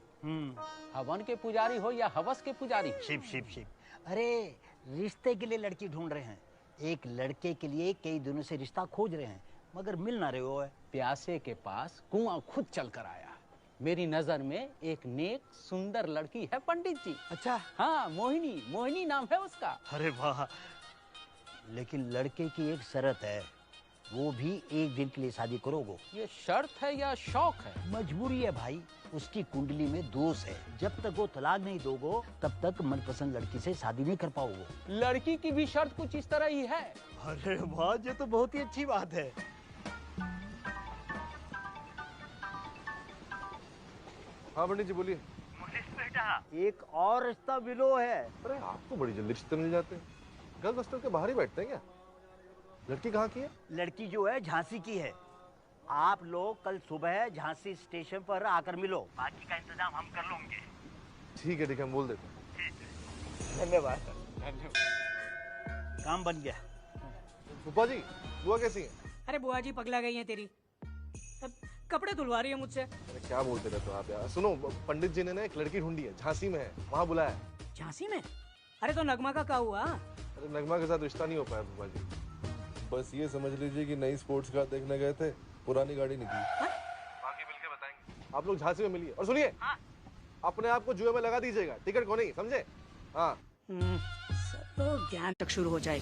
हवन के पुजारी हो या हवस के पुजारी? शिव शिव शिव। अरे रिश्ते के लिए लड़की ढूंढ रहे हैं। एक लड़के के लिए कई दिनों से रिश्ता खोज रहे हैं मगर मिल ना रहे हो है। प्यासे के पास कुआं खुद चल कर आया। मेरी नजर में एक नेक सुंदर लड़की है पंडित जी। अच्छा? हाँ, मोहिनी, मोहिनी नाम है उसका। अरे वाह, लेकिन लड़के की एक शर्त है, वो भी एक दिन के लिए शादी करोगे। ये शर्त है या शौक है? मजबूरी है भाई, उसकी कुंडली में दोष है। जब तक वो तलाक नहीं दोगे तब तक मनपसंद लड़की से शादी नहीं कर पाओगे। लड़की की भी शर्त कुछ इस तरह ही है। अरे वाह, ये तो बहुत ही अच्छी बात है। हाँ पंडित जी बोलिए। बेटा एक और रिश्ता मिलो है। अरे आपको बड़ी जल्दी रिश्ते मिल जाते हैं, गर्ल्स हॉस्टल के बाहर ही बैठते हैं क्या? लड़की कहाँ की है? लड़की जो है झांसी की है। आप लोग कल सुबह झांसी स्टेशन पर आकर मिलो, बाकी का इंतजाम हम कर लेंगे। ठीक है हम बोल देते हैं। धन्यवाद। काम बन गया। फूफा जी, बुआ कैसी है? अरे बुआ जी पगला गई हैं तेरी, अब कपड़े धुलवा रही है मुझसे। अरे क्या बोलते रहते हो आप यार। सुनो, पंडित जी ने ना एक लड़की ढूंढी है, झांसी में है, वहाँ बुलाया है। झांसी में? अरे तो नगमा का क्या हुआ? अरे नगमा के साथ रिश्ता नहीं हो पाया फूफा जी। बस ये समझ लीजिए कि नई स्पोर्ट्स कार देखने गए थे, पुरानी गाड़ी निकली। बाकी मिलके बताएंगे। आप लोग झांसी में मिलिए और सुनिए, अपने आप को जुए में लगा दीजिएगा, टिकट को नहीं, समझे? हाँ। सब तो ज्ञान तक शुरू हो जाएगा।